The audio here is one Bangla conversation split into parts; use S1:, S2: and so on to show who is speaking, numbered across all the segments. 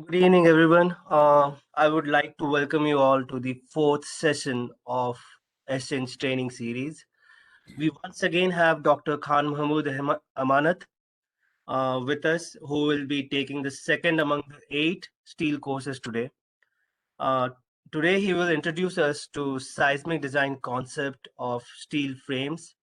S1: Good evening, everyone. I would like to welcome you all to the fourth session of Essence Training Series. We once again have Dr. Khan Mahmood Amanat with us, who will be taking the second among the eight steel courses today. Uh, Today, he will introduce us to seismic design concept of steel frames.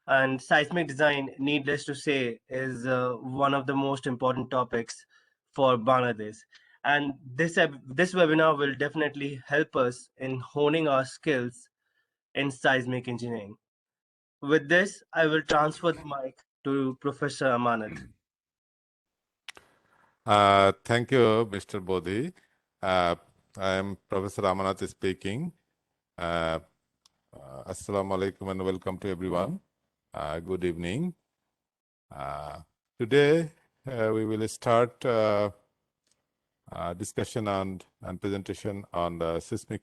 S1: And seismic design, needless to say, is one of the most important topics for Bangladesh. And this webinar will definitely help us in honing our skills in seismic engineering. With this, I will transfer the mic to Professor Amanat.
S2: Thank you, Mr. Bodhi. Uh, I am Professor Amanat speaking. Assalamu alaikum and welcome to everyone. Good evening. Today, we will start discussion and presentation on the seismic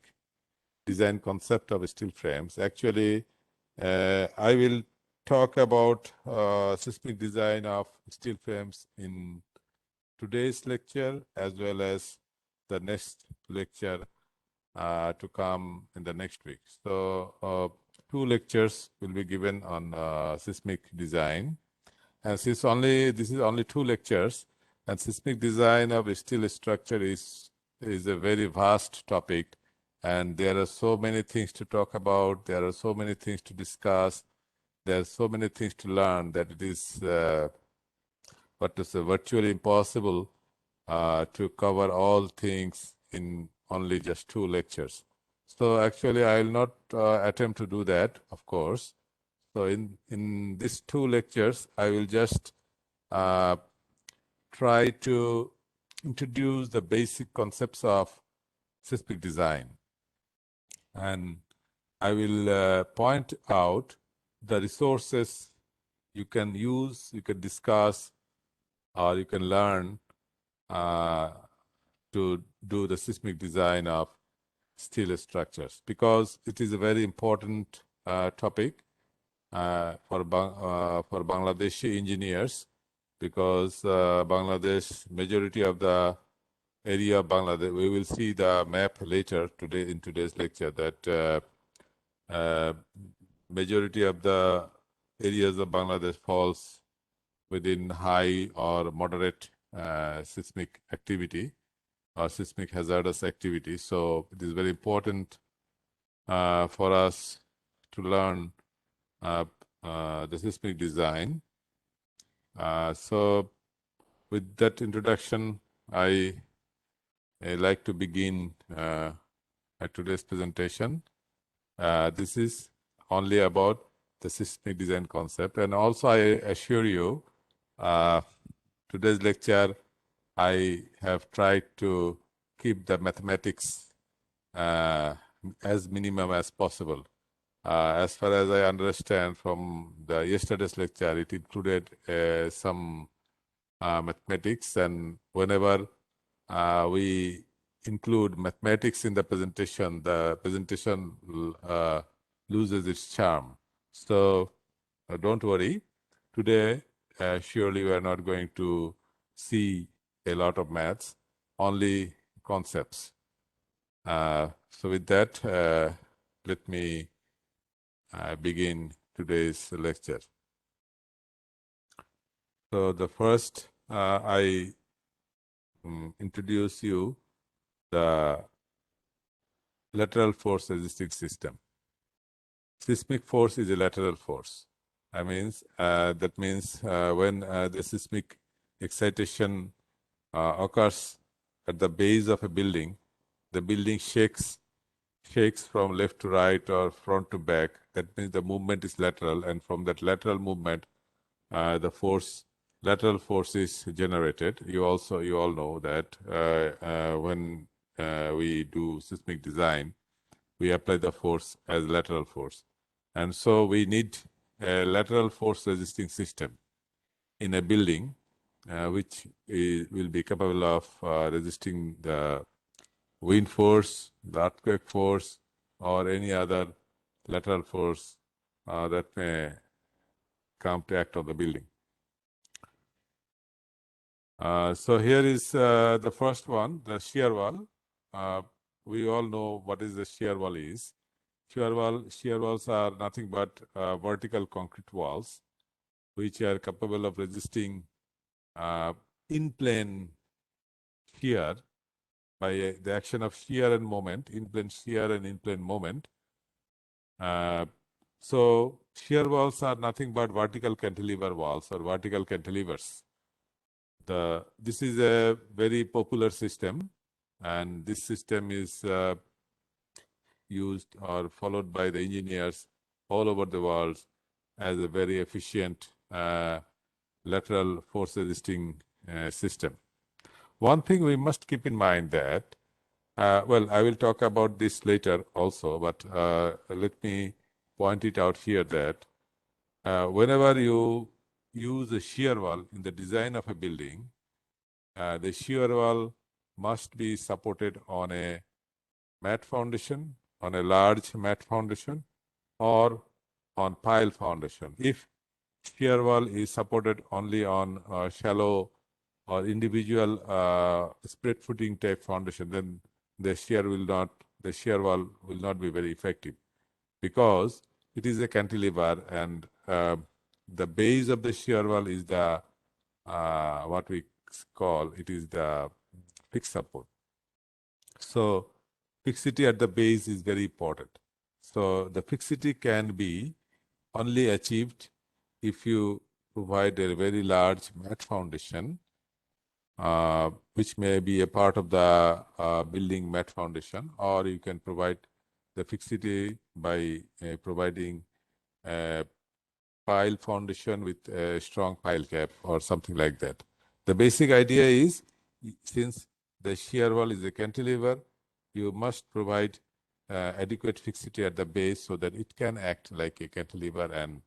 S2: design concept of steel frames. Actually, I will talk about seismic design of steel frames in today's lecture as well as the next lecture to come in the next week. So two lectures will be given on seismic design. And since this is only two lectures, and seismic design of steel structure is a very vast topic, and there are so many things to talk about. There are so many things to discuss. There are so many things to learn that it is virtually impossible to cover all things in only just two lectures. So actually, I will not attempt to do that, of course. So in these two lectures, I will just try to introduce the basic concepts of seismic design. And I will point out the resources you can use, you can discuss, or you can learn to do the seismic design of steel structures, because it is a very important topic for Bangladeshi engineers, because Bangladesh, majority of the area of Bangladesh, we will see the map later today in today's lecture, that majority of the areas of Bangladesh falls within high or moderate seismic activity or seismic hazardous activity. So it is very important for us to learn the seismic design. So with that introduction, I like to begin at today's presentation. This is only about the seismic design concept. And also I assure you, today's lecture, I have tried to keep the mathematics as minimum as possible. As far as I understand from the yesterday's lecture, it included some mathematics, and whenever we include mathematics in the presentation loses its charm. So don't worry. Today, surely we are not going to see a lot of maths, only concepts. So with that, let me begin today's lecture. So the first, I introduce you the lateral force resisting system. Seismic force is a lateral force. That means when the seismic excitation occurs at the base of a building, the building shakes from left to right or front to back. That means the movement is lateral, and from that lateral movement, lateral force is generated. You all know that when we do seismic design, we apply the force as lateral force. And so we need a lateral force resisting system in a building which will be capable of resisting the wind force, the earthquake force, or any other lateral force that may come to act on the building. So here is the first one, the shear wall. We all know what is the shear wall is. Shear walls are nothing but vertical concrete walls, which are capable of resisting in-plane shear by the action of shear and moment, in-plane shear and in-plane moment. So shear walls are nothing but vertical cantilever walls or vertical cantilevers. This is a very popular system, and this system is used or followed by the engineers all over the world as a very efficient lateral force resisting system. One thing we must keep in mind that, well, I will talk about this later also, but let me point it out here that whenever you use a shear wall in the design of a building, the shear wall must be supported on a mat foundation, on a large mat foundation, or on pile foundation. If shear wall is supported only on shallow or individual spread footing type foundation, then the shear wall will not be very effective, because it is a cantilever, and the base of the shear wall is the what we call it is the fixed support. So fixity at the base is very important. So the fixity can be only achieved if you provide a very large mat foundation, which may be a part of the building mat foundation, or you can provide the fixity by providing a pile foundation with a strong pile cap or something like that. The basic idea is, since the shear wall is a cantilever, you must provide adequate fixity at the base so that it can act like a cantilever and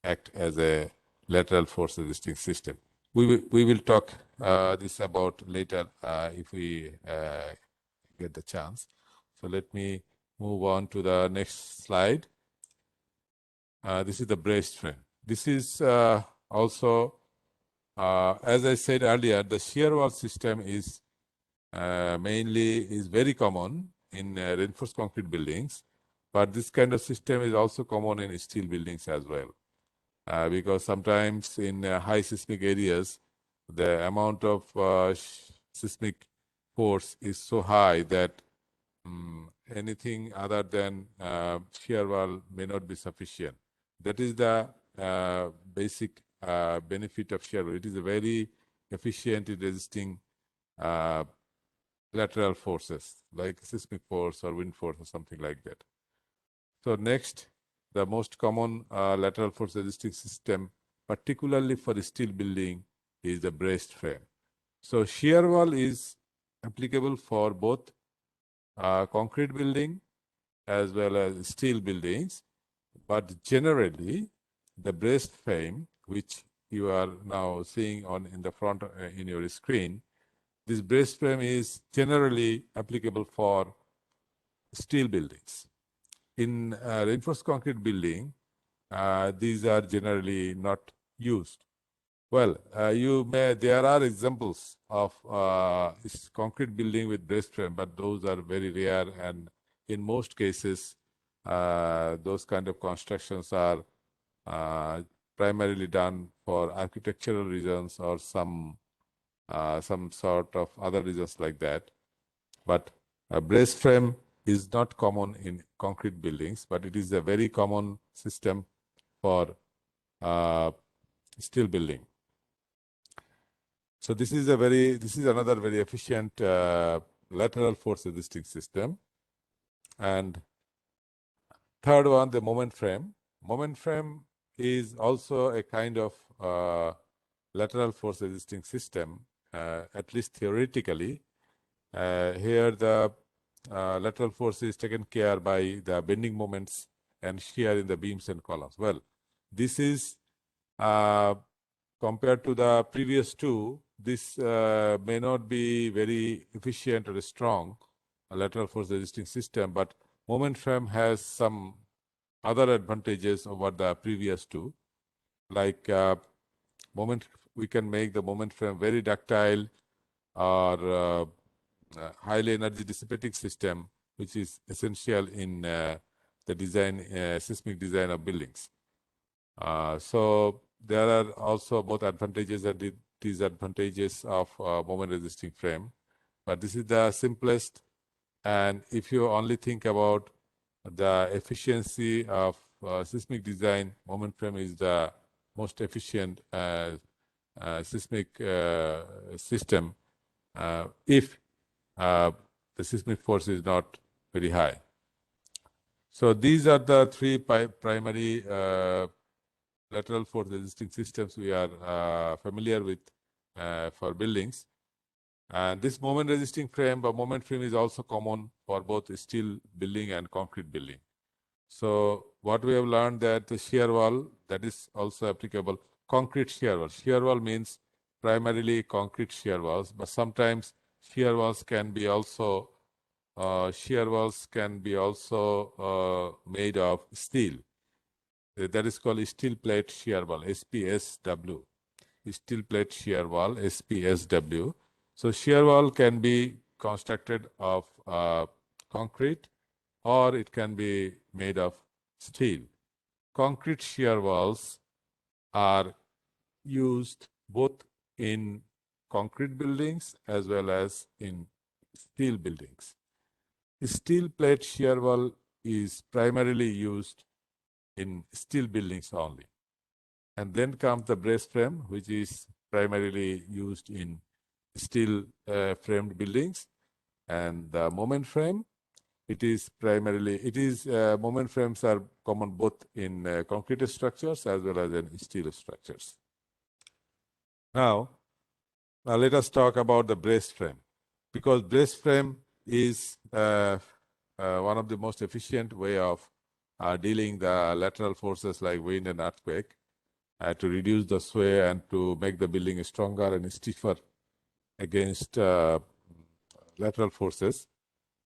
S2: act as a lateral force resisting system. We will talk this about later if we get the chance. So let me move on to the next slide. This is the braced frame. This is also, as I said earlier, the shear wall system is very common in reinforced concrete buildings, but this kind of system is also common in steel buildings as well. Because sometimes in high seismic areas, the amount of seismic force is so high that anything other than shear wall may not be sufficient. That is the basic benefit of shear wall. It is a very efficient in resisting lateral forces like seismic force or wind force or something like that. So next, the most common lateral force resisting system, particularly for steel building, is the braced frame. So shear wall is applicable for both concrete building as well as steel buildings, but generally the braced frame, which you are now seeing in the front in your screen, this braced frame is generally applicable for steel buildings. In reinforced concrete building, these are generally not used. Well, there are examples of concrete building with braced frame, but those are very rare, and in most cases, those kind of constructions are primarily done for architectural reasons or some sort of other reasons like that. But a braced frame is not common in concrete buildings, but it is a very common system for steel building. So this is another very efficient lateral force resisting system. And third one, the moment frame. Moment frame is also a kind of lateral force resisting system, at least theoretically. Here the lateral force is taken care by the bending moments and shear in the beams and columns. Well, this is compared to the previous two, this may not be very efficient or strong lateral force resisting system, but moment frame has some other advantages over the previous two, like moment we can make the moment frame very ductile or highly energy dissipating system, which is essential in the design, seismic design of buildings. So there are also both advantages and disadvantages of moment resisting frame, but this is the simplest. And if you only think about the efficiency of seismic design, moment frame is the most efficient seismic system if the seismic force is not very high. So these are the three primary lateral force resisting systems we are familiar with for buildings. And this moment resisting frame or moment frame is also common for both steel building and concrete building. So what we have learned that the shear wall, that is also applicable. Concrete shear wall. Shear wall means primarily concrete shear walls, but sometimes shear walls can be also made of steel. That is called steel plate shear wall, SPSW. Steel plate shear wall, SPSW. So shear wall can be constructed of concrete, or it can be made of steel. Concrete shear walls are used both in concrete buildings as well as in steel buildings. Steel plate shear wall is primarily used in steel buildings only. And then comes the brace frame, which is primarily used in steel framed buildings. And the moment frame, moment frames are common both in concrete structures as well as in steel structures. Now let us talk about the brace frame, because brace frame is one of the most efficient way of dealing the lateral forces like wind and earthquake to reduce the sway and to make the building stronger and stiffer against lateral forces.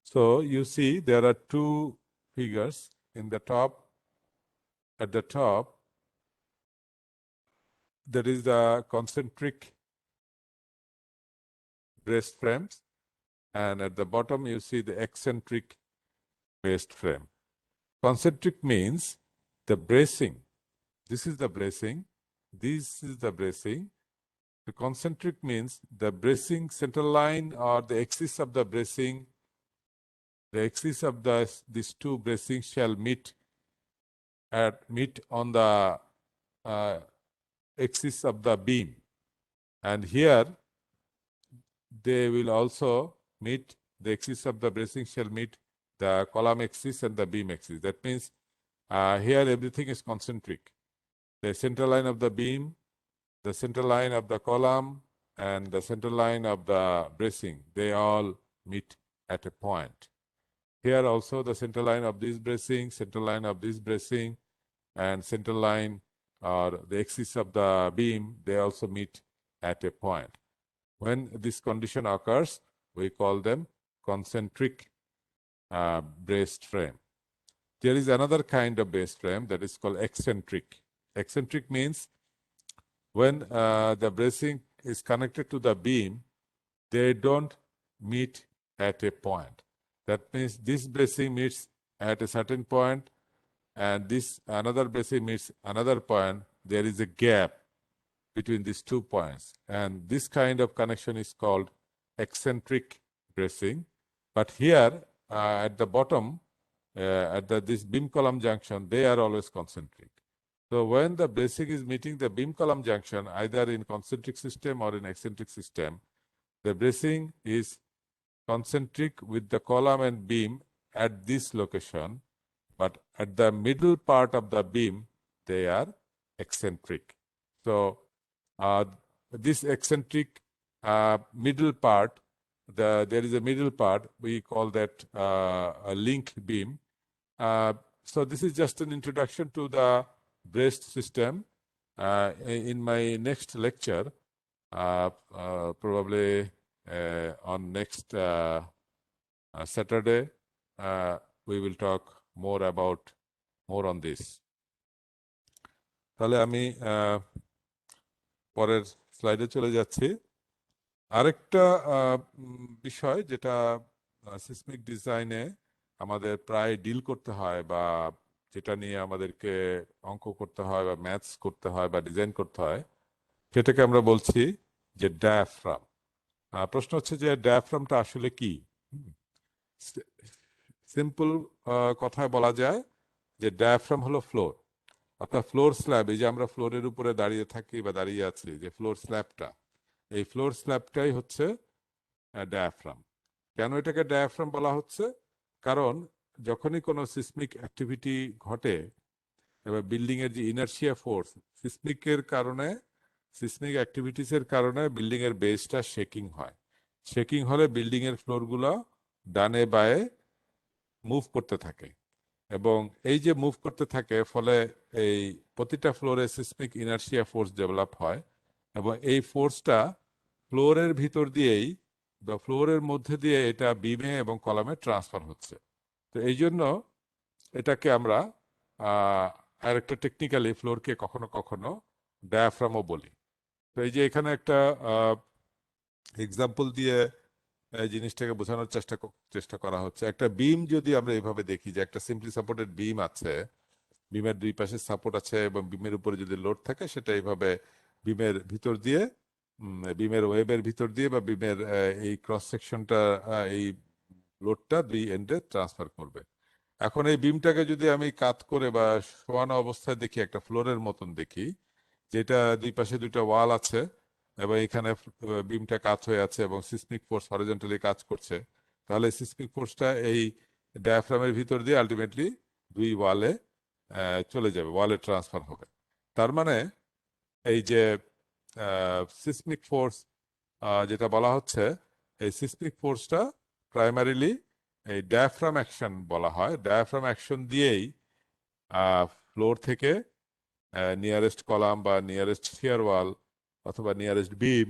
S2: So you see there are two figures in the top. At the top, there is the concentric brace frames, and at the bottom you see the eccentric braced frame. Concentric means the bracing. This is the bracing. This is the bracing. The concentric means the bracing central line or the axis of the bracing. The axis of these two bracings shall meet on the axis of the beam, and here they will also meet, the axis of the bracing shall meet the column axis and the beam axis. That means here everything is concentric. The center line of the beam, the center line of the column, and the center line of the bracing, they all meet at a point. Here also the center line of this bracing, center line of this bracing, and center line or the axis of the beam, they also meet at a point. When this condition occurs, we call them concentric braced frame. There is another kind of braced frame that is called eccentric. Eccentric means when the bracing is connected to the beam, they don't meet at a point. That means this bracing meets at a certain point, and this another bracing meets another point. There is a gap between these 2 points, and this kind of connection is called eccentric bracing. But here at the bottom, at this beam column junction, they are always concentric. So when the bracing is meeting the beam column junction, either in concentric system or in eccentric system, the bracing is concentric with the column and beam at this location, but at the middle part of the beam, they are eccentric. So this eccentric middle part, there is a middle part, we call that a link beam. So this is just an introduction to the braced system. In my next lecture, probably on next Saturday, we will talk more on this. তাহলে আমি পরের স্লাইডে চলে যাচ্ছি। আরেকটা বিষয় যেটা সিসমিক ডিজাইনে আমাদের প্রায় ডিল করতে হয়, বা যেটা নিয়ে আমাদেরকে অঙ্ক করতে হয় বা ম্যাথস করতে হয় বা ডিজাইন করতে হয়, সেটাকে আমরা বলছি যে ডায়াফ্রাম। প্রশ্ন হচ্ছে যে ডায়াফ্রামটা আসলে কি? সিম্পল কথায় বলা যায় যে ডায়াফ্রাম হলো ফ্লোর, অর্থাৎ ফ্লোর স্ল্যাব। এই যে আমরা ফ্লোরের উপরে দাঁড়িয়ে থাকি বা দাঁড়িয়ে আছি, যে ফ্লোর স্ল্যাবটা, এই ফ্লোর স্ল্যাবটাই হচ্ছে ডায়াফ্রাম। কেন এটাকে ডায়াফ্রাম বলা হচ্ছে? কারণ যখনই কোনো সিসমিক অ্যাক্টিভিটি ঘটে, এবার বিল্ডিং এর যে ইনার্শিয়া ফোর্স, সিসমিকের কারণে, সিসমিক অ্যাক্টিভিটিসের কারণে বিল্ডিং এর বেসটা শেকিং হয়। শেকিং হলে বিল্ডিং এর ফ্লোরগুলো ডানে বায়ে মুভ করতে থাকে, এবং এই যে মুভ করতে থাকে ফলে এই প্রতিটা ফ্লোরে সিসমিক ইনার্শিয়া ফোর্স ডেভেলপ হয়, এবং এই ফোর্সটা ফ্লোরের ভিতর দিয়েই বা ফ্লোরের মধ্যে দিয়ে এটা বিমে এবং কলামে ট্রান্সফার হচ্ছে। তো এই জন্য এটাকে আমরা আরেকটা টেকনিক্যালি ফ্লোরকে কখনো কখনো ডায়াফ্রামও বলি। তো এই যে এখানে একটা এক্সাম্পল দিয়ে এই জিনিসটাকে বোঝানোর চেষ্টা করা হচ্ছে। একটা বিম যদি আমরা এভাবে দেখি, যে একটা সিম্পলি সাপোর্টেড বিম আছে, বিমের দুই পাশে সাপোর্ট আছে এবং বিমের উপরে যদি লোড থাকে, সেটা এইভাবে বিমের ভিতর দিয়ে, বিমের ওয়েবের ভিতর দিয়ে বা বিমের এই ক্রস সেকশনটা, এই লোডটা দুই এন্ডে ট্রান্সফার করবে। এখন এই বিমটাকে যদি আমি কাত করে বা শোয়ানো অবস্থায় দেখি, একটা ফ্লোরের মতন দেখি, যেটা দুই পাশে দুইটা ওয়াল আছে এবং এখানে বিমটা কাত হয়ে আছে এবং সিসমিক ফোর্স হরিজন্টালি কাজ করছে, তাহলে সিসমিক ফোর্সটা এই ডায়াফ্রামের ভিতর দিয়ে আলটিমেটলি দুই ওয়ালে চলে যাবে, ওয়ালে ট্রান্সফার হবে। তার মানে এই যে সিসমিক ফোর্স যেটা বলা হচ্ছে, এই সিসমিক ফোর্সটা প্রাইমারিলি এই ডায়াফ্রাম অ্যাকশন বলা হয়। ডায়াফ্রাম অ্যাকশন দিয়েই ফ্লোর থেকে নিয়ারেস্ট কলাম বা নিয়ারেস্ট শিয়ার ওয়াল অথবা নিয়ারেস্ট বিম,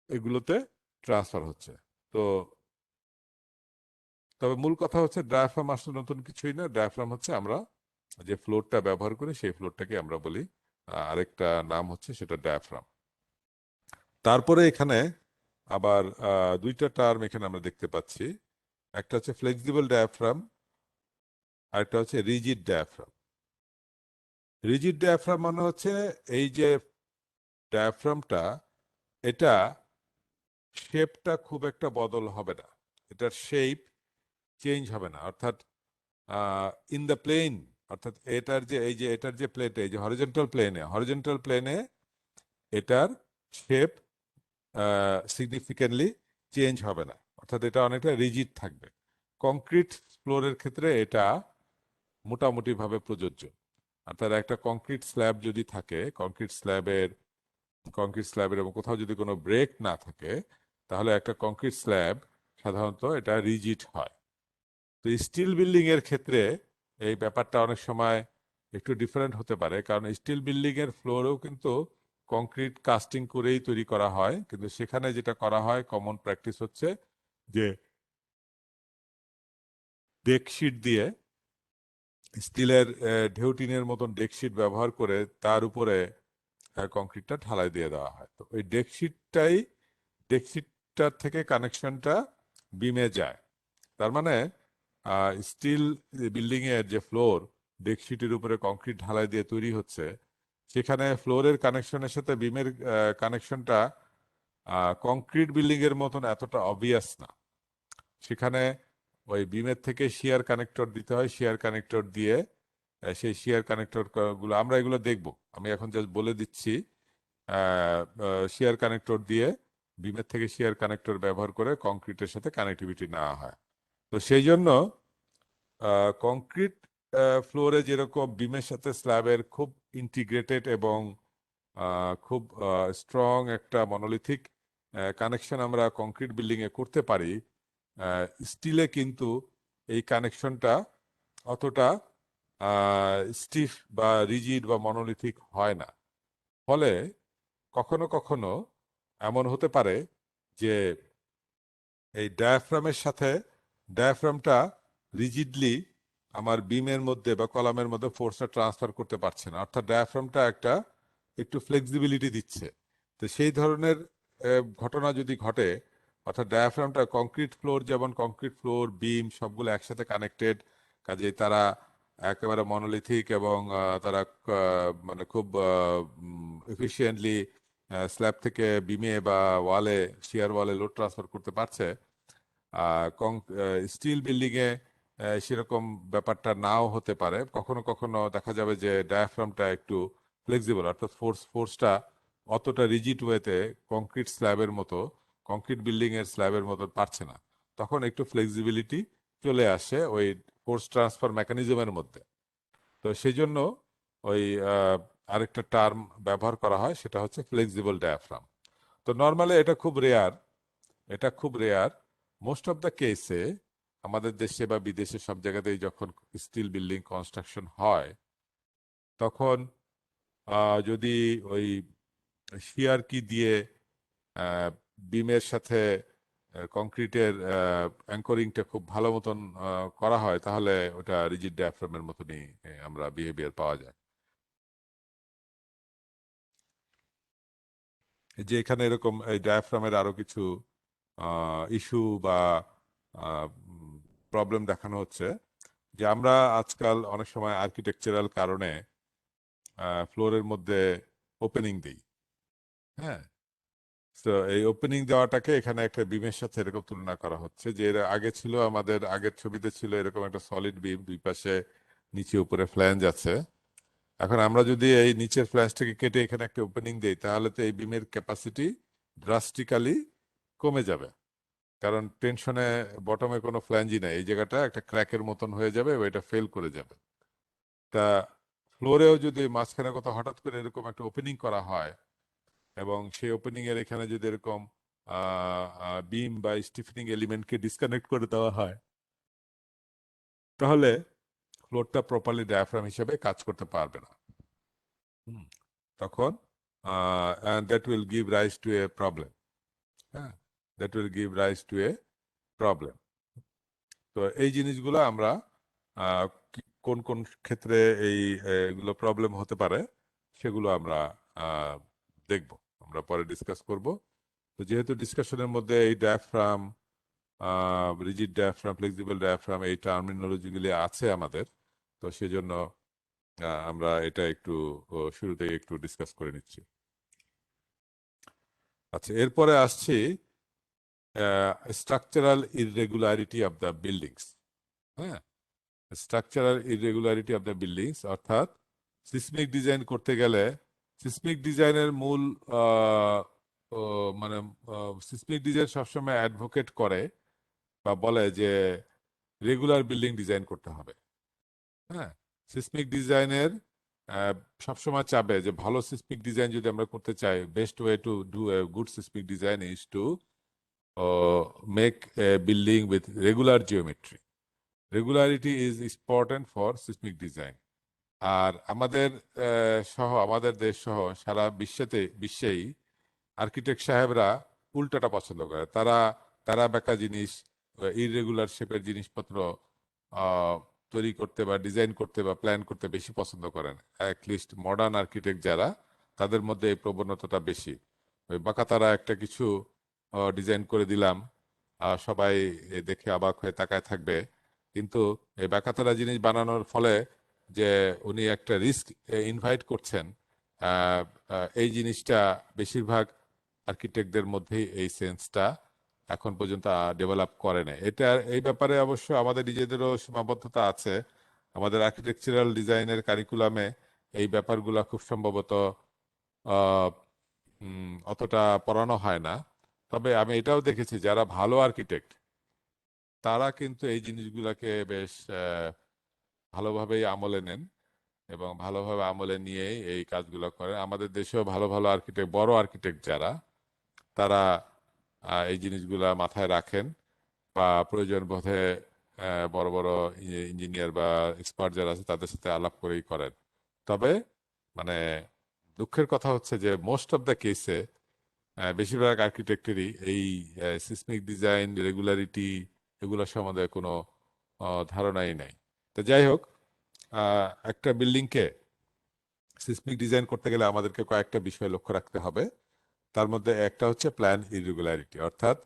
S2: এগুলোতে ট্রান্সফার হচ্ছে। তো তবে মূল কথা হচ্ছে ডায়াফ্রাম আসলে নতুন কিছুই না। ডায়াফ্রাম হচ্ছে আমরা যে ফ্লোরটা ব্যবহার করি, সেই ফ্লোরটাকে আমরা বলি, আরেকটা নাম হচ্ছে সেটা ডায়াফ্রাম। তারপরে এখানে আবার দুইটা টার্ম এখানে আমরা দেখতে পাচ্ছি। একটা হচ্ছে ফ্লেক্সিবল ডায়াফ্রাম, আরেকটা হচ্ছে রিজিড ডায়াফ্রাম। রিজিড ডায়াফ্রাম মানে হচ্ছে এই যে ডায়াফ্রামটা, এটা শেপটা খুব একটা বদল হবে না, এটার শেপ চেঞ্জ হবে না, অর্থাৎ ইন দ্য প্লেন, অর্থাৎ এটার যে এই যে এটার যে প্লেটে, এই যে হরিজন্টাল প্লেনে এটার শেপ সিগনিফিকেন্টলি চেঞ্জ হবে না, অর্থাৎ এটা অনেকটা রিজিড থাকবে। কংক্রিট ফ্লোরের ক্ষেত্রে এটা মোটামুটি ভাবে প্রযোজ্য। অর্থাৎ একটা কংক্রিট স্ল্যাব যদি থাকে, কংক্রিট স্ল্যাবের এবং কোথাও যদি কোনো ব্রেক না থাকে, তাহলে একটা কংক্রিট স্ল্যাব সাধারণত এটা রিজিড হয়। তো স্টিল বিল্ডিং এর ক্ষেত্রে এই ব্যাপারটা অনেক সময় একটু ডিফারেন্ট হতে পারে, কারণ স্টিল বিল্ডিং এর ফ্লোরেও কিন্তু কংক্রিট কাস্টিং করেই তৈরি করা হয়, কিন্তু সেখানে যেটা করা হয়, কমন প্র্যাকটিস হচ্ছে যে ডেকশিট দিয়ে, স্টিলের ঢেউটিনের মতন ডেকশিট ব্যবহার করে তার উপরে কংক্রিটটা ঢালাই দিয়ে দেওয়া হয়। তো ওই ডেকশিটটার থেকে কানেকশনটা বিমে যায়। তার মানে স্টিল বিল্ডিং এর যে ফ্লোর, ডেকশিটের উপরে কংক্রিট ঢালাই দিয়ে তৈরি হচ্ছে, সেখানে ফ্লোরের কানেকশনের সাথে বিমের কানেকশনটা কংক্রিট বিল্ডিং এর মতন এতটা অবভিয়াস না। সেখানে ওই বিমের থেকে শিয়ার কানেক্টর দিতে হয়, শিয়ার কানেক্টর দিয়ে সেই শিয়ার কানেক্টর গুলো আমরা এগুলো দেখব, আমি এখন জাস্ট বলে দিচ্ছি। শিয়ার কানেক্টর দিয়ে, বিমের থেকে শিয়ার কানেক্টর ব্যবহার করে কংক্রিটের সাথে কানেক্টিভিটি নেওয়া হয়। তো সেই জন্য কংক্রিট ফ্লোরে যেরকম বিমের সাথে স্ল্যাবের খুব ইন্টিগ্রেটেড এবং খুব স্ট্রং একটা মনোলিথিক কানেকশন আমরা কংক্রিট বিল্ডিং এ করতে পারি, স্টিলে কিন্তু এই কানেকশনটা অতটা স্টিফ বা রিজিড বা মনোলিথিক হয় না। ফলে কখনো কখনো এমন হতে পারে যে এই ডায়াফ্রামের সাথে, ডায়াফ্রামটা রিজিডলি আমার বিমের মধ্যে বা কলামের মধ্যে ফোর্সটা ট্রান্সফার করতে পারছে না, অর্থাৎ ডায়াফ্রামটা একটা একটু ফ্লেক্সিবিলিটি দিচ্ছে। তো সেই ধরনের ঘটনা যদি ঘটে, অর্থাৎ ডায়াফ্রামটা কংক্রিট ফ্লোর, যেমন কংক্রিট ফ্লোর বিম সবগুলো একসাথে কানেক্টেড, কাজেই তারা একেবারে মনোলিথিক এবং তারা মানে খুব এফিশিয়েন্টলি স্ল্যাব থেকে বিমে বা ওয়ালে, শিয়ার ওয়ালে লোড ট্রান্সফার করতে পারছে। স্টিল বিল্ডিং এ সেরকম ব্যাপারটা নাও হতে পারে। কখনো কখনো দেখা যাবে যে ডায়াফ্রামটা একটু ফ্লেক্সিবল, অর্থাৎ ফোর্সটা অতটা রিজিড ওয়েতে কংক্রিট স্ল্যাবের মতো, কংক্রিট বিল্ডিং এর স্ল্যাবের মতো পারছে না। তখন একটু ফ্লেক্সিবিলিটি চলে আসে ওই ফোর্স ট্রান্সফার মেকানিজমের মধ্যে। তো সেই জন্য ওই আরেকটা টার্ম ব্যবহার করা হয়, সেটা হচ্ছে ফ্লেক্সিবল ডায়াফ্রাম। তো নর্মালি এটা খুব রেয়ার। মোস্ট অফ দ্য কেসে আমাদের দেশে বা বিদেশে সব জায়গাতেই যখন স্টিল বিল্ডিং কনস্ট্রাকশন হয়, তখন যদি ওই শিয়ার কি দিয়ে বিমের সাথে কংক্রিটের অ্যাঙ্করিংটা খুব ভালো মতন করা হয়, তাহলে ওটা রিজিড ডায়াফ্রামের মতনই আমরা বিহেভিয়ার পাওয়া যায়। এই যে এখানে এরকম এই ডায়াফ্রামের আরো কিছু ইস্যু বা প্রবলেম দেখানো হচ্ছে, যে আমরা আজকাল অনেক সময় আর্কিটেকচারাল কারণে ফ্লোরের মধ্যে ওপেনিং দিই। হ্যাঁ, তো এই ওপেনিং দেওয়াটাকে এখানে একটা বিমের সাথে এরকম তুলনা করা হচ্ছে, যে এর আগে ছিল, আমাদের আগের ছবিতে ছিল এরকম একটা সলিড বিম, দুই পাশে নিচে উপরে ফ্ল্যাঞ্জ আছে। এখন আমরা যদি এই নিচের ফ্ল্যাঞ্জটাকে কেটে এখানে একটা ওপেনিং দেই, তাহলে তো এই বিমের ক্যাপাসিটি ড্রাস্টিক্যালি কমে যাবে, কারণ টেনশনে বটমে কোনো ফ্ল্যাঞ্জই নাই, এই জায়গাটা একটা ক্র্যাকের মতন হয়ে যাবে, এটা ফেল করে যাবে। তা ফ্লোরেও যদি মাঝখানে কোথাও হঠাৎ করে এরকম একটা ওপেনিং করা হয়, এবং সেই ওপেনিং এর এখানে যদি এরকম বিম বা স্টিফেনিং এলিমেন্টকে ডিসকানেক্ট করে দেওয়া হয়, তাহলে ফ্লোরটা প্রপারলি ডায়াফ্রাম হিসেবে কাজ করতে পারবে না। হুম, তখন that will give rise to a problem. হ্যাঁ, that will give rise to a problem. তো এই জিনিসগুলো আমরা কোন কোন ক্ষেত্রে এই এগুলো প্রবলেম হতে পারে, সেগুলো আমরা আহ, দেখব, আমরা পরে ডিসকাস করব। তো যেহেতু ডিসকাশনের মধ্যে এই diaphragm, rigid diaphragm, flexible diaphragm, এই টার্মিনোলজিগুলি আছে আমাদের, তো সেজন্য আমরা এটা একটু শুরুতেই একটু ডিসকাস করে নিচ্ছি। আচ্ছা, এরপরে আসছি স্ট্রাকচারাল ইররেগুলারিটি অফ দ্য বিল্ডিংস। হ্যাঁ, স্ট্রাকচারাল ইররেগুলারিটি অফ দ্য বিল্ডিংস, অর্থাৎ সিসমিক ডিজাইন করতে গেলে সিসমিক ডিজাইনের মূল আহ, ও, মানে সিসমিক ডিজাইন সবসময় অ্যাডভোকেট করে বা বলে যে রেগুলার বিল্ডিং ডিজাইন করতে হবে। হ্যাঁ, সিসমিক ডিজাইনের সবসময় চাবে যে ভালো সিসমিক ডিজাইন যদি আমরা করতে চাই, best way to do a good seismic design is to make a building with regular geometry. Regularity is important for seismic design. আর আমাদের আমাদের দেশ সহ সারা বিশ্বেই আর্কিটেক্ট সাহেবরা উল্টাটা পছন্দ করে। তারা তারা বেঁকা জিনিস, ইররেগুলার শেপের জিনিসপত্র আহ, তৈরি করতে বা ডিজাইন করতে বা প্ল্যান করতে বেশি পছন্দ করেন। অ্যাটলিস্ট মডার্ন আর্কিটেক্ট যারা, তাদের মধ্যে এই প্রবণতাটা বেশি। ওই বাঁকা তারা একটা কিছু ডিজাইন করে দিলাম, সবাই দেখে অবাক হয়ে তাকায় থাকবে, কিন্তু এই বাঁকাতারা জিনিস বানানোর ফলে যে উনি একটা রিস্ক ইনভাইট করছেন, আহ, এই জিনিসটা বেশিরভাগ আর্কিটেক্টদের মধ্যেই এই সেন্সটা এখন পর্যন্ত ডেভেলপ করে না। এই ব্যাপারে অবশ্য আমাদের নিজেদেরও সীমাবদ্ধতা আছে। আমাদের আর্কিটেকচারাল ডিজাইনের কারিকুলামে এই ব্যাপারগুলো খুব সম্ভবত আহ, অতটা পড়ানো হয় না। তবে আমি এটাও দেখেছি, যারা ভালো আর্কিটেক্ট তারা কিন্তু এই জিনিসগুলোকে বেশ ভালোভাবেই আমলে নেন, এবং ভালোভাবে আমলে নিয়েই এই কাজগুলো করেন। আমাদের দেশেও ভালো ভালো আর্কিটেক্ট, বড় আর্কিটেক্ট যারা, তারা এই জিনিসগুলা মাথায় রাখেন, বা প্রয়োজন বোধে বড় বড় ইঞ্জিনিয়ার বা এক্সপার্ট যারা আছে তাদের সাথে আলাপ করেই করেন। তবে মানে দুঃখের কথা হচ্ছে যে মোস্ট অফ দ্য কেসে বেশিরভাগ আর্কিটেক্টেরই এই সিসমিক ডিজাইন, রেগুলারিটি, এগুলো সম্বন্ধে কোনো ধারণাই নাই। তো যাই হোক, একটা বিল্ডিংকে সিসমিক ডিজাইন করতে গেলে আমাদেরকে কয়েকটা বিষয় লক্ষ্য রাখতে হবে। তার মধ্যে একটা হচ্ছে প্ল্যান ইরেগুলারিটি, অর্থাৎ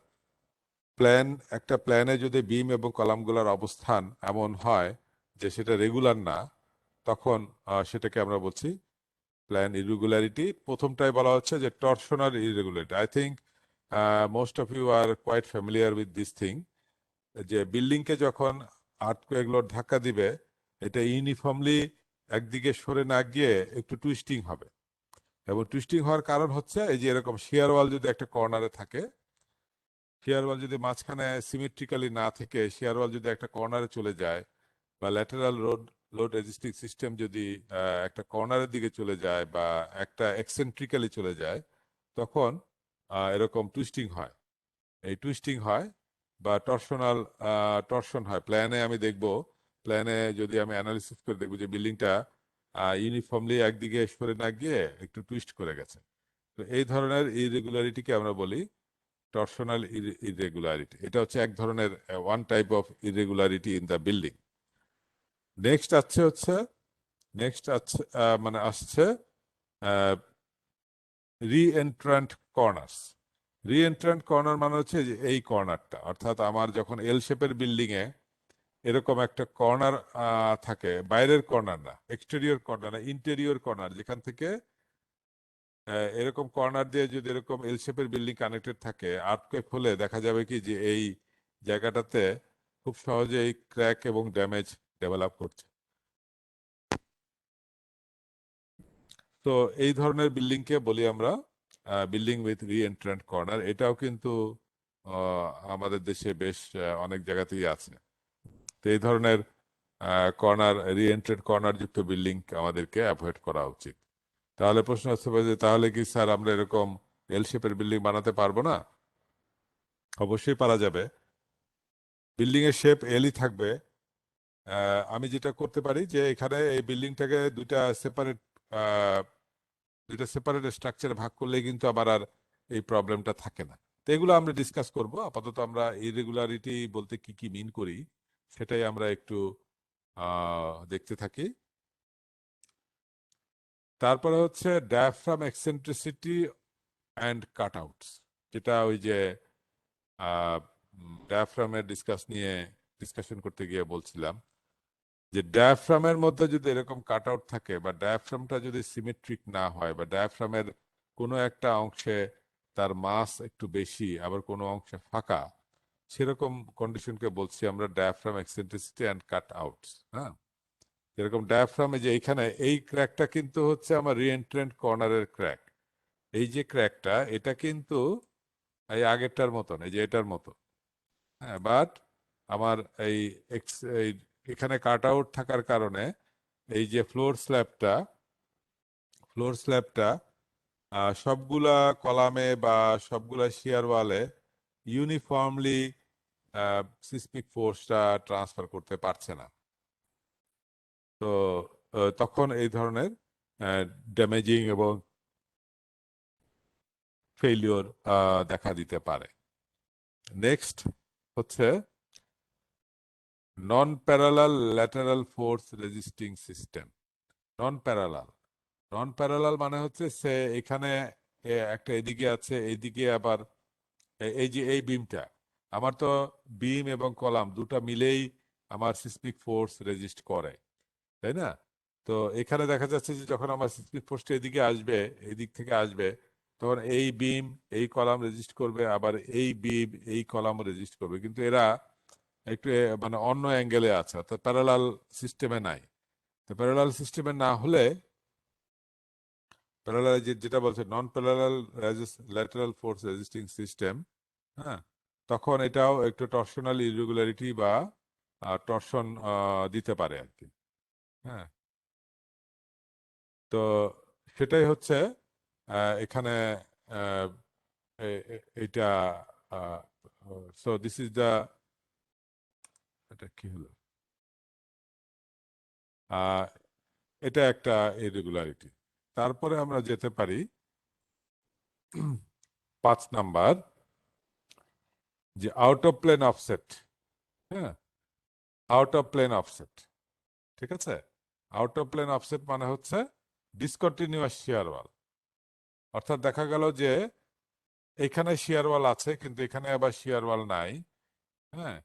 S2: একটা প্ল্যানে যদি বিম এবং কলামগুলোর অবস্থান এমন হয় যে সেটা রেগুলার না, তখন সেটাকে আমরা বলছি প্ল্যান ইরেগুলারিটি। প্রথমটাই বলা হচ্ছে যে torsional irregularity. I think most of you are quite familiar with this thing, যে বিল্ডিংকে যখন আর্থকুয়েক লোড ধাক্কা দিবে, এটা ইউনিফর্মলি একদিকে সরে না গিয়ে একটু টুইস্টিং হবে। এবং টুইস্টিং হওয়ার কারণ হচ্ছে এই যে এরকম শিয়ার ওয়াল যদি একটা কর্নারে থাকে, শিয়ার ওয়াল যদি মাঝখানে সিমেট্রিক্যালি না থেকে শিয়ার ওয়াল যদি একটা কর্নারে চলে যায়, বা ল্যাটারাল লোড রেজিস্টিং সিস্টেম যদি একটা কর্নারের দিকে চলে যায় বা একটা এক্সেন্ট্রিক্যালি চলে যায়, তখন এরকম টুইস্টিং হয়। এই টুইস্টিং হয় বা টর্শন হয়। প্ল্যানে আমি দেখব, প্ল্যানে যদি আমি অ্যানালিসিস করে দেখবো যে বিল্ডিংটা ইউনিফর্মলি একদিকে সরে না গিয়ে একটু টুইস্ট করে গেছে। তো এই ধরনের ইরেগুলারিটিকে আমরা বলি টর্শনাল ইরেগুলারিটি। এটা হচ্ছে এক ধরনের one type of irregularity in the building. Next আছে হচ্ছে নেক্সট আছে মানে আসছে রি এন্ট্রান্ট কর্নার্স। রি এন্ট্রান্ট কর্নার মানে হচ্ছে যে এই কর্নারটা, অর্থাৎ আমার যখন এল শেপের বিল্ডিং এ এরকম একটা কর্নার থাকে, বাইরের কর্নার না, এক্সটেরিয়র কর্নার না, ইন্টেরিয়র কর্নার, যেখান থেকে এরকম কর্নার দিয়ে যদি এরকম এল শেপের বিল্ডিং কানেক্টেড থাকে, আর্থকুয়েক হলে দেখা যাবে কি যে এই জায়গাটাতে খুব সহজেই ক্র্যাক এবং ড্যামেজ ডেভেলপ করছে। তো এই ধরনের বিল্ডিংকে বলি আমরা বিল্ডিং উইথ রি এন্ট্রান্ট কর্নার। এটাও কিন্তু আমাদের দেশে বেশ অনেক জায়গাতেই আছে। তো এই ধরনের কর্নার, রি এন্ট্রান্ট কর্নার যুক্ত বিল্ডিং আমাদেরকে অ্যাভয়েড করা উচিত। তাহলে প্রশ্ন আসতে পারে যে তাহলে কি স্যার আমরা এরকম এল শেপের বিল্ডিং বানাতে পারবো না? অবশ্যই পারা যাবে। বিল্ডিং এর শেপ এলই থাকবে। আমি যেটা করতে পারি যে এখানে এই বিল্ডিংটাকে দুইটা সেপারেট স্ট্রাকচারে ভাগ করলে কিন্তু আবার আর এই প্রবলেমটা থাকে না। তো এগুলো আমরা ডিসকাস করব। আপাতত আমরা ইরেগুলারিটি বলতে কি কি মিন করি সেটাই আমরা একটু দেখতে থাকি। তারপরে হচ্ছে ডায়াফ্রাম এক্সেন্ট্রিসিটি অ্যান্ড কাটআউটস, যেটা ওই যে ডায়াফ্রামের ডিসকাশন করতে গিয়ে বলছিলাম যে ডায়াফ্রামের মধ্যে যদি এরকম কাটআউট থাকে বা ডায়াফ্রামটা যদি সিমেট্রিক না হয় বা ডায়াফ্রামের কোনো একটা অংশে তার মাস একটু বেশি আবার কোনো অংশে ফাঁকা, সেরকম কন্ডিশনকে বলছি আমরা diaphragm eccentricity and cut outs. হ্যাঁ, যেরকম ডায়াফ্রামে যে এইখানে এই ক্র্যাকটা কিন্তু হচ্ছে আমার রিএন্ট্রেন্ট কর্নারের ক্র্যাক। এই যে ক্র্যাকটা, এটা কিন্তু এই আগেরটার মতন, এই যে এটার মতো। হ্যাঁ, বাট আমার এই এই এখানে কাট আউট থাকার কারণে এই যে ফ্লোর স্ল্যাবটা সবগুলা কলামে বা সবগুলা শিয়ার ওয়ালে ইউনিফর্মলি সিসমিক ফোর্সটা ট্রান্সফার করতে পারছে না। তো তখন এই ধরনের ড্যামেজিং এবং ফেইলিওর দেখা দিতে পারে। নেক্সট হচ্ছে non parallel lateral force resisting system. Non parallel non parallel মানে হচ্ছে সে এখানে একটা এদিকে আছে, এইদিকে আবার এই যে এই বিমটা, আমার তো বিম এবং কলাম দুটা মিলেই আমার সিসমিক ফোর্স রেজিস্ট করে, তাই না? তো এখানে দেখা যাচ্ছে যে যখন আমার সিসমিক ফোর্সটা এদিকে আসবে, এই দিক থেকে আসবে, তখন এই বিম এই কলাম রেজিস্ট করবে, আবার এই বিম এই কলাম রেজিস্ট করবে, কিন্তু এরা একটু মানে অন্য অ্যাঙ্গেলে আছে, অর্থাৎ প্যারালাল সিস্টেমে নাই। তো প্যারালাল সিস্টেমে না হলে, প্যারালাল যেটা বলছে non parallel lateral force resisting system, হ্যাঁ, তখন এটাও একটু টর্শনাল ইরেগুলারিটি বা টর্শন দিতে পারে আর কি। হ্যাঁ, তো সেটাই হচ্ছে এখানে আহ, এইটা সো দিস ইজ দ্য, এটা কি হলো, আহ, এটা একটা ইরেগুলারিটি। তারপরে আমরা যেতে পারি 5 নাম্বার, যে আউট অফ প্লেন অফসেট। হ্যাঁ, আউট অফ প্লেন অফসেট, ঠিক আছে। আউট অফ প্লেন অফসেট মানে হচ্ছে ডিসকন্টিনিউয়াস শিয়ার ওয়াল, অর্থাৎ দেখা গেল যে এখানে শিয়ার ওয়াল আছে কিন্তু এখানে আবার শিয়ার ওয়াল নাই। হ্যাঁ,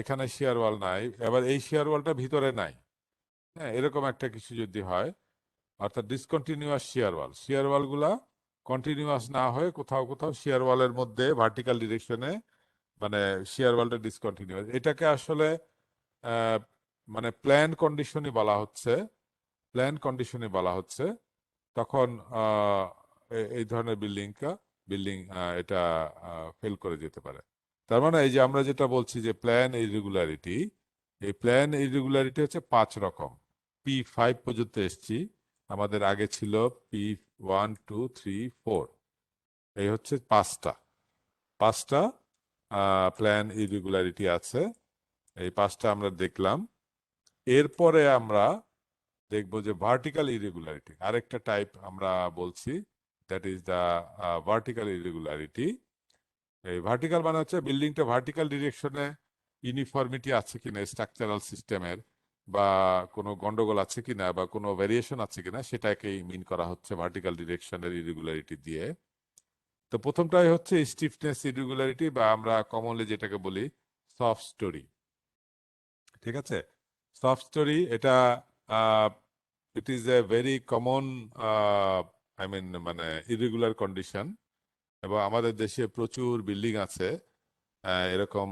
S2: এখানে শিয়ার ওয়াল নাই, এবার এই শিয়ার ওয়ালটা ভিতরে নাই। হ্যাঁ, এরকম একটা কিছু যদি হয়, অর্থাৎ ডিসকন্টিনিউয়াস শিয়ার ওয়াল, শিয়ার ওয়াল গুলা কন্টিনিউয়াস না হয়ে কোথাও কোথাও শিয়ার ওয়ালের মধ্যে ভার্টিক্যাল ডিরেকশনে, মানে শিয়ার ওয়ালটা ডিসকন্টিনিউয়াস, এটাকে আসলে আহ, মানে প্ল্যান কন্ডিশনই বলা হচ্ছে, প্ল্যান কন্ডিশনই বলা হচ্ছে। তখন এই ধরনের বিল্ডিং এটা ফেল করে যেতে পারে। তার মানে এই যে আমরা যেটা বলছি যে প্ল্যান ইরেগুলারিটি, এই প্ল্যান ইরেগুলারিটি হচ্ছে 5 রকম। P5 পর্যন্ত এসছি, আমাদের আগে ছিল P1 2 3 4, এই হচ্ছে পাঁচটা পাঁচটা প্ল্যান ইরেগুলারিটি আছে। এই পাঁচটা আমরা দেখলাম। এরপরে আমরা দেখবো যে ভার্টিক্যাল ইরেগুলারিটি, আরেকটা টাইপ আমরা বলছি, that is the vertical irregularity. এই ভার্টিক্যাল মানে হচ্ছে বিল্ডিংটা ভার্টিক্যাল ডিরেকশনে ইউনিফর্মিটি আছে কিনা স্ট্রাকচারাল সিস্টেমের, বা কোনো গন্ডগোল আছে কিনা বা কোনো ভেরিয়েশন আছে কিনা, সেটাকেই মিন করা হচ্ছে ভার্টিক্যাল ডিরেকশনের ইরেগুলারিটি দিয়ে। তো প্রথমটাই হচ্ছে স্টিফনেস ইরেগুলারিটি, বা আমরা কমনলি যেটাকে বলি সফট স্টোরি। ঠিক আছে, সফট স্টোরি এটা it is a very common I mean মানে ইরেগুলার কন্ডিশন, এবং আমাদের দেশে প্রচুর বিল্ডিং আছে এরকম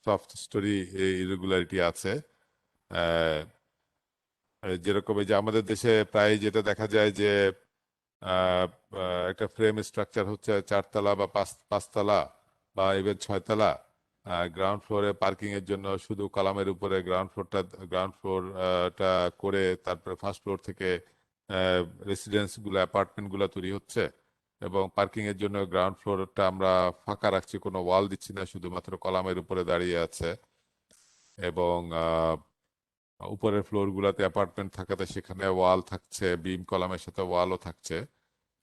S2: সফট স্টোরি ইরেগুলারিটি আছে। আহ, যেরকম এই যে আমাদের দেশে প্রায় যেটা দেখা যায় যে আহ, একটা ফ্রেম স্ট্রাকচার হচ্ছে 4 তলা বা পাঁচতলা বা ইভেন 6 তলা, গ্রাউন্ড ফ্লোরে পার্কিং এর জন্য শুধু কলামের উপরে গ্রাউন্ড ফ্লোরটা করে তারপরে ফার্স্ট ফ্লোর থেকে রেসিডেন্স গুলো অ্যাপার্টমেন্ট গুলো তৈরি হচ্ছে, এবং পার্কিং এর জন্য গ্রাউন্ড ফ্লোরটা আমরা ফাঁকা রাখছি, কোনো ওয়াল দিচ্ছি না, শুধুমাত্র কলামের উপরে দাঁড়িয়ে আছে। এবং উপরের ফ্লোর গুলাতে অ্যাপার্টমেন্ট থাকাতে সেখানে ওয়াল থাকছে, বিম কলামের সাথে ওয়ালও থাকছে।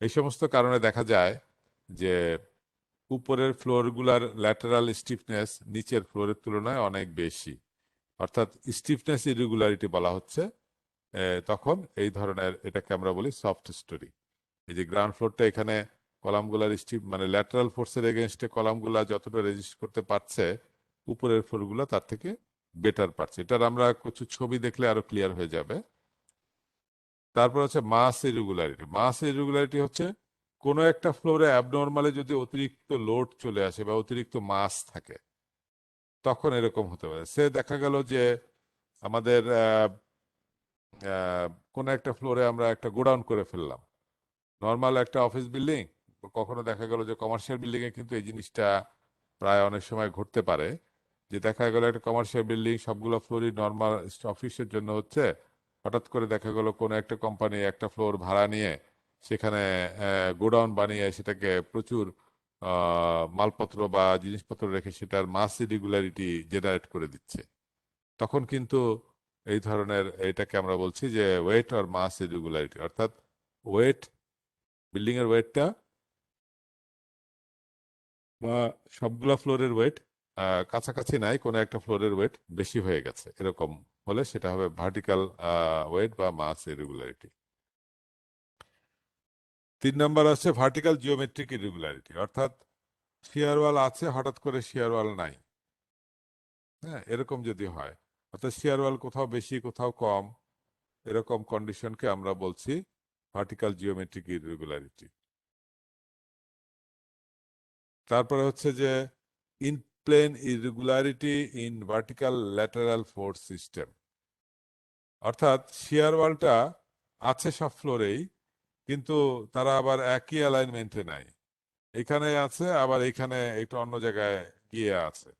S2: এই সমস্ত কারণে দেখা যায় যে উপরের ফ্লোর গুলার ল্যাটারাল স্টিফনেস নিচের ফ্লোরের তুলনায় অনেক বেশি, অর্থাৎ স্টিফনেস ইরেগুলারিটি বলা হচ্ছে। তখন এই ধরনের এটাকে আমরা বলি সফট স্টোরি। এই যে গ্রাউন্ড ফ্লোরটা এখানে কলামগুলার স্টিফ মানে ল্যাটারাল ফোর্সের এগেনস্টে কলামগুলা যতটা রেজিস্ট করতে পারছে, উপরের ফ্লোরগুলো তার থেকে বেটার পারছে। এটার আমরা কিছু ছবি দেখলে আরো ক্লিয়ার হয়ে যাবে। তারপর হচ্ছে মাস ইরেগুলারিটি। মাস ইরেগুলারিটি হচ্ছে কোনো একটা ফ্লোরে অ্যাবনর্মালি যদি অতিরিক্ত লোড চলে আসে বা অতিরিক্ত মাস থাকে, তখন এরকম হতে পারে। সে দেখা গেল যে আমাদের কোনো একটা ফ্লোরে আমরা একটা গোডাউন করে ফেললাম, নর্মাল একটা অফিস বিল্ডিং, কখনো দেখা গেল যে কমার্শিয়াল বিল্ডিং এ কিন্তু এই জিনিসটা প্রায় অনেক সময় ঘটতে পারে, যে দেখা গেল একটা কমার্শিয়াল বিল্ডিং সবগুলো ফ্লোরই নর্মাল অফিসের জন্য হচ্ছে, হঠাৎ করে দেখা গেল কোনো একটা কোম্পানি একটা ফ্লোর ভাড়া নিয়ে সেখানে গোডাউন বানিয়ে সেটাকে প্রচুর মালপত্র বা জিনিসপত্র রেখে সেটার মাস ইরেগুলারিটি জেনারেট করে দিচ্ছে। তখন কিন্তু এই ধরনের এটাকে আমরা বলছি যে ওয়েট আর মাস ইরেগুলারিটি, অর্থাৎ ওয়েট, বিল্ডিং এর ওয়েটটা বা সবগুলা ফ্লোরের ওয়েট কাছাকাছি নাই, কোনো একটা ফ্লোরের ওয়েট বেশি হয়ে গেছে, এরকম হলে সেটা হবে ভার্টিক্যাল ওয়েট বা মাস ইরেগুলারিটি। 3 নম্বর আছে ভার্টিক্যাল জিওমেট্রিক ইরেগুলারিটি, অর্থাৎ শিয়ার ওয়াল আছে হঠাৎ করে শিয়ার ওয়াল নাই। হ্যাঁ, এরকম যদি হয়, অর্থাৎ শিয়ার ওয়াল কোথাও বেশি কোথাও কম, এরকম কন্ডিশনকে আমরা বলছি ভার্টিক্যাল জিওমেট্রিক ইরেগুলারিটি। তারপরে হচ্ছে যে in plane irregularity in vertical lateral force system, অর্থাৎ শিয়ার ওয়ালটা আছে সব ফ্লোরেই, কিন্তু তারা আবার একই অ্যালাইনমেন্টে নাই, এখানে আছে আবার এখানে একটু অন্য জায়গায় গিয়ে আছে।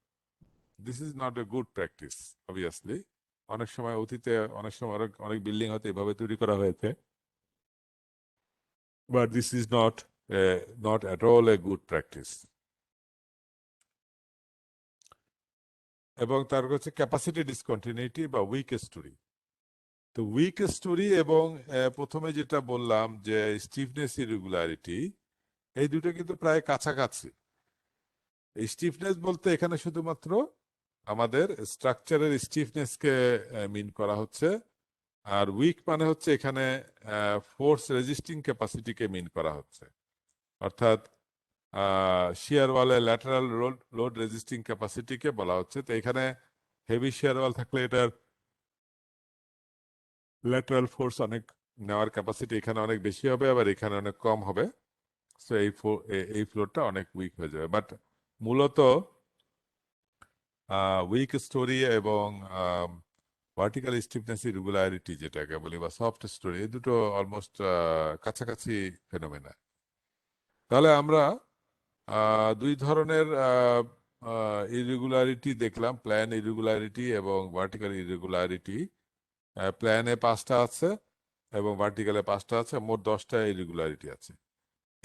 S2: This is not a good practice obviously. অনেক সময় অতীতে অনেক সময় অনেক অনেক বিল্ডিং হয়তো এভাবে তৈরি করা হয়েছে, but this is not at all a good practice. এবং তার হচ্ছে ক্যাপাসিটি ডিসকন্টিনিউটি বা উইক স্টোরি। তো উইক স্টোরি এবং প্রথমে যেটা বললাম যে স্টিফনেস ইরেগুলারিটি, এই দুটো কিন্তু প্রায় কাছাকাছি। এই স্টিফনেস বলতে এখানে শুধুমাত্র আমাদের স্ট্রাকচারের স্টিফনেসকে মিন করা হচ্ছে, আর উইক মানে হচ্ছে এখানে ফোর্স রেজিস্টিং ক্যাপাসিটিকে মিন করা হচ্ছে, অর্থাৎ শিয়ার ওয়ালের ল্যাটারাল লোড রেজিস্টিং ক্যাপাসিটিকে বলা হচ্ছে। তো এখানে হেভি শিয়ার ওয়াল থাকলে এটার ল্যাটারাল ফোর্স অনেক নেওয়ার ক্যাপাসিটি এখানে অনেক বেশি হবে, আবার এখানে অনেক কম হবে। সো এই ফ্লোরটা অনেক উইক হয়ে যাবে। বাট মূলত উইক স্টোরি এবং ভার্টিক্যাল স্টিফনেস ইরেগুলারিটি যেটাকে বলি বা সফট স্টোরি, এই দুটো অলমোস্ট কাছাকাছি ফেনোমেনা। তাহলে আমরা দুই ধরনের ইরেগুলারিটি দেখলাম, প্ল্যান ইরেগুলারিটি এবং ভার্টিক্যাল ইরেগুলারিটি। প্ল্যানে 5টা আছে এবং ভার্টিক্যালে 5টা আছে, মোট 10টা ইরেগুলারিটি আছে।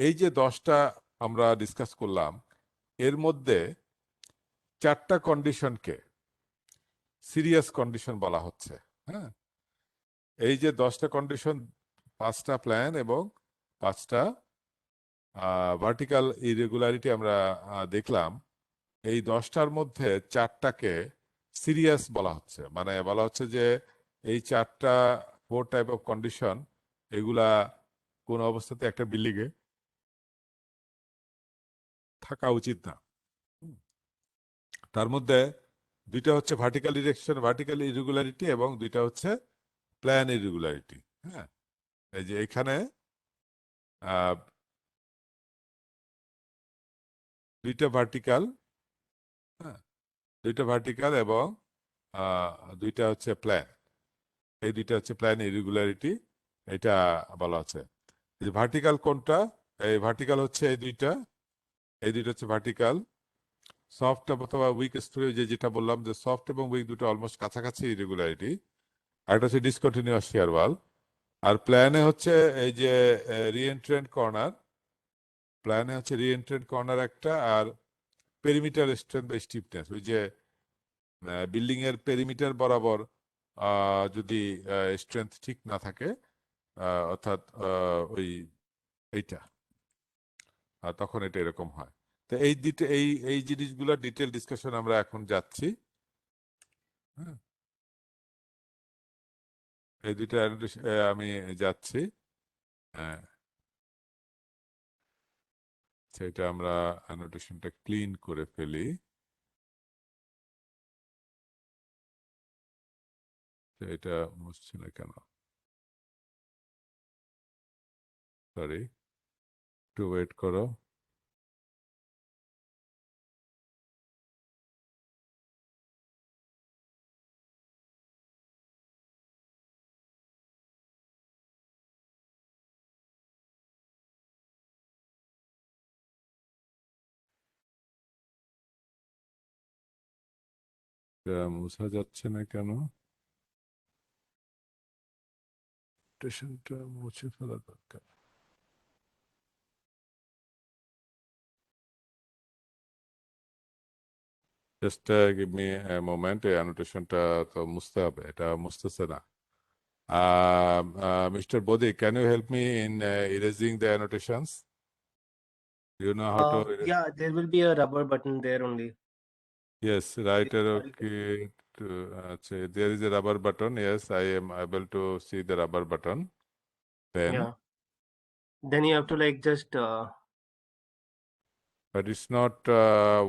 S2: এই যে 10টা আমরা ডিসকাস করলাম, এর মধ্যে 4টা কন্ডিশনকে সিরিয়াস কন্ডিশন বলা হচ্ছে। হ্যাঁ, এই যে 10টা কন্ডিশন, 5টা প্ল্যান এবং 5টা ভার্টিক্যাল ইরেগুলারিটি আমরা দেখলাম, এই 10টার মধ্যে 4টাকে সিরিয়াস বলা হচ্ছে। মানে বলা হচ্ছে যে এই 4 টাইপ অফ কন্ডিশন, এগুলা কোন অবস্থাতে একটা বিল্ডিং এ থাকা উচিত না। তার মধ্যে 2টা হচ্ছে ভার্টিক্যাল ইরেগুলারিটি এবং 2টা হচ্ছে প্ল্যান ইরেগুলারিটি। হ্যাঁ, এই যে এখানে আহ 2টা ভার্টিক্যাল, হ্যাঁ 2টা ভার্টিক্যাল এবং 2টা হচ্ছে প্ল্যান। এই 2টা হচ্ছে প্ল্যান ইরেগুলারিটি, এটা বলা আছে। এই যে ভার্টিক্যাল কোনটা, এই ভার্টিক্যাল হচ্ছে এই দুইটা হচ্ছে ভার্টিক্যাল। সফট অথবা উইক স্টোরি, যেটা বললাম যে সফট এবং উইক দুটো অলমোস্ট কাছাকাছি ইরেগুলারিটি। আর একটা হচ্ছে ডিসকন্টিনিউয়াস শিয়ার ওয়াল। আর প্ল্যানে হচ্ছে এই যে রিএন্ট্রেন্ট কর্নার, প্ল্যানে হচ্ছে রিএন্ট্রেন্ট কর্নার একটা, আর পেরিমিটার স্ট্রেন্থ বা স্টিফনেস, ওই যে বিল্ডিং এর পেরিমিটার বরাবর যদি স্ট্রেংথ ঠিক না থাকে, অর্থাৎ ওই এইটা, তখন এটা এরকম হয়। তো এই জিনিসগুলোর ডিটেল ডিসকাশন আমরা এখন যাচ্ছি। হ্যাঁ, এই দুইটা আমি যাচ্ছি। হ্যাঁ, সেটা আমরা অ্যানোটেশনটা ক্লিন করে ফেলি। এটা মুছছে না কেন, সরি, একটু ওয়েট করো। এটা মোছা যাচ্ছে না কেন, স্টেশনটা মুছে ফেলা দরকার। জাস্ট গিভ মি মোমেন্ট, এই অ্যানোটেশনটা তো মুছতে হবে, এটা মুছতেছে না। Mr. Bodhi, can you help me in erasing the annotations? Do you know how to erase?
S1: Yeah, there will be a rubber button there only.
S2: Yes, right arrow
S1: Sorry.
S2: key say there is a rubber button. Yes, I am able to see the rubber button. Then,
S1: Yeah. Then you have to like just
S2: but it's not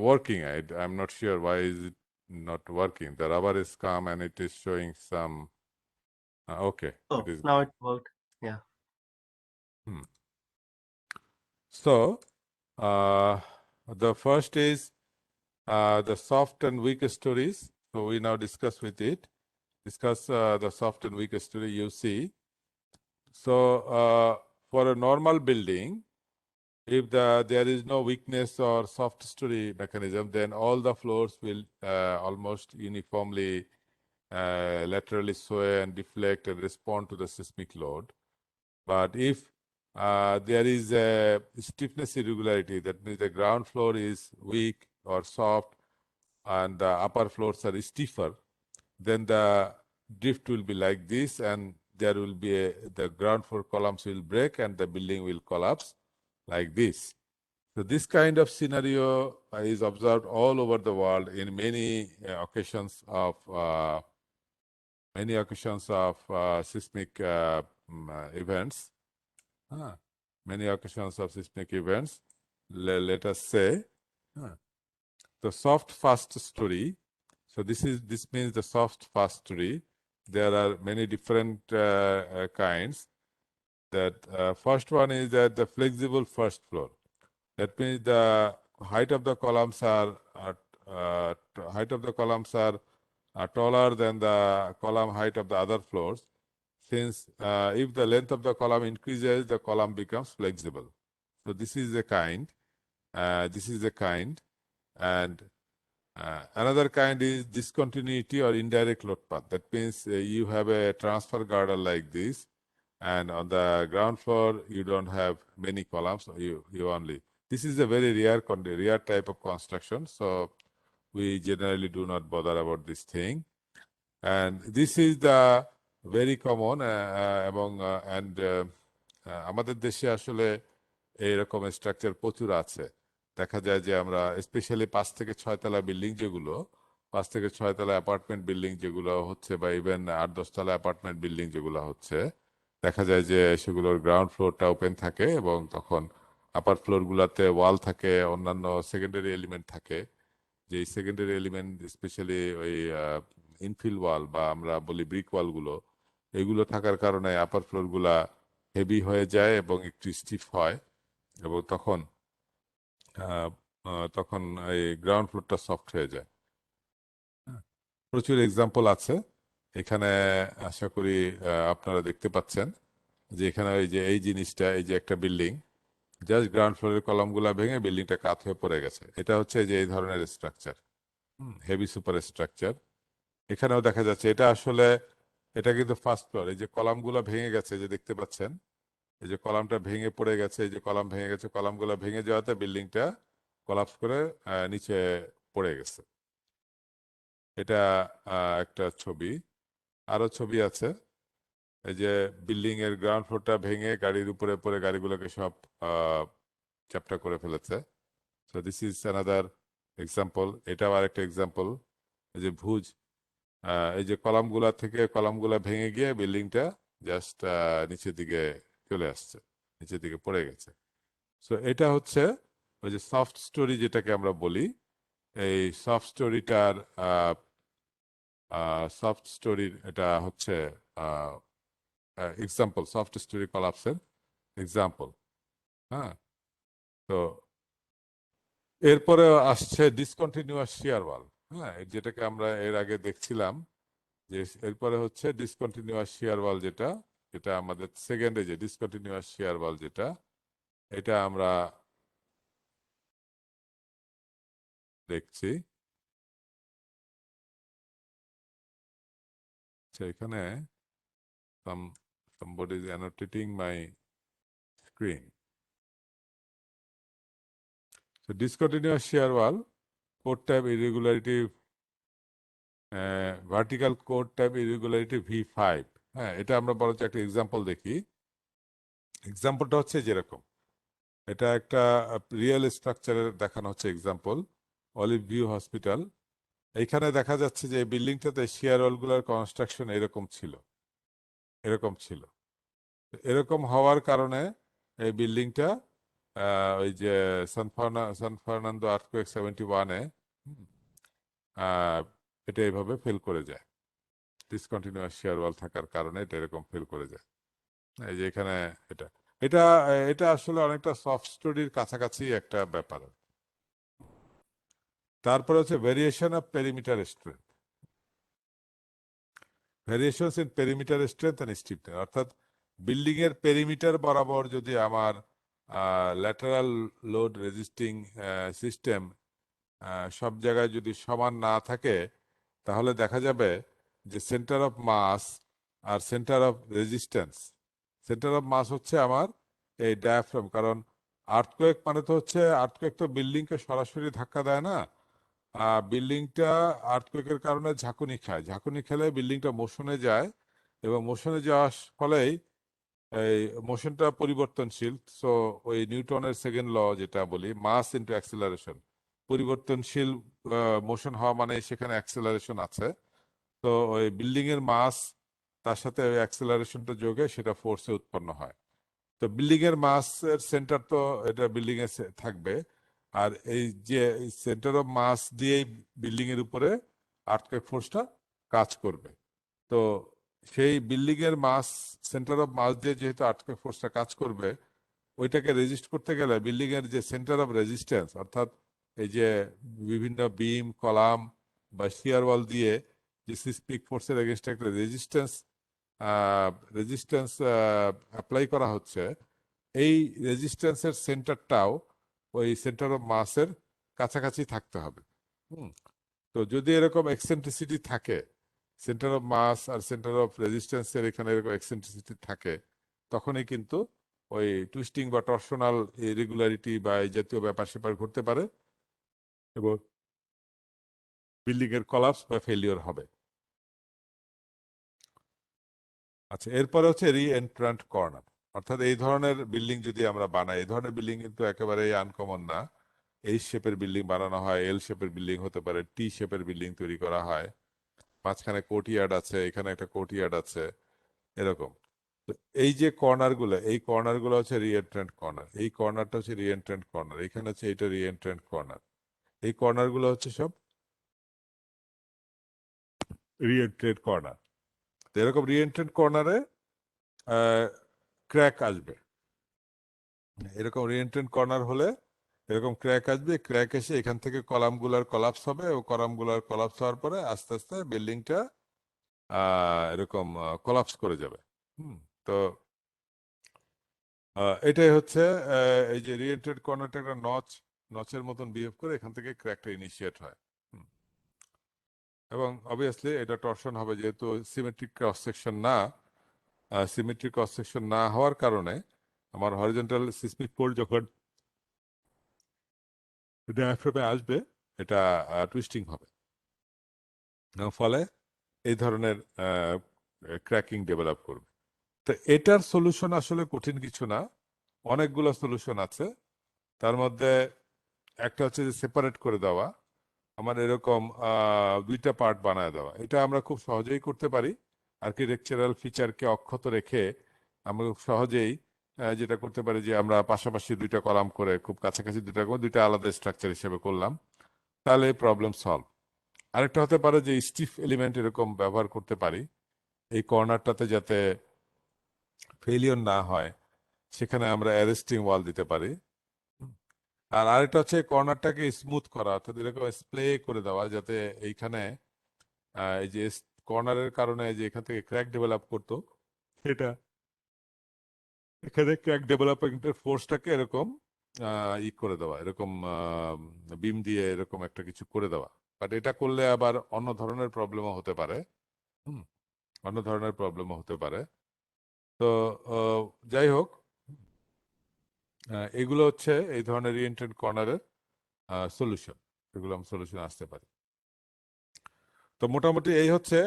S2: working. I'm not sure why is it not working. The rubber is calm and it is showing some. Okay, it
S1: oh,
S2: is
S1: now
S2: going.
S1: it worked. Yeah.
S2: Hmm. So, uh, the first is the soft and weak stories. So we now discuss the soft and weak story. You see, so for a normal building, if there is no weakness or soft story mechanism, then all the floors will almost uniformly laterally sway and deflect and respond to the seismic load. But if there is a stiffness irregularity, that means the ground floor is weak or soft and the upper floors are stiffer, then the drift will be like this, and there will be the ground floor columns will break and the building will collapse like this. So this kind of scenario is observed all over the world in many occasions of many occasions of seismic events. Many occasions of seismic events. Let us say the soft fast story. So this means the soft fast story. There are many different kinds. That first one is that the flexible first floor. That means the height of the columns are taller than the column height of the other floors. Since if the length of the column increases, the column becomes flexible. So this is a kind. And another kind is discontinuity or indirect load path. That means you have a transfer girder like this, and on the ground floor you don't have many columns. You only. This is a very rare type of construction. So we generally do not bother about this thing. And this is the very common আমাদের দেশে আসলে এইরকম স্ট্রাকচার প্রচুর আছে। দেখা যায় যে আমরা স্পেশালি 5 থেকে 6 তলা বিল্ডিং যেগুলো 5 থেকে 6 তলা অ্যাপার্টমেন্ট বিল্ডিং যেগুলো হচ্ছে বা ইভেন 8-10 তলা অ্যাপার্টমেন্ট বিল্ডিং যেগুলো হচ্ছে, দেখা যায় যে সেগুলোর গ্রাউন্ড ফ্লোরটা ওপেন থাকে এবং তখন আপার ফ্লোরগুলোতে ওয়াল থাকে, অন্যান্য সেকেন্ডারি এলিমেন্ট থাকে। যে সেকেন্ডারি এলিমেন্ট স্পেশালি ওই ইনফিল ওয়াল বা আমরা বলি ব্রিক ওয়ালগুলো, এগুলো থাকার কারণে আপার ফ্লোরগুলা হেভি হয়ে যায় এবং একটু স্টিফ হয় এবং তখন এই গ্রাউন্ড ফ্লোরটা সফট হয়ে যায়। প্রচুর এক্সাম্পল আছে এখানে। আশা করি আপনারা দেখতে পাচ্ছেন যে এখানে ওই যে এই জিনিসটা, এই যে একটা বিল্ডিং জাস্ট গ্রাউন্ড ফ্লোরের কলামগুলা ভেঙে বিল্ডিংটা কাত হয়ে পড়ে গেছে। এটা হচ্ছে যে এই ধরনের স্ট্রাকচার, হেভি সুপার স্ট্রাকচার। এখানেও দেখা যাচ্ছে এটা কিন্তু ফার্স্ট ফ্লোর। এই যে কলামগুলো ভেঙে গেছে যে দেখতে পাচ্ছেন, এই যে কলামটা ভেঙে পড়ে গেছে, এই যে কলাম ভেঙে গেছে, কলামগুলো ভেঙে যাওয়াতে বিল্ডিংটা কোলাপস করে নিচে পড়ে গেছে। এটা একটা ছবি। আরো ছবি আছে, এই যে বিল্ডিং এর গ্রাউন্ড ফ্লোরটা ভেঙে গাড়ির উপরে পড়ে গাড়িগুলোকে সব চ্যাপ্টা করে ফেলেছে। So this is another example. এটাও আরেকটা এক্সাম্পল। এই যে ভুজ, এই যে কলামগুলা ভেঙে গিয়ে বিল্ডিংটা জাস্ট নিচের দিকে চলে আসছে, নিচের দিকে পড়ে গেছে। সো এটা হচ্ছে ওই যে সফট স্টোরি যেটাকে আমরা বলি। এই সফট স্টোরির এটা হচ্ছে এক্সাম্পল, সফট স্টোরি কলাপসের এক্সাম্পল। হ্যাঁ, তো এরপরে আসছে ডিসকন্টিনিউয়াস শিয়ার ওয়াল। হ্যাঁ, যেটাকে আমরা এর আগে দেখছিলাম যে এরপরে হচ্ছে ডিসকন্টিনিউয়াস শিয়ার ওয়াল, যেটা আমাদের সেকেন্ডে যে ডিসকন্টিনিউয়াস শিয়ার ওয়াল যেটা, এটা আমরা দেখছি। এখানে somebody is annotating my screen. So discontinuous shear wall, core type irregularity, vertical core type irregularity V5। হ্যাঁ, এটা আমরা বরঞ্চ একটা এক্সাম্পল দেখি। এক্সাম্পলটা হচ্ছে যেরকম, এটা একটা রিয়েল স্ট্রাকচারের দেখানো হচ্ছে এক্সাম্পল, অলিভ ভিউ হসপিটাল। এইখানে দেখা যাচ্ছে যে বিল্ডিংটাতে শিয়ার ওয়ালগুলোর কনস্ট্রাকশন এরকম ছিল। এরকম হওয়ার কারণে এই বিল্ডিংটা ওই যে সান ফার্নান্দো আর্থকুয়েক 71-এ এটা এইভাবে ফেল করে যায়। ডিসকন্টিনিউয়াস শিয়ার ওয়াল থাকার কারণে এটা এরকম ফেল করে যায়। এই যে এখানে এটা এটা এটা আসলে অনেকটা সফট স্টোরির কাছাকাছি একটা ব্যাপার। তারপরে হচ্ছে variation of perimeter strength, variations in perimeter strength and stiffness. অর্থাৎ বিল্ডিং এর পেরিমিটার বরাবর যদি আমার ল্যাটারাল লোড রেজিস্টিং সিস্টেম সব জায়গায় যদি সমান না থাকে, তাহলে দেখা যাবে যে সেন্টার অফ মাস আর centre of resistance, centre of mass হচ্ছে আমার এই ডায়াফ্রাম। কারণ আর্থকোয়েক মানে তো হচ্ছে, আর্থকোয়েক তো বিল্ডিংকে সরাসরি ধাক্কা দেয় না, বিল্ডিংটা আর্থকোয়েকের কারণে ঝাঁকুনি খায়, ঝাঁকুনি খেলে বিল্ডিংটা মোশনে যায় এবং মোশনে যাওয়ার ফলেই এই মোশনটা পরিবর্তনশীল। সো ওই নিউটনের সেকেন্ড ল যেটা বলি, মাস ইন্টু অ্যাক্সিলারেশন, পরিবর্তনশীল মোশন হওয়া মানে সেখানে অ্যাক্সিলারেশন আছে। তো ওই বিল্ডিং এর মাস তার সাথে ওই অ্যাক্সেলারেশনটা যোগে সেটা ফোর্সে উৎপন্ন হয়। তো বিল্ডিং এর মাস এর সেন্টার তো এটা বিল্ডিং এ থাকবে, আর এই যে সেন্টার অফ মাস দিয়েই বিল্ডিং এর উপরে আর্থকোয়েক ফোর্সটা কাজ করবে। তো সেই বিল্ডিং এর মাস, সেন্টার অফ মাস দিয়ে যেহেতু আর্থকোয়েক ফোর্সটা কাজ করবে, ওইটাকে রেজিস্ট করতে গেলে বিল্ডিং এর যে সেন্টার অফ রেজিস্ট্যান্স, অর্থাৎ এই যে বিভিন্ন বিম কলাম বা শিয়ার ওয়াল দিয়ে যে সিসমিক ফোর্সের এগেনস্টে একটা রেজিস্ট্যান্স রেজিস্ট্যান্স অ্যাপ্লাই করা হচ্ছে, এই রেজিস্ট্যান্সের সেন্টারটাও ওই সেন্টার অফ মাসের কাছাকাছি থাকতে হবে। হুম। তো যদি এরকম এক্সেন্ট্রিসিটি থাকে, সেন্টার অফ মাস আর সেন্টার অফ রেজিস্ট্যান্সের এখানে এরকম এক্সেন্ট্রিসিটি থাকে, তখনই কিন্তু ওই টুইস্টিং বা টর্শনাল ইরেগুলারিটি বা এই জাতীয় ব্যাপার স্যাপার ঘটতে পারে এবং বিল্ডিং এর কলাপস বা ফেলিওর হবে। আচ্ছা, এরপরে হচ্ছে রি এন্ট্রান্ট কর্নার। অর্থাৎ এই ধরনের বিল্ডিং যদি আমরা বানাই, এই ধরনের বিল্ডিং কিন্তু একেবারেই আনকমন না। এইচ শেপের বিল্ডিং বানানো হয়, এল শেপের বিল্ডিং হতে পারে, টি শেপের বিল্ডিং তৈরি করা হয়, মাঝখানে কোর্টইয়ার্ড আছে, এখানে একটা কোর্টইয়ার্ড আছে, এরকম। তো এই যে কর্নার গুলো, এই কর্নার গুলো হচ্ছে রি এন্ট্রান্ট কর্নার, এই কর্নারটা হচ্ছে রি এন্ট্রান্ট কর্নার, এখানে হচ্ছে এটা রি এন্ট্রান্ট কর্নার। এই কর্নার গুলো হচ্ছে সব রি এন্ট্রান্ট কর্নার। তো এরকম রি এন্ট্রান্ট কর্নারে ক্র্যাক আসবে। এরকম রিএন্ট্রেন্ট কর্নার হলে এরকম ক্র্যাক আসবে, ক্র্যাক এসে এখান থেকে কলামগুলার কলাপস হবে, ও কলামগুলার কলাপস হওয়ার পরে আস্তে আস্তে বিল্ডিংটা এরকম কলাপস করে যাবে। হুম। তো এটাই হচ্ছে এই যে রিএন্ট্রেন্ট কর্নারটা একটা নচের মতন বিহেভ করে এখান থেকে ক্র্যাকটা ইনিশিয়েট হয়। হুম। এবং অবভিয়াসলি এটা টর্শন হবে, যেহেতু সিমেট্রিক ক্রস সেকশন না। সিমেট্রিক ক্রস সেকশন না হওয়ার কারণে আমার হরিজন্টাল সিসমিক ফোর্স যখন ডায়াফ্রামে আসবে, এটা টুইস্টিং হবে, ফলে এই ধরনের ক্র্যাকিং ডেভেলপ করবে। তো এটার সলিউশন আসলে কঠিন কিছু না, অনেকগুলো সলিউশন আছে। তার মধ্যে একটা হচ্ছে যে সেপারেট করে দেওয়া, আমার এরকম দুইটা পার্ট বানায় দেওয়া। এটা আমরা খুব সহজেই করতে পারি, আর্কিটেকচারাল ফিচারকে অক্ষত রেখে আমরা খুব সহজেই যেটা করতে পারি যে আমরা পাশাপাশি দুইটা কলাম করে খুব কাছাকাছি দুইটা করে দুইটা আলাদা স্ট্রাকচার হিসেবে করলাম, তাহলে প্রবলেম সলভ। আরেকটা হতে পারে যে স্টিফ এলিমেন্ট এরকম ব্যবহার করতে পারি এই কর্নারটাতে, যাতে ফেলিওর না হয়, সেখানে আমরা অ্যারেস্টিং ওয়াল দিতে পারি। আর আরেকটা হচ্ছে কর্নারটাকে স্মুথ করা, অর্থাৎ এরকম স্প্লে করে দেওয়া, যাতে এইখানে এই যে কর্নারের কারণে যে এখান থেকে ক্র্যাক ডেভেলপ করতো, সেটা এখানে ক্র্যাক ডেভেলপমেন্টের ফোর্সটাকে এরকম ই করে দেওয়া, এরকম বিম দিয়ে এরকম একটা কিছু করে দেওয়া। বাট এটা করলে আবার অন্য ধরনের প্রবলেমও হতে পারে। হুম। অন্য ধরনের প্রবলেমও হতে পারে। তো যাই হোক, এগুলো হচ্ছে এই ধরনের রিএন্ট্রেন্ট কর্নারের সলিউশন, এগুলো আমরা সলিউশন আসতে পারি। তো মোটামুটি এই হচ্ছে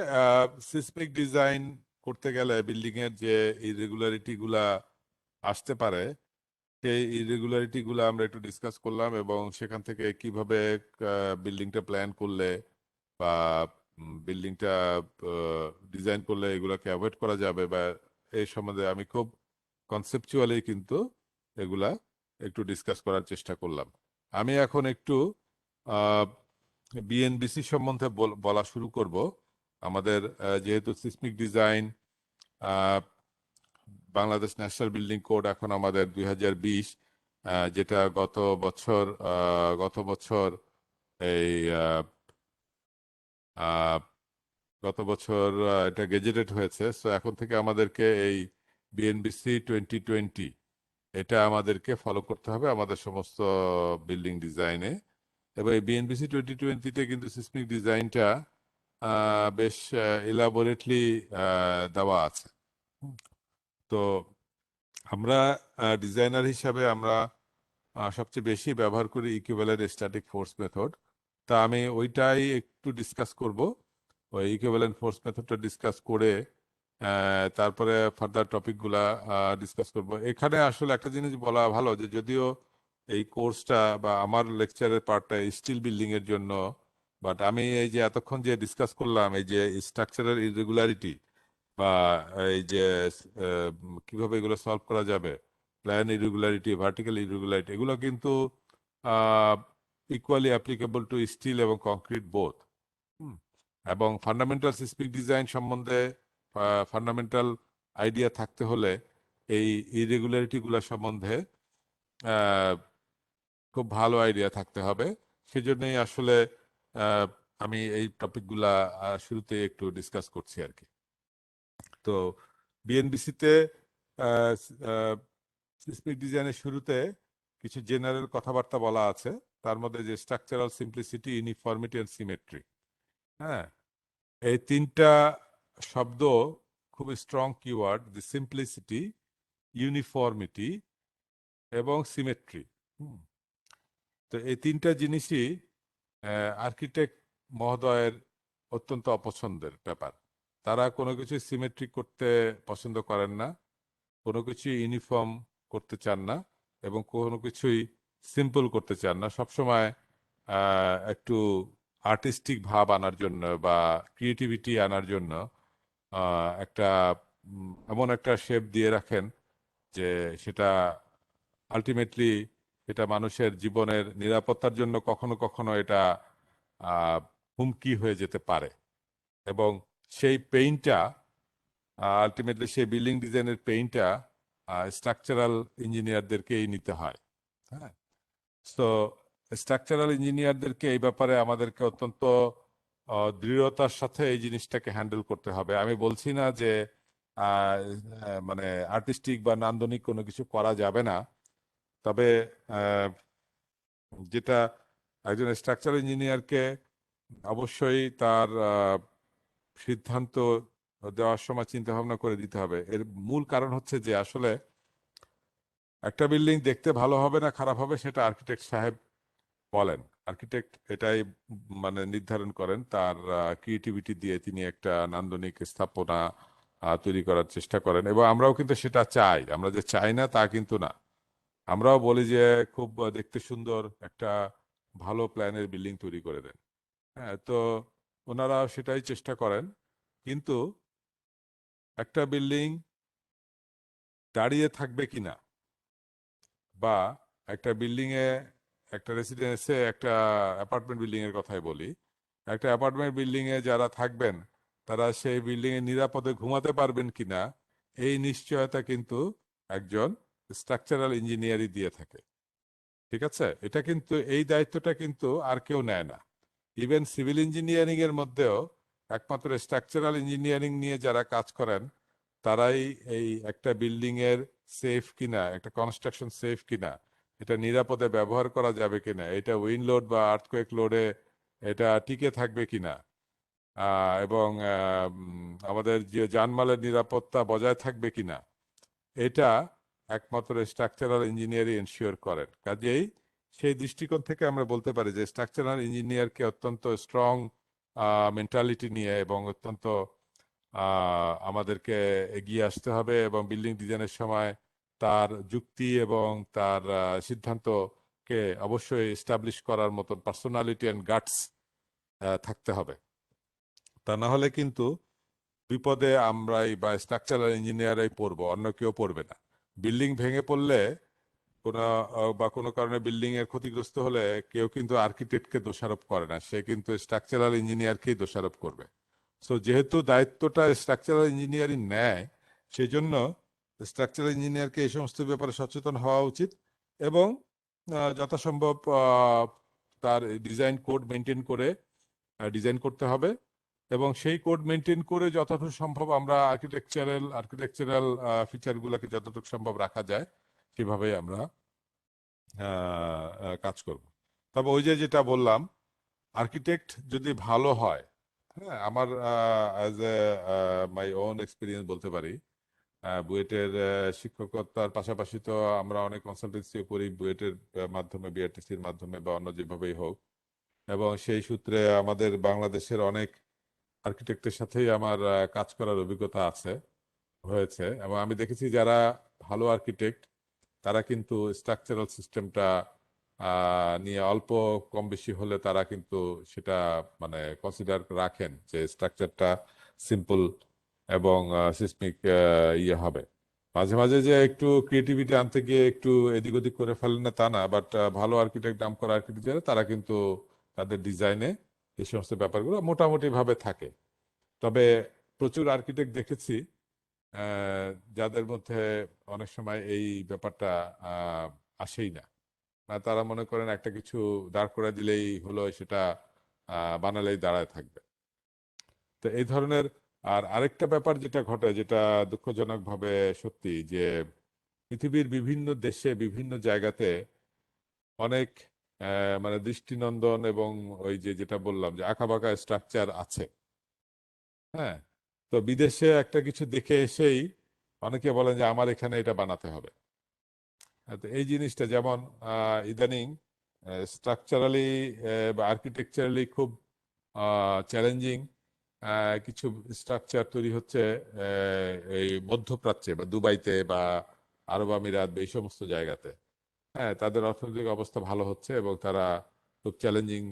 S2: সিসমিক ডিজাইন করতে গেলে বিল্ডিং এর যে ইরেগুলারিটি গুলা আসতে পারে, সেই ইরেগুলারিটি গুলা আমরা একটু ডিসকাস করলাম, এবং সেখান থেকে কিভাবে বিল্ডিংটা প্ল্যান করলে বা বিল্ডিংটা ডিজাইন করলে এগুলাকে অ্যাভয়েড করা যাবে, বা এই সম্বন্ধে আমি খুব কনসেপচুয়ালি কিন্তু এগুলা একটু ডিসকাস করার চেষ্টা করলাম। আমি এখন একটু বিএনবিসি সম্বন্ধে বলা শুরু করব। আমাদের যেহেতু seismic design, Bangladesh national building code এখন আমাদের 2020, যেটা গত বছর এই আহ, গত বছর এটা গেজেটেড হয়েছে। সো এখন থেকে আমাদেরকে এই বিএনবিসি 2020 এটা আমাদেরকে ফলো করতে হবে আমাদের সমস্ত বিল্ডিং ডিজাইনে। এবং এই বিএনবিসি 2020-তে কিন্তু সিসমিক ডিজাইনটা বেশ ইলাবোরেটলি দেওয়া আছে। তো আমরা ডিজাইনার হিসাবে আমরা সবচেয়ে বেশি ব্যবহার করি ইকুইভ্যালেন্ট স্ট্যাটিক ফোর্স মেথড। তা আমি ওইটাই একটু ডিসকাস করব। ওই ইকুইভ্যালেন্ট ফোর্স মেথডটা ডিসকাস করে তারপরে ফার্দার টপিকগুলা ডিসকাস করব। এখানে আসলে একটা জিনিস বলা ভালো, যে যদিও এই কোর্সটা বা আমার লেকচারের পার্টটা স্টিল বিল্ডিং এর জন্য বাট আমি এই যে এতক্ষণ যে ডিসকাস করলাম, এই যে স্ট্রাকচারাল ইরেগুলারিটি বা এই যে কিভাবে এগুলো সলভ করা যাবে, প্ল্যান ইরেগুলারিটি, ভার্টিক্যাল ইরেগুলারিটি, এগুলো কিন্তু ইকুয়ালি অ্যাপ্লিকেবল টু স্টিল এবং কংক্রিট বোথ। এবং ফান্ডামেন্টাল সিসমিক ডিজাইন সম্বন্ধে ফান্ডামেন্টাল আইডিয়া থাকতে হলে এই ইরেগুলারিটিগুলো সম্বন্ধে আহ, খুব ভালো আইডিয়া থাকতে হবে। সেজন্যই আসলে আহ, আমি এই টপিকগুলা শুরুতে একটু ডিসকাস করছি আর কি। তো বিএনবিসিতে সিসমিক ডিজাইনের শুরুতে কিছু জেনারেল কথাবার্তা বলা আছে, তার মধ্যে যে structural simplicity, uniformity and symmetry. হ্যাঁ, এই তিনটা শব্দ খুব strong keyword, the simplicity, uniformity এবং সিমেট্রি। তো এই তিনটা জিনিসই আর্কিটেক্ট মহোদয়ের অত্যন্ত অপছন্দের ব্যাপার। তারা কোনো কিছু সিমেট্রিক করতে পছন্দ করেন না, কোনো কিছু ইউনিফর্ম করতে চান না, এবং কোনো কিছুই সিম্পল করতে চান না। সবসময় একটু আর্টিস্টিক ভাব আনার জন্য বা ক্রিয়েটিভিটি আনার জন্য একটা এমন একটা শেপ দিয়ে রাখেন যে সেটা আলটিমেটলি এটা মানুষের জীবনের নিরাপত্তার জন্য কখনো কখনো এটা আহ, হুমকি হয়ে যেতে পারে। এবং সেই পেইনটা আলটিমেটলি সেই বিল্ডিং ডিজাইনের পেইনটা স্ট্রাকচারাল ইঞ্জিনিয়ারদেরকেই নিতে হয়। হ্যাঁ, তো স্ট্রাকচারাল ইঞ্জিনিয়ারদেরকে এই ব্যাপারে আমাদেরকে অত্যন্ত দৃঢ়তার সাথে এই জিনিসটাকে হ্যান্ডেল করতে হবে। আমি বলছি না যে মানে আর্টিস্টিক বা নান্দনিক কোনো কিছু করা যাবে না, তবে আহ, যেটা একজন স্ট্রাকচারাল ইঞ্জিনিয়ারকে অবশ্যই তার সিদ্ধান্ত দেওয়ার সময় চিন্তা ভাবনা করে দিতে হবে। এর মূল কারণ হচ্ছে যে আসলে একটা বিল্ডিং দেখতে ভালো হবে না খারাপ হবে সেটা আর্কিটেক্ট সাহেব বলেন। আর্কিটেক্ট এটাই মানে নির্ধারণ করেন, তার ক্রিয়েটিভিটি দিয়ে তিনি একটা নান্দনিক স্থাপনা তৈরি করার চেষ্টা করেন, এবং আমরাও কিন্তু সেটা চাই। আমরা যে চাই না তা কিন্তু না, আমরাও বলি যে খুব দেখতে সুন্দর একটা ভালো প্ল্যানের বিল্ডিং তৈরি করে দেন। হ্যাঁ, তো ওনারা সেটাই চেষ্টা করেন। কিন্তু একটা বিল্ডিং দাঁড়িয়ে থাকবে কিনা, বা একটা বিল্ডিং এ, একটা রেসিডেন্সে, একটা অ্যাপার্টমেন্ট বিল্ডিং এর কথাই বলি, একটা অ্যাপার্টমেন্ট বিল্ডিং এ যারা থাকবেন তারা সেই বিল্ডিং এ নিরাপদে ঘুমাতে পারবেন কিনা, এই নিশ্চয়তা কিন্তু একজন স্ট্রাকচারাল ইঞ্জিনিয়ারই দিয়ে থাকে। ঠিক আছে, এটা কিন্তু এই দায়িত্বটা কিন্তু আর কেউ নেয় না। ইভেন সিভিল ইঞ্জিনিয়ারিং এর মধ্যেও একমাত্র স্ট্রাকচারাল ইঞ্জিনিয়ারিং নিয়ে যারা কাজ করেন তারাই এই একটা বিল্ডিং এর সেফ কিনা, একটা কনস্ট্রাকশন সেফ কিনা, এটা নিরাপদে ব্যবহার করা যাবে কিনা, এটা উইন্ড লোড বা আর্থকোয়েক লোডে এটা টিকে থাকবে কিনা, এবং আমাদের যে জানমালের নিরাপত্তা বজায় থাকবে কিনা, এটা একমাত্র স্ট্রাকচারাল ইঞ্জিনিয়ারই এনশিওর করেন। কাজেই সেই দৃষ্টিকোণ থেকে আমরা বলতে পারি যে স্ট্রাকচারাল ইঞ্জিনিয়ারকে অত্যন্ত স্ট্রং মেন্টালিটি নিয়ে এবং অত্যন্ত আমাদেরকে এগিয়ে আসতে হবে, এবং বিল্ডিং ডিজাইনের সময় তার যুক্তি এবং তার সিদ্ধান্তকে অবশ্যই এস্টাবলিশ করার মতন পার্সোনালিটি অ্যান্ড গাটস থাকতে হবে। তা না হলে কিন্তু বিপদে আমরাই বা স্ট্রাকচারাল ইঞ্জিনিয়ারই পড়বো, অন্য কেউ পড়বে না। বিল্ডিং ভেঙে পড়লে কোনো বা কোনো কারণে বিল্ডিং এর ক্ষতিগ্রস্ত হলে কেউ কিন্তু আর্কিটেক্টকে দোষারোপ করে না, সে কিন্তু স্ট্রাকচারাল ইঞ্জিনিয়ারকেই দোষারোপ করবে। সো যেহেতু দায়িত্বটা স্ট্রাকচারাল ইঞ্জিনিয়ারিং নেয়, সেই জন্য স্ট্রাকচারাল ইঞ্জিনিয়ারকে এই সমস্ত ব্যাপারে সচেতন হওয়া উচিত, এবং যথাসম্ভব তার ডিজাইন কোড মেনটেন করে ডিজাইন করতে হবে, এবং সেই কোড মেনটেন করে যতটুকু সম্ভব আমরা আর্কিটেকচারাল ফিচারগুলোকে যতটুকু সম্ভব রাখা যায় সেভাবেই আমরা কাজ করব। তবে ওই যে যেটা বললাম, আর্কিটেক্ট যদি ভালো হয়, হ্যাঁ, আমার as a my own experience বলতে পারি, বুয়েটের শিক্ষকতার পাশাপাশি তো আমরা অনেক কনসালটেন্সিও করি বুয়েটের মাধ্যমে, বিআরটিসির মাধ্যমে বা অন্য যেভাবেই হোক, এবং সেই সূত্রে আমাদের বাংলাদেশের অনেক আর্কিটেক্টের সাথেই আমার কাজ করার অভিজ্ঞতা আছে, হয়েছে। এবং আমি দেখেছি যারা ভালো আর্কিটেক্ট তারা কিন্তু স্ট্রাকচারাল সিস্টেমটা নিয়ে অল্প কম বেশি হলে তারা কিন্তু সেটা মানে কনসিডার রাখেন যে স্ট্রাকচারটা সিম্পল এবং সিসমিক ইয়ে হবে। মাঝে মাঝে যে একটু ক্রিয়েটিভিটি আনতে গিয়ে একটু এদিক ওদিক করে ফেলেন না তা না, বাট ভালো আর্কিটেক্ট, নাম করা আর্কিটেক্ট যারা, তারা কিন্তু তাদের ডিজাইনে এই সমস্ত ব্যাপারগুলো মোটামুটি ভাবে থাকে। তবে প্রচুর আর্কিটেক্ট দেখেছি আহ, যাদের মধ্যে অনেক সময় এই ব্যাপারটা আসেই না। তারা মনে করেন একটা কিছু দাঁড় করে দিলেই হলো, সেটা বানালেই দাঁড়ায় থাকবে। তো এই ধরনের। আর আরেকটা ব্যাপার যেটা ঘটে, যেটা দুঃখজনকভাবে সত্যি, যে পৃথিবীর বিভিন্ন দেশে বিভিন্ন জায়গাতে অনেক মানে দৃষ্টিনন্দন এবং ওই যে যেটা বললাম যে আঁকাবাঁকা স্ট্রাকচার আছে। হ্যাঁ, তো বিদেশে একটা কিছু দেখে এসেই অনেকে বলেন যে আমার এখানে এটা বানাতে হবে। তো এই জিনিসটা যেমন ইদানিং স্ট্রাকচারালি বা আর্কিটেকচারালি খুব চ্যালেঞ্জিং কিছু স্ট্রাকচার তৈরি হচ্ছে এই মধ্যপ্রাচ্যে বা দুবাইতে বা আরব আমিরাত বা এই সমস্ত জায়গাতে। হ্যাঁ, তাদের অর্থনৈতিক অবস্থা ভালো হচ্ছে এবং তারা খুব চ্যালেঞ্জিং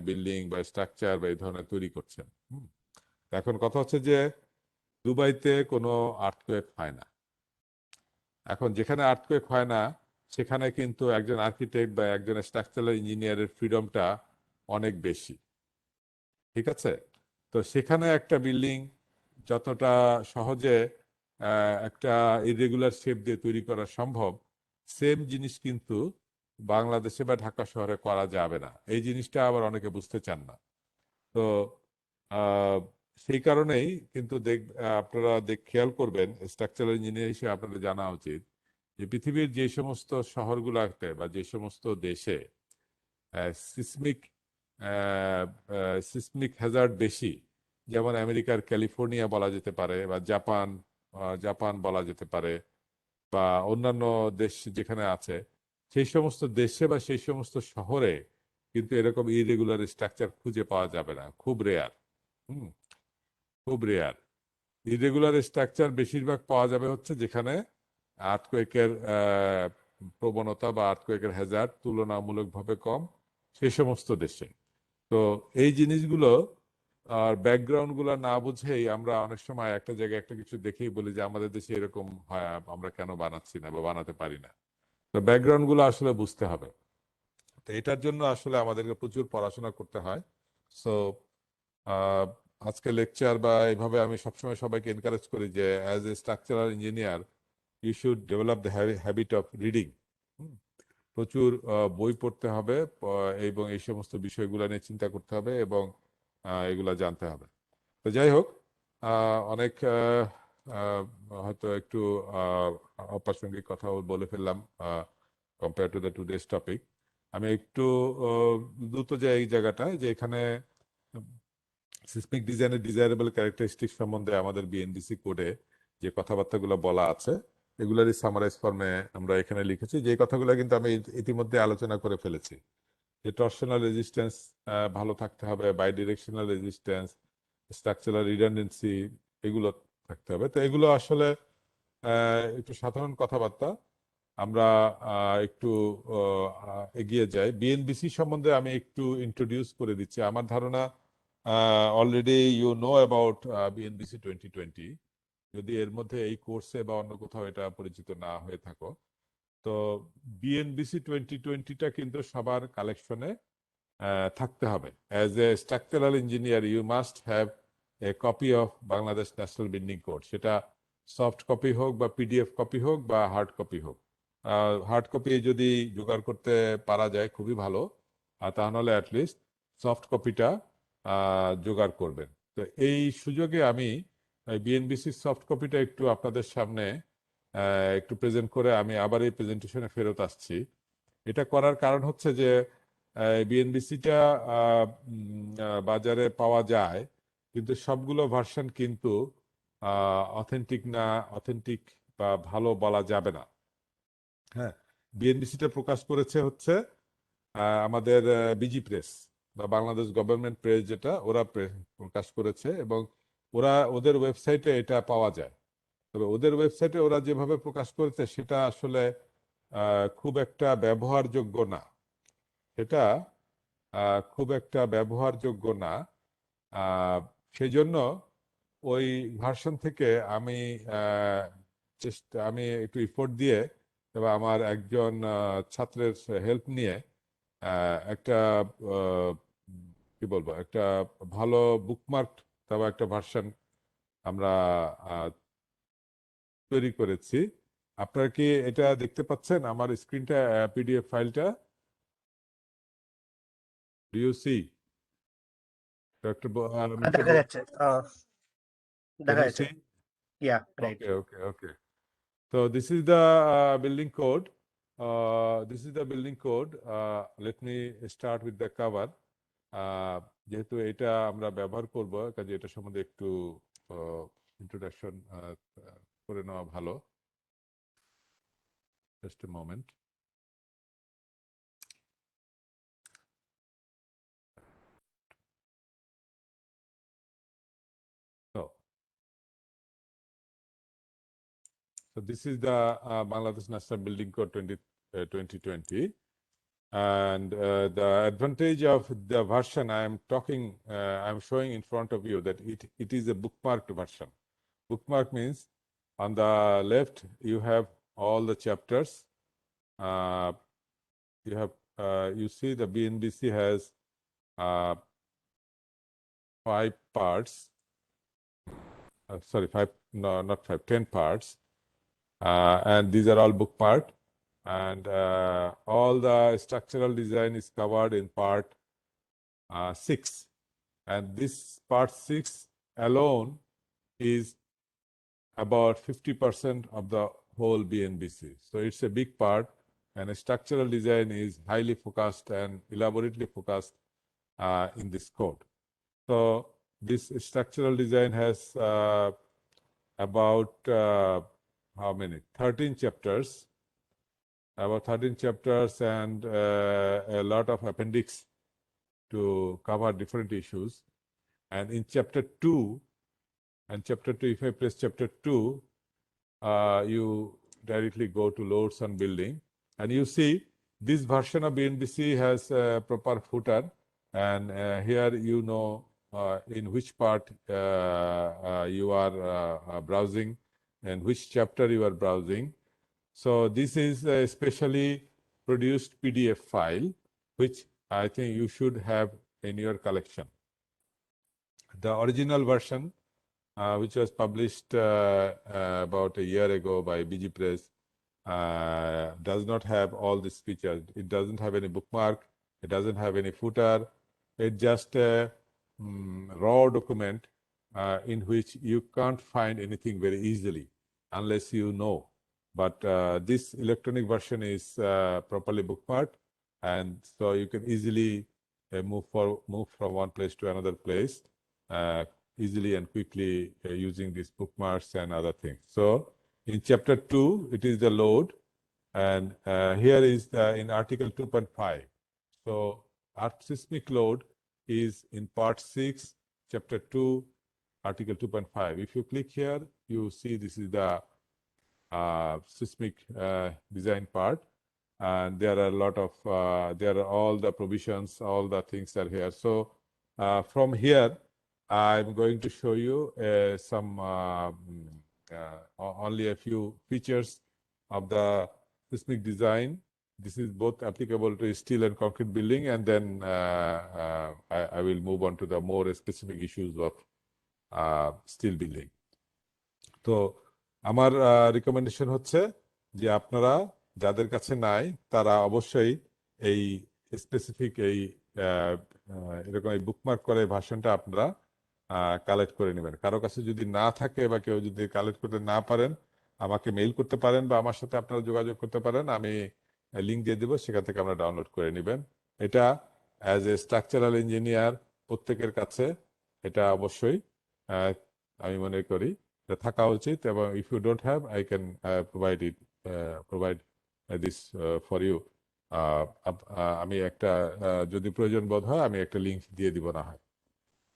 S2: বিল্ডিং বা স্ট্রাকচার বা এই ধরনের তৈরি করছেন। এখন কথা হচ্ছে যে দুবাইতে কোনো আর্থকোয়েক হয় না। এখন যেখানে আর্থকোয়েক হয় না সেখানে কিন্তু একজন আর্কিটেক্ট বা একজন স্ট্রাকচারাল ইঞ্জিনিয়ারের ফ্রিডমটা অনেক বেশি। ঠিক আছে? তো সেখানে একটা বিল্ডিং যতটা সহজে একটা ইরেগুলার শেপ দিয়ে তৈরি করা সম্ভব, সেম জিনিস কিন্তু বাংলাদেশে বা ঢাকা শহরে করা যাবে না। এই জিনিসটা আবার অনেকে বুঝতে চান না। তো আহ, সেই কারণেই কিন্তু আপনারা খেয়াল করবেন, স্ট্রাকচারাল ইঞ্জিনিয়ার হিসেবে আপনাদের জানা উচিত যে পৃথিবীর যে সমস্ত শহরগুলোতে বা যে সমস্ত দেশে সিসমিক সিসমিক হ্যাজার্ড বেশি, যেমন আমেরিকার ক্যালিফোর্নিয়া বলা যেতে পারে বা জাপান, জাপান বলা যেতে পারে, বা অন্যান্য দেশ যেখানে আছে, সেই সমস্ত দেশে বা সেই সমস্ত শহরে কিন্তু এরকম ইরেগুলার স্ট্রাকচার খুঁজে পাওয়া যাবে না, খুব রেয়ার। হুম, খুব রেয়ার। ইরেগুলার স্ট্রাকচার বেশিরভাগ পাওয়া যাবে হচ্ছে যেখানে আর্থকোয়েকের প্রবণতা বা আর্থকোয়েকের হ্যাজার্ড তুলনামূলকভাবে কম, সেই সমস্ত দেশে। তো এই জিনিসগুলো আর ব্যাকগ্রাউন্ড গুলো না বুঝেই আমরা অনেক সময় একটা জায়গায় একটা কিছু দেখেই বলি যে আমাদের দেশে এরকম হয়, আমরা কেন বানাচ্ছি না বা বানাতে পারি না। তো ব্যাকগ্রাউন্ড গুলো আসলে বুঝতে হবে। তো এটার জন্য আসলে আমাদেরকে প্রচুর পড়াশোনা করতে হয়। সো আজকে লেকচার বা এইভাবে আমি সবসময় সবাইকে এনকারেজ করি যে as a structural engineer you should develop the habit of reading. প্রচুর বই পড়তে হবে এবং এই সমস্ত বিষয়গুলো নিয়ে চিন্তা করতে হবে এবং এগুলা জানতে হবে। তো যাই হোক, অনেক আহ, হয়তো একটু আহ, অপ্রাসঙ্গিক কথা বলে ফেললাম compare to the today's topic. আমি একটু দ্রুত যাই এই জায়গাটায়, যে এখানে সিসমিক ডিজাইনের ডিজায়ারেবল ক্যারেক্টারিস্টিক সম্বন্ধে আমাদের বিএনডিসি কোডে যে কথাবার্তাগুলো বলা আছে, এগুলারই সামারাইজ ফর্মে আমরা এখানে লিখেছি। যে কথাগুলো কিন্তু আমি ইতিমধ্যে আলোচনা করে ফেলেছি, যে টর্শনাল রেজিস্ট্যান্স ভালো থাকতে হবে, bidirectional resistance, structural redundancy, এগুলো থাকতে হবে। তো এগুলো আসলে একটু সাধারণ কথাবার্তা। আমরা একটু এগিয়ে যাই। বিএনবিসি সম্বন্ধে আমি একটু ইন্ট্রোডিউস করে দিচ্ছি। আমার ধারণা already you know about BNBC 2020, যদি এর মধ্যে এই কোর্সে বা অন্য কোথাও এটা পরিচিত না হয়ে থাকো। তো বিএনবিসি 2020টা কিন্তু সবার কালেকশনে থাকতে হবে। As a structural engineer you must have a copy of Bangladesh national building code, সেটা সফট কপি হোক বা পিডিএফ কপি হোক বা হার্ড কপি হোক। হার্ড কপি যদি জোগাড় করতে পারা যায় খুবই ভালো, আর তা নাহলে অ্যাটলিস্ট সফট কপিটা জোগাড় করবেন। তো এই সুযোগে আমি বিএনবিসির সফট কপিটা একটু আপনাদের সামনে একটু প্রেজেন্ট করে আমি আবার এই প্রেজেন্টেশনে ফেরত আসছি। এটা করার কারণ হচ্ছে যে বিএনবিসিটা বাজারে পাওয়া যায়, কিন্তু সবগুলো ভার্সন কিন্তু অথেন্টিক না, অথেন্টিক বা ভালো বলা যাবে না। হ্যাঁ, বিএনবিসিটা প্রকাশ করেছে হচ্ছে আমাদের বিজি প্রেস বা বাংলাদেশ গভর্নমেন্ট প্রেস, যেটা ওরা প্রকাশ করেছে, এবং ওদের ওয়েবসাইটে এটা পাওয়া যায়। তবে ওদের ওয়েবসাইটে ওরা যেভাবে প্রকাশ করেছে সেটা আসলে খুব একটা ব্যবহারযোগ্য না। সেটা খুব একটা ব্যবহারযোগ্য না। সেই জন্য ওই ভার্সন থেকে আমি আমি একটু এফোর্ট দিয়ে এবং আমার একজন ছাত্রের হেল্প নিয়ে একটা আহ, কি বলবো, একটা ভালো বুকমার্ক তবে একটা ভার্সন আমরা আহ, তৈরি করেছি। আপনারা কি এটা দেখতে পাচ্ছেন আমার স্ক্রিনটা, পিডিএফ ফাইলটা? Do you see, doctor mister?
S1: দেখা যাচ্ছে,
S2: ক্যান
S1: দেখা
S2: ইউ
S1: যাচ্ছে।
S2: See?
S1: Yeah, right.
S2: Okay, okay, okay. So this is the building code. This is the building code. Let me start with the cover. যেহেতু এটা আমরা ব্যবহার করব, কাজে এটা সম্বন্ধে একটু ইন্ট্রোডাকশন করে নেওয়া ভালো। Just a moment. So, so this is the Bangladesh National Building Code 2020. And the advantage of the version I am talking, I'm showing in front of you that it is a bookmarked version. Bookmark means on the left you have all the chapters. You have you see the BNBC has 5 parts. Sorry, 5, no, not 5, 10 parts. And these are all bookmarked. And all the structural design is covered in part 6. And this part 6 alone is about 50% of the whole BNBC. So it's a big part, and a structural design is highly focused and elaborately focused in this code. So this structural design has about how many? 13 chapters, about 13 chapters and a lot of appendix to cover different issues. And in chapter 2, if I press chapter 2, you directly go to loads and building. And you see this version of BNBC has a proper footer. And here you know in which part you are browsing and which chapter you are browsing. So this is a specially produced PDF file, which I think you should have in your collection. The original version, which was published about a year ago by BG Press, does not have all these features. It doesn't have any bookmark. It doesn't have any footer. It's just a raw document in which you can't find anything very easily unless you know. But this electronic version is properly bookmarked, and so you can easily move from one place to another place easily and quickly using these bookmarks and other things. So in chapter 2, it is the load, and here is in article 2.5. So seismic load is in part 6, chapter 2, article 2.5. If you click here, you see this is the seismic design part, and there are a lot of there are all the provisions, all the things are here. So from here I'm going to show you some only a few features of the seismic design. This is both applicable to steel and concrete building, and then I will move on to the more specific issues of steel building. তো আমার রিকমেন্ডেশন হচ্ছে যে আপনারা যাদের কাছে নাই তারা অবশ্যই এই স্পেসিফিক এই এরকম এই বুকমার্ক করে ভার্সনটা আপনারা কালেক্ট করে নেবেন। কারো কাছে যদি না থাকে বা কেউ যদি কালেক্ট করতে না পারেন, আমাকে মেইল করতে পারেন বা আমার সাথে আপনারা যোগাযোগ করতে পারেন। আমি লিঙ্ক দিয়ে দেবো, সেখান থেকে আমরা ডাউনলোড করে নেবেন। এটা অ্যাজ এ স্ট্রাকচারাল ইঞ্জিনিয়ার প্রত্যেকের কাছে এটা অবশ্যই আমি মনে করি থাকা উচিত। এবং if you don't have, I can provide this for you. আমি একটা যদি প্রয়োজন বোধ হয় আমি একটা লিঙ্ক দিয়ে দিব না হয়।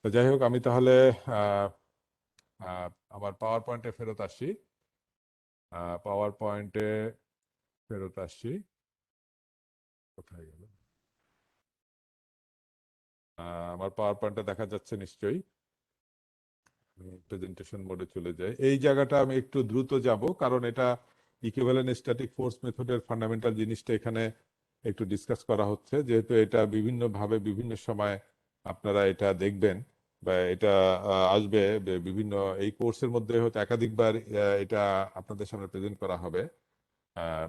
S2: তো যাই হোক, আমি তাহলে আমার পাওয়ার পয়েন্টে ফেরত আসি। কোথায় গেল? আমার পাওয়ার পয়েন্টটা দেখা যাচ্ছে নিশ্চয়ই। প্রেজেন্টেশন মোডে চলে যায়। এই জায়গাটা আমি একটু দ্রুত যাব, কারণ এটা ইকুইভ্যালেন্ট স্ট্যাটিক ফোর্স মেথডের ফান্ডামেন্টাল জিনিসটা এখানে একটু ডিসকাস করা হচ্ছে, যেহেতু এটা বিভিন্নভাবে বিভিন্ন সময় আপনারা এটা দেখবেন বা এটা আসবে বিভিন্ন এই কোর্সের মধ্যে হয়তো একাধিকবার এটা আপনাদের সামনে প্রেজেন্ট করা হবে। আহ,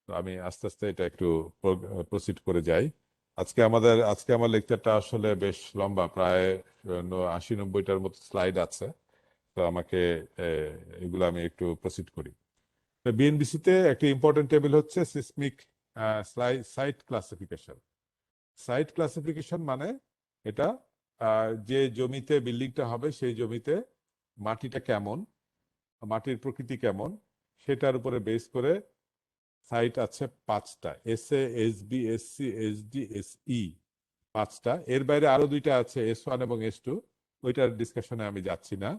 S2: তো আমি আস্তে আস্তে এটা একটু প্রসিড করে যাই। আজকে আমার লেকচারটা আসলে বেশ লম্বা, প্রায় 80-90টার মতো স্লাইড আছে। তো আমাকে এগুলো আমি একটু প্রসিড করি। বিএনবিসি তে একটা ইম্পর্টেন্ট টেবিল হচ্ছে seismic site classification. Site classification মানে এটা যে জমিতে বিল্ডিংটা হবে সেই জমিতে মাটিটা কেমন, মাটির প্রকৃতি কেমন, সেটার উপরে বেস করে সাইট আছে 5টা, SA, SB, SC, SD, SE, 5টা। এর বাইরে আরো 2টা আছে, S1 এবং S2, ওইটার ডিসকাশনে আমি যাচ্ছি না।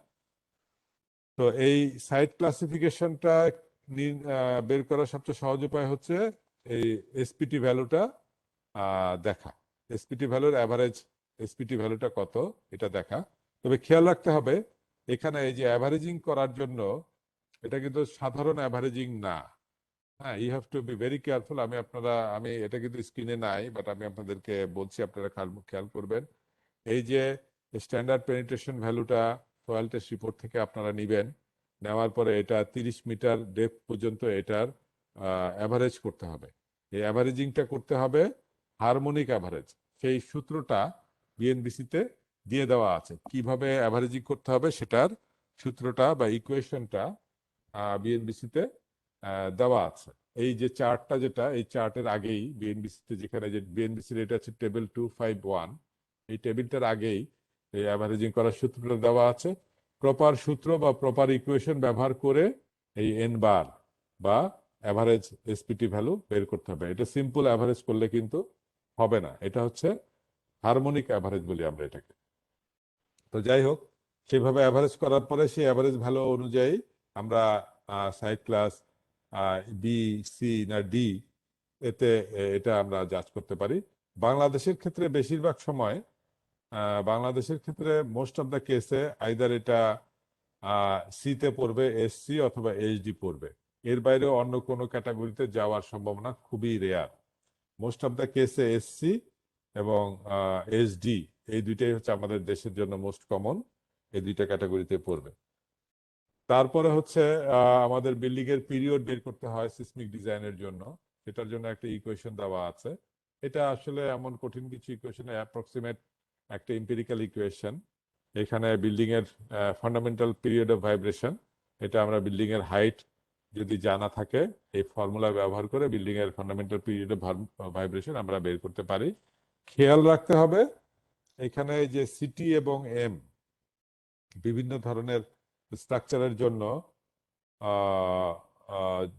S2: তো এই সাইট ক্লাসিফিকেশনটা বের করার সবচেয়ে সহজ উপায় হচ্ছে এই এসপিটি ভ্যালুটা দেখা। এসপিটি ভ্যালুর অ্যাভারেজ, এসপিটি ভ্যালুটা কত এটা দেখা। তবে খেয়াল রাখতে হবে এখানে এই যে অ্যাভারেজিং করার জন্য এটা কিন্তু সাধারণ অ্যাভারেজিং না। হ্যাঁ, you have to be very careful. আমি এটা কিন্তু স্ক্রিনে নাই, বাট আমি আপনাদেরকে বলছি, আপনারা খেয়াল করবেন। এই যে স্ট্যান্ডার্ড পেনিট্রেশন ভ্যালুটা সয়েল টেস্ট রিপোর্ট থেকে আপনারা নিবেন, নেওয়ার পরে এটা 30 মিটার ডেপথ পর্যন্ত এটার অ্যাভারেজ করতে হবে। এই অ্যাভারেজিংটা করতে হবে হারমোনিক অ্যাভারেজ। সেই সূত্রটা বিএনবিসিতে দিয়ে দেওয়া আছে, কিভাবে অ্যাভারেজিং করতে হবে সেটার সূত্রটা বা ইকুয়েশনটা বিএনবিসিতে দেওয়া আছে। এই যে চার্টটা, যেটা এই চার্টের আগেই বিএনবিসিতে, যেখানে যে বিএনবিসির এটা আছে টেবিল 251, এই টেবিলটার আগেই এই অ্যাভারেজিং করার সূত্রটা দেওয়া আছে। প্রপার সূত্র বা প্রপার ইকুয়েশন ব্যবহার করে এই এন বার বা অ্যাভারেজ এসপিটি ভ্যালু বের করতে হবে। এটা সিম্পল অ্যাভারেজ করলে কিন্তু হবে না, এটা হচ্ছে হারমোনিক অ্যাভারেজ বলি আমরা এটাকে। তো যাই হোক, সেভাবে অ্যাভারেজ করার পরে সেই অ্যাভারেজ ভ্যালু অনুযায়ী আমরা সাইড ক্লাস বি, সি না ডি, এতে এটা আমরা জাজ করতে পারি। বাংলাদেশের ক্ষেত্রে বেশিরভাগ সময়, বাংলাদেশের ক্ষেত্রে মোস্ট অফ দ্য কেসে আইদার এটা সিতে পড়বে, এসসি অথবা এইচডি পড়বে। এর বাইরে অন্য কোনো ক্যাটাগরিতে যাওয়ার সম্ভাবনা খুবই রেয়ার। মোস্ট অফ দ্য কেসে এসসি এবং এসডি, এই দুইটাই হচ্ছে আমাদের দেশের জন্য মোস্ট কমন, এই দুইটা ক্যাটাগরিতে পড়বে। তারপরে হচ্ছে আমাদের বিল্ডিং এর পিরিয়ড বের করতে হয় সিসমিক ডিজাইনের জন্য। সেটার জন্য একটা ইকুয়েশন দেওয়া আছে। এটা আসলে এমন কঠিন কিছু ইকুয়েশন, অ্যাপ্রক্সিমেট একটা এম্পিরিক্যাল ইকুয়েশন। এখানে বিল্ডিং এর ফান্ডামেন্টাল পিরিয়ড অফ ভাইব্রেশন, এটা আমরা বিল্ডিং এর হাইট যদি জানা থাকে, এই ফর্মুলা ব্যবহার করে বিল্ডিং এর ফান্ডামেন্টাল পিরিয়ড অফ ভাইব্রেশন আমরা বের করতে পারি। খেয়াল রাখতে হবে এখানে যে সিটি এবং এম বিভিন্ন ধরনের স্ট্রাকচারের জন্য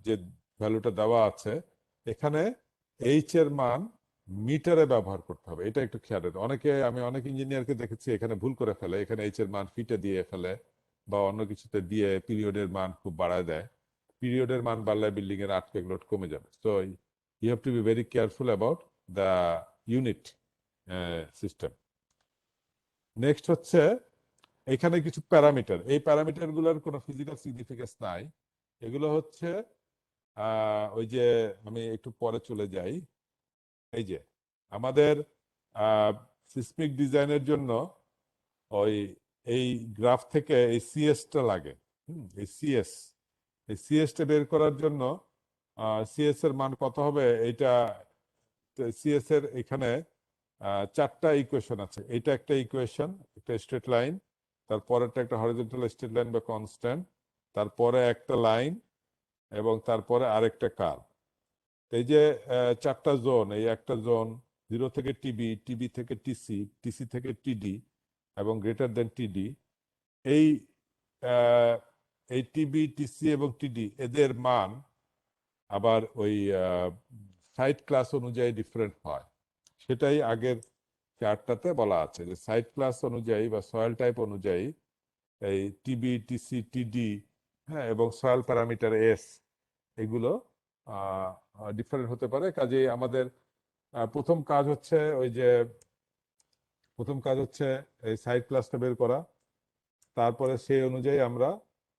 S2: যে ভ্যালুটা দেওয়া আছে, এখানে এইচ এর মান মিটারে ব্যবহার করতে হবে। এটা একটু খেয়াল রাখতে। আমি অনেক ইঞ্জিনিয়ারকে দেখেছি এখানে ভুল করে ফেলে, এখানে এইচ এর মান ফিটে দিয়ে ফেলে বা অন্য কিছুতে দিয়ে পিরিয়ডের মান খুব বাড়ায় দেয়। পিরিয়ডের মান বাড়লে বিল্ডিং এর আর্থকুয়েক লোড কমে যাবে। So you have to be very careful about the unit system. Next হচ্ছে এখানে কিছু প্যারামিটার। এই প্যারামিটার গুলোর কোনো ফিজিক্যাল সিগনিফিকেন্স নাই। এগুলো হচ্ছে ওই যে, আমি একটু পরে চলে যাই। এই যে আমাদের সিসমিক ডিজাইনের জন্য ওই এই গ্রাফ থেকে এই সিএসটা লাগে। এই সিএসটা বের করার জন্য সিএস এর মান কত হবে, এইটা সিএস এর এখানে 4টা ইকুয়েশন আছে। এটা একটা ইকুয়েশন, একটা স্ট্রেট লাইন, তারপরেরটা একটা হরিজন্টাল স্ট্রেট লাইন বা কনস্ট্যান্ট, তারপরে একটা লাইন, এবং তারপরে আরেকটা কার্ভ। এই যে 4টা জোন, এই একটা জোন 0 থেকে টিবি, টিবি থেকে টিসি, টিসি থেকে টিডি এবং গ্রেটার দেন টিডি। এই আহ, এই টিবি, টিসি এবং টিডি এদের মান আবার ওই সাইট ক্লাস অনুযায়ী ডিফারেন্ট হয়। সেটাই আগের চার্টটাতে বলা আছে যে সাইট ক্লাস অনুযায়ী বা সয়েল টাইপ অনুযায়ী এই টিবি, টিসি, টিডি, হ্যাঁ, এবং সয়েল প্যারামিটার এস, এগুলো ডিফারেন্ট হতে পারে। কাজেই আমাদের প্রথম কাজ হচ্ছে ওই যে প্রথম কাজ হচ্ছে এই সাইট ক্লাসটা বের করা, তারপরে সেই অনুযায়ী আমরা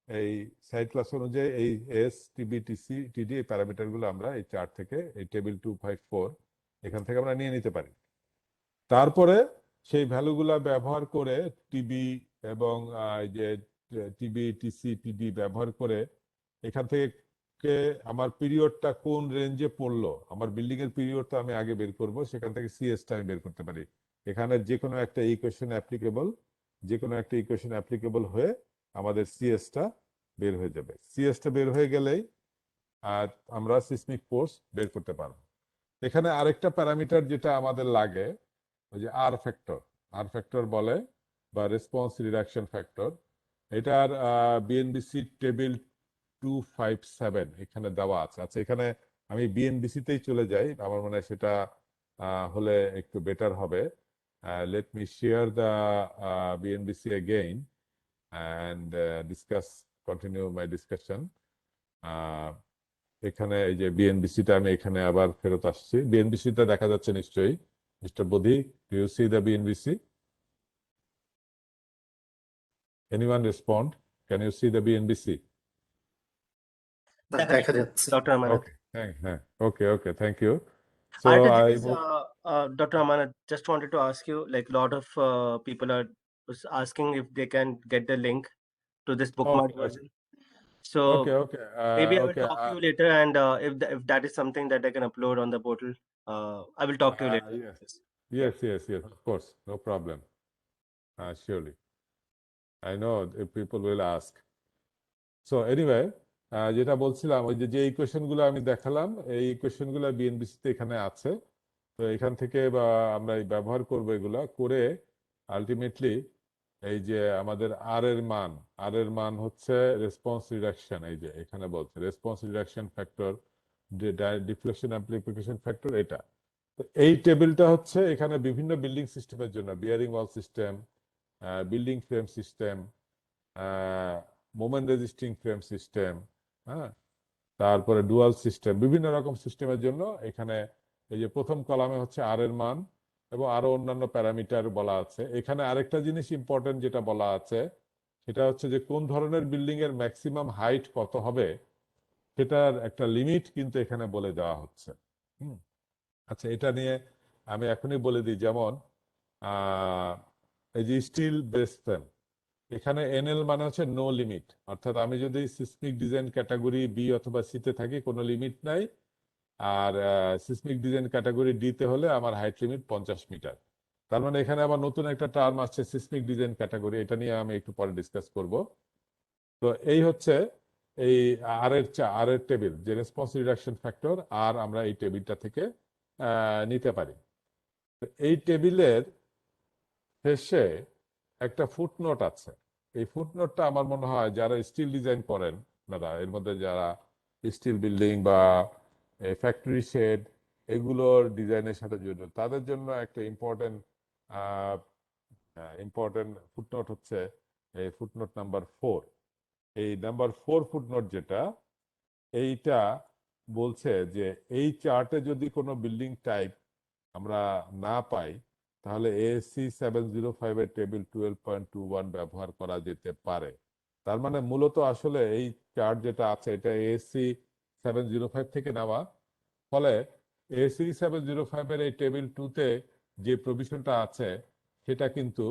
S2: এই সাইট ক্লাস অনুযায়ী এই এস টিবি টিসি টিডি এই প্যারামিটারগুলো আমরা এই চার্ট থেকে এই টেবিল 254 এখান থেকে আমরা নিয়ে নিতে পারি। তারপরে সেই ভ্যালুগুলা ব্যবহার করে টিবি এবং এই যে টিবি টিসি টিডি ব্যবহার করে এখান থেকে আমার পিরিয়ডটা কোন রেঞ্জে পড়লো, আমার বিল্ডিং এর পিরিয়ডটা আমি আগে বের করব, সেখান থেকে সিএসটা আমি বের করতে পারি। এখানে যে কোনো একটা ইকুয়েশন অ্যাপ্লিকেবল, যে কোনো একটা ইকুয়েশন অ্যাপ্লিকেবল হয়ে আমাদের সিএসটা বের হয়ে যাবে। সিএসটা বের হয়ে গেলেই আমরা সিসমিক ফোর্স বের করতে পারবো। এখানে আরেকটা প্যারামিটার যেটা আমাদের লাগে, ওই যে আর ফ্যাক্টর বলে বা রেসপন্স রিডাকশন ফ্যাক্টর। এটার বিএনবিসি টেবিল 257 এখানে দেওয়া আছে। আচ্ছা, এখানে আমি বিএনবিসিতেই চলে যাই, আমার মনে হয় সেটা হলে একটু বেটার হবে। Let me share the BNBC again and continue my discussion. এখানে এই যে বিএনবিসিটা, আমি এখানে আবার ফেরত আসছি। বিএনবিসিটা দেখা যাচ্ছে নিশ্চয়ই, mister Bodhi, do you see the BNBC? Anyone respond? Can you see the BNBC?
S3: দেখা যাচ্ছে।
S1: Dr. Amanat.
S2: Okay, হ্যাঁ, okay, thank you. So
S1: Arta,
S2: I
S1: this is, Dr. Amanat, just wanted to ask you, like a lot of people are asking if they can get the link to this bookmark
S2: okay,
S1: version. So
S2: okay,
S1: maybe I will
S2: okay.
S1: talk to you later, and if that is something that I can upload on the portal, I will talk to you later.
S2: Yes, of course, no problem. Surely. I know if people will ask. So anyway, যেটা বলছিলাম, ওই যে ইকুয়েশন গুলো আমি দেখালাম, এই ইকুয়েশন গুলো বিএনবিসিতে এখানে আছে। তো এখান থেকে বা আমরা ব্যবহার করব, এগুলা করে আলটিমেটলি এই যে আমাদের আর এর মান হচ্ছে রেসপন্স রিডাকশন। এই যে এখানে বলছে response reduction factor, deflection amplification factor, এটা। তো এই টেবিলটা হচ্ছে এখানে বিভিন্ন বিল্ডিং সিস্টেমের জন্য, bearing wall system, building frame system, moment resisting frame system, হ্যাঁ, তারপরে ডুয়াল সিস্টেম, বিভিন্ন রকম সিস্টেমের জন্য এখানে এই যে প্রথম কলামে হচ্ছে আর এর মান এবং আরো অন্যান্য প্যারামিটার বলা আছে। এখানে আরেকটা জিনিস ইম্পর্টেন্ট যেটা বলা আছে, সেটা হচ্ছে যে কোন ধরনের বিল্ডিং এর ম্যাক্সিমাম হাইট কত হবে, সেটার একটা লিমিট কিন্তু এখানে বলে দেওয়া হচ্ছে। আচ্ছা, এটা নিয়ে আমি এখনই বলে দিই। যেমন এই যে স্টিল বেস ফ্রেম, এখানে এনএল মানে হচ্ছে নো লিমিট, অর্থাৎ আমি যদি সিসমিক ডিজাইন ক্যাটাগরি বি অথবা সিতে থাকি কোনো লিমিট নাই। আর সিসমিক ডিজাইন ক্যাটাগরি ডিতে হলে আমার হাইট লিমিট 50 মিটার। তার মানে এখানে আবার নতুন একটা টার্ম আসছে, সিসমিক ডিজাইন ক্যাটাগরি। এটা নিয়ে আমি একটু পরে ডিসকাস করব। তো এই হচ্ছে এই আর এর টেবিল, যে রেসপন্স রিডাকশন ফ্যাক্টর, আর আমরা এই টেবিলটা থেকে নিতে পারি। এই টেবিলের শেষে একটা ফুটনোট আছে। এই ফুটনোটটা আমার মনে হয় যারা স্টিল ডিজাইন করেন, আপনারা এর মধ্যে যারা স্টিল বিল্ডিং বা ফ্যাক্টরি শেড এগুলোর ডিজাইনের সাথে জড়িত, তাদের জন্য একটা ইম্পর্টেন্ট ফুটনোট হচ্ছে এই ফুটনোট নাম্বার 4। এই নাম্বার 4 ফুটনোট যেটা, এইটা বলছে যে এই চার্টে যদি কোনো বিল্ডিং টাইপ আমরা না পাই, তাহলে এএসসি 705 এর টেবিল 12.21 ব্যবহার করা যেতে পারে। তার মানে মূলত আসলে এই চার্ট যেটা আছে, এটা এএসসি 705 থেকে নেওয়া। ফলে এএসসি 705 এর এই টেবিল 2 তে যে প্রভিশনটা আছে, সেটা কিন্তু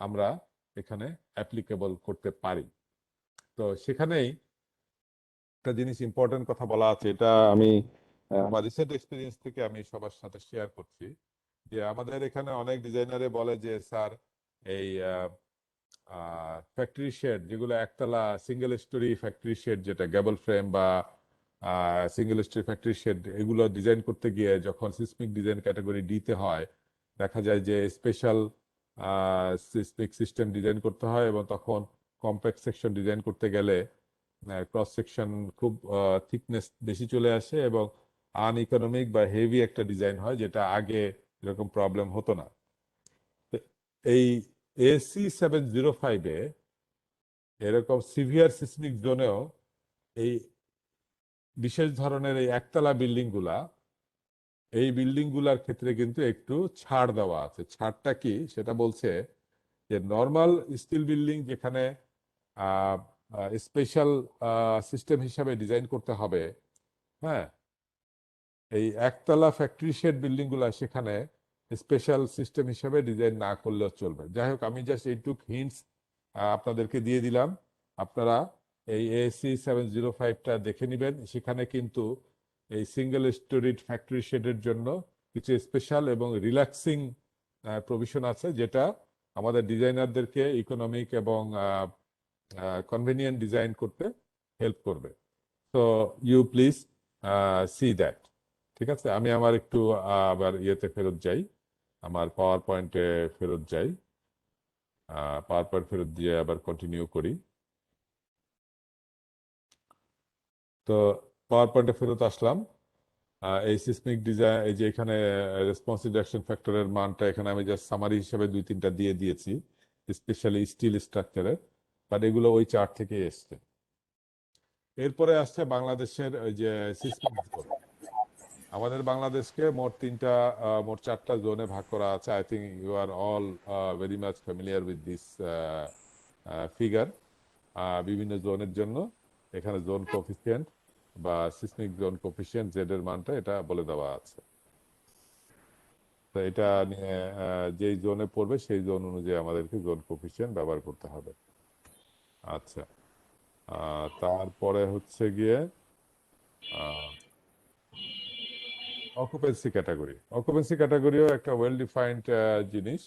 S2: আমরা এখানে অ্যাপ্লিকেবল করতে পারি। তো সেখানেই একটা জিনিস ইম্পর্টেন্ট কথা বলা আছে, এটা আমি আমার রিসেন্ট এক্সপিরিয়েন্স থেকে আমি সবার সাথে শেয়ার করছি। যে আমাদের এখানে অনেক ডিজাইনারে বলে যে স্যার, এই ফ্যাক্টরি শেড যেগুলো একতলা সিঙ্গেল স্টোরি ফ্যাক্টরি শেড, যেটা গ্যাবল ফ্রেম বা সিঙ্গেল স্টোরি ফ্যাক্টরি শেড, এগুলো ডিজাইন করতে গিয়ে যখন সিসমিক ডিজাইন ক্যাটাগরি ডিতে হয়, দেখা যায় যে স্পেশাল সিসমিক সিস্টেম ডিজাইন করতে হয়, এবং তখন কম্প্যাক্ট সেকশন ডিজাইন করতে গেলে ক্রস সেকশন খুব থিকনেস বেশি চলে আসে এবং আনইকোনমিক বা হেভি একটা ডিজাইন হয়, যেটা আগে এরকম প্রবলেম হতো না। এই এসি 705-এ এরকম সিভিয়ার সিসমিক জোনেও এই বিশেষ ধরনের এই একতলা বিল্ডিং গুলা, এই বিল্ডিং গুলার ক্ষেত্রে কিন্তু একটু ছাড় দেওয়া আছে। ছাড়টা কি সেটা বলছে যে নর্মাল স্টিল বিল্ডিং যেখানে স্পেশাল সিস্টেম হিসাবে ডিজাইন করতে হবে, হ্যাঁ, এই একতলা ফ্যাক্টরি শেড বিল্ডিং গুলা সেখানে স্পেশাল সিস্টেম হিসাবে ডিজাইন না করলেও চলবে। যাই হোক, আমি জাস্ট এইটুক হিন্টস আপনাদেরকে দিয়ে দিলাম। আপনারা এই এসি 705টা দেখে নেবেন। সেখানে কিন্তু এই সিঙ্গেল স্টোরিড ফ্যাক্টরি শেডের জন্য কিছু স্পেশাল এবং রিল্যাক্সিং প্রভিশন আছে, যেটা আমাদের ডিজাইনারদেরকে ইকোনমিক এবং কনভেনিয়েন্ট ডিজাইন করতে হেল্প করবে। তো ইউ প্লিজ সি দ্যাট। ঠিক আছে, আমি আমার একটু আবার ইয়েতে ফেরত যাই, আমার পাওয়ার পয়েন্টে ফেরত যাই, পাওয়ার পয়েন্ট ফেরত দিয়ে আবার কন্টিনিউ করি। তো পাওয়ার পয়েন্টে ফেরত আসলাম। এই সিসমিক ডিজাইন, এই যে এখানে রেসপন্সিভ রিঅ্যাকশন ফ্যাক্টরের মানটা এখানে আমি জাস্ট সামারি হিসেবে 2-3টা দিয়ে দিয়েছি, স্পেশালি স্টিল স্ট্রাকচারের, বাট এগুলো ওই চার্ট থেকে এসছে। এরপরে আসছে বাংলাদেশের ওই যে সিসমিক জোন। আমাদের বাংলাদেশকে মোট 4টা জোনে ভাগ করা আছে। I think you are all very much familiar with this figure. বিভিন্ন জোনের জন্য এখানে জোন কোফিসিয়েন্ট বা সিসমিক জোন কোফিসিয়েন্ট জেড এর মানটা এটা বলে দেওয়া আছে। তো এটা নিয়ে যেই জোনে পড়বে সেই জোন অনুযায়ী আমাদেরকে জোন কোফিসিয়েন্ট ব্যবহার করতে হবে। আচ্ছা, তারপরে হচ্ছে গিয়ে অকুপেন্সি ক্যাটাগরি। অকুপেন্সি ক্যাটাগরিও একটা ওয়েল ডিফাইন্ড জিনিস।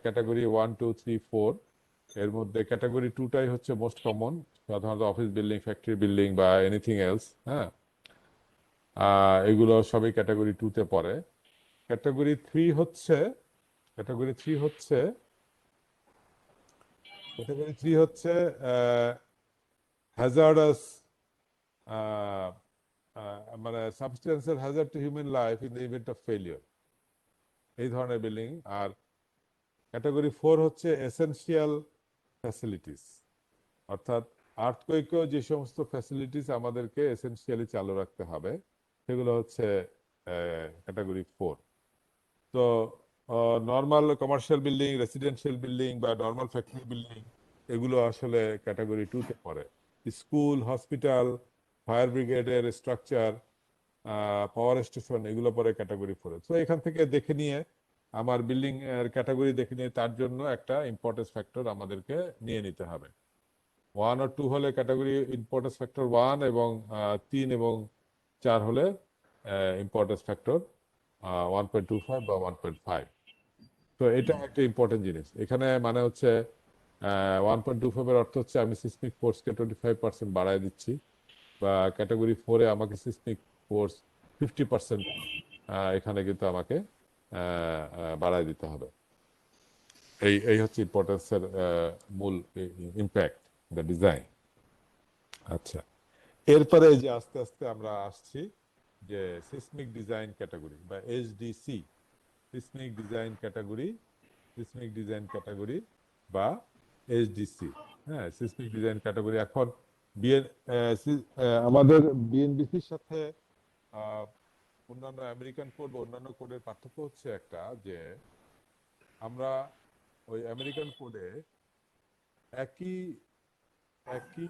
S2: ক্যাটাগরি 1, 2, 3, 4 এর মধ্যে ক্যাটাগরি 2টাই হচ্ছে মোস্ট কমন, সাধারণত অফিস বিল্ডিং, ফ্যাক্টরি বিল্ডিং বা এনিথিং এলস। হ্যাঁ, এগুলো সবই ক্যাটাগরি 2তে পড়ে। ক্যাটাগরি 3 হচ্ছে ক্যাটাগরি 3 হচ্ছে ক্যাটাগরি 3 হচ্ছে হ্যাজার্ডাস, মানে সাবস্টেন্সের hazard to human life in the event of failure, এই ধরনের বিল্ডিং। আর ক্যাটাগরি 4 হচ্ছে এসেনশিয়াল ফ্যাসিলিটিস, অর্থাৎ আর্থকোয়েকেও যে সমস্ত ফ্যাসিলিটিস আমাদেরকে এসেনশিয়ালি চালু রাখতে হবে সেগুলো হচ্ছে ক্যাটাগরি 4। তো normal commercial building, residential building বা নর্মাল ফ্যাক্টরি বিল্ডিং এগুলো আসলে ক্যাটাগরি 2তে পড়ে। স্কুল, হসপিটাল, ফায়ার ব্রিগেডের স্ট্রাকচার, পাওয়ার স্টেশন এগুলো পরে ক্যাটাগরি 4। তো এখান থেকে দেখে নিয়ে আমার বিল্ডিং এর ক্যাটাগরি দেখে নিয়ে তার জন্য একটা ইম্পর্টেন্স ফ্যাক্টর আমাদেরকে নিয়ে নিতে হবে। 1 আর 2 হলে ক্যাটাগরি ইম্পর্টেন্স ফ্যাক্টর 1, এবং 3 এবং 4 হলে ইম্পর্টেন্স ফ্যাক্টর 1.25 বা 1.5। তো এটা একটা ইম্পর্টেন্ট জিনিস এখানে, মানে হচ্ছে 1.25 এর অর্থ হচ্ছে আমি সিসমিক ফোর্সকে 25% বাড়ায় দিচ্ছি, বা ক্যাটাগরি 4-এ আমাকে সিসমিক ফোর্স 50% এখানে কিন্তু আমাকে বাড়ায় দিতে হবে। এই হচ্ছে ইম্পর্টেন্সের মূল ইম্প্যাক্ট দ্য ডিজাইন। আচ্ছা, এরপরে এই যে আস্তে আস্তে আমরা আসছি যে সিসমিক ডিজাইন ক্যাটাগরি বা SDC, seismic design category, seismic design category বা এসডিসি। হ্যাঁ, সিসমিক ডিজাইন ক্যাটাগরি এখন বিএন আমাদের বিএনবিসির সাথে অন্যান্য আমেরিকান কোড বা অন্যান্য কোডের পার্থক্য হচ্ছে একটা, যে আমরা ওই আমেরিকান কোডে একই একই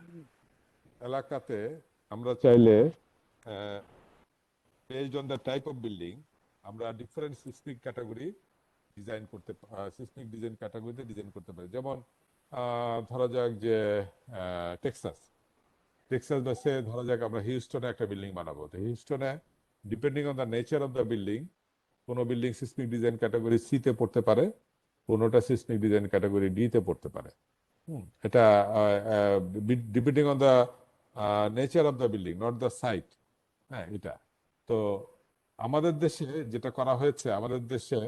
S2: এলাকাতে আমরা চাইলে based on the type of building আমরা ডিফারেন্ট সিসমিক ক্যাটাগরি ডিজাইন করতে, সিসমিক ডিজাইন ক্যাটাগরিতে ডিজাইন করতে পারি। যেমন ধরা যাক যে টেক্সাস টেক্সাস বেসে ধরা যাক আমরা হিউস্টনে একটা বিল্ডিং বানাবো। তো হিউস্টনে depending on the nature of the building, কোনো বিল্ডিং সিসমিক ডিজাইন ক্যাটাগরি সিতে পড়তে পারে, কোনোটা সিসমিক ডিজাইন ক্যাটাগরি ডিতে পড়তে পারে। এটা depending on the nature of the building, not the site. হ্যাঁ, এটা তো আমাদের দেশে যেটা করা হয়েছে, আমাদের দেশে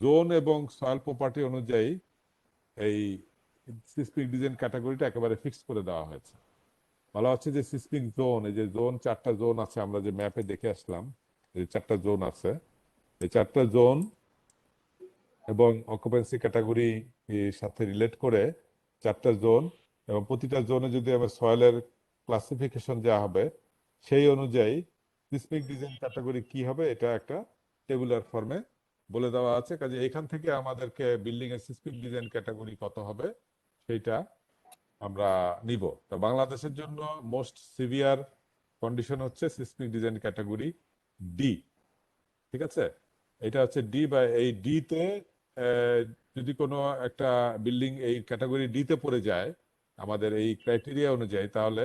S2: জোন এবং সয়েল প্রপার্টি অনুযায়ী এই সিসমিক ডিজাইন ক্যাটাগরিটা একেবারে ফিক্স করে দেওয়া হয়েছে। বলা হচ্ছে যে সিসমিক জোন, এই যে জোন, 4টা জোন আছে, আমরা যে ম্যাপে দেখে আসলাম, এই 4টা জোন আছে, এই 4টা জোন এবং অকুপেন্সি ক্যাটাগরি সাথে রিলেট করে 4টা জোন, এবং প্রতিটা জোনে যদি আমার সয়েলের ক্লাসিফিকেশন দেওয়া হবে সেই অনুযায়ী সিসমিক ডিজাইন ক্যাটাগরি কি হবে এটা একটা টেবুলার ফর্মে বলে দেওয়া আছে। কাজে এখান থেকে আমাদেরকে বিল্ডিং এর সিসমিক ডিজাইন ক্যাটাগরি কত হবে সেইটা আমরা নিব। তো বাংলাদেশের জন্য মোস্ট সিভিয়ার কন্ডিশন হচ্ছে সিসমিক ডিজাইন ক্যাটাগরি ডি। ঠিক আছে, এটা হচ্ছে ডি, বা এই ডি তে যদি কোনো একটা বিল্ডিং এই ক্যাটাগরি ডি তে পড়ে যায় আমাদের এই ক্রাইটেরিয়া অনুযায়ী, তাহলে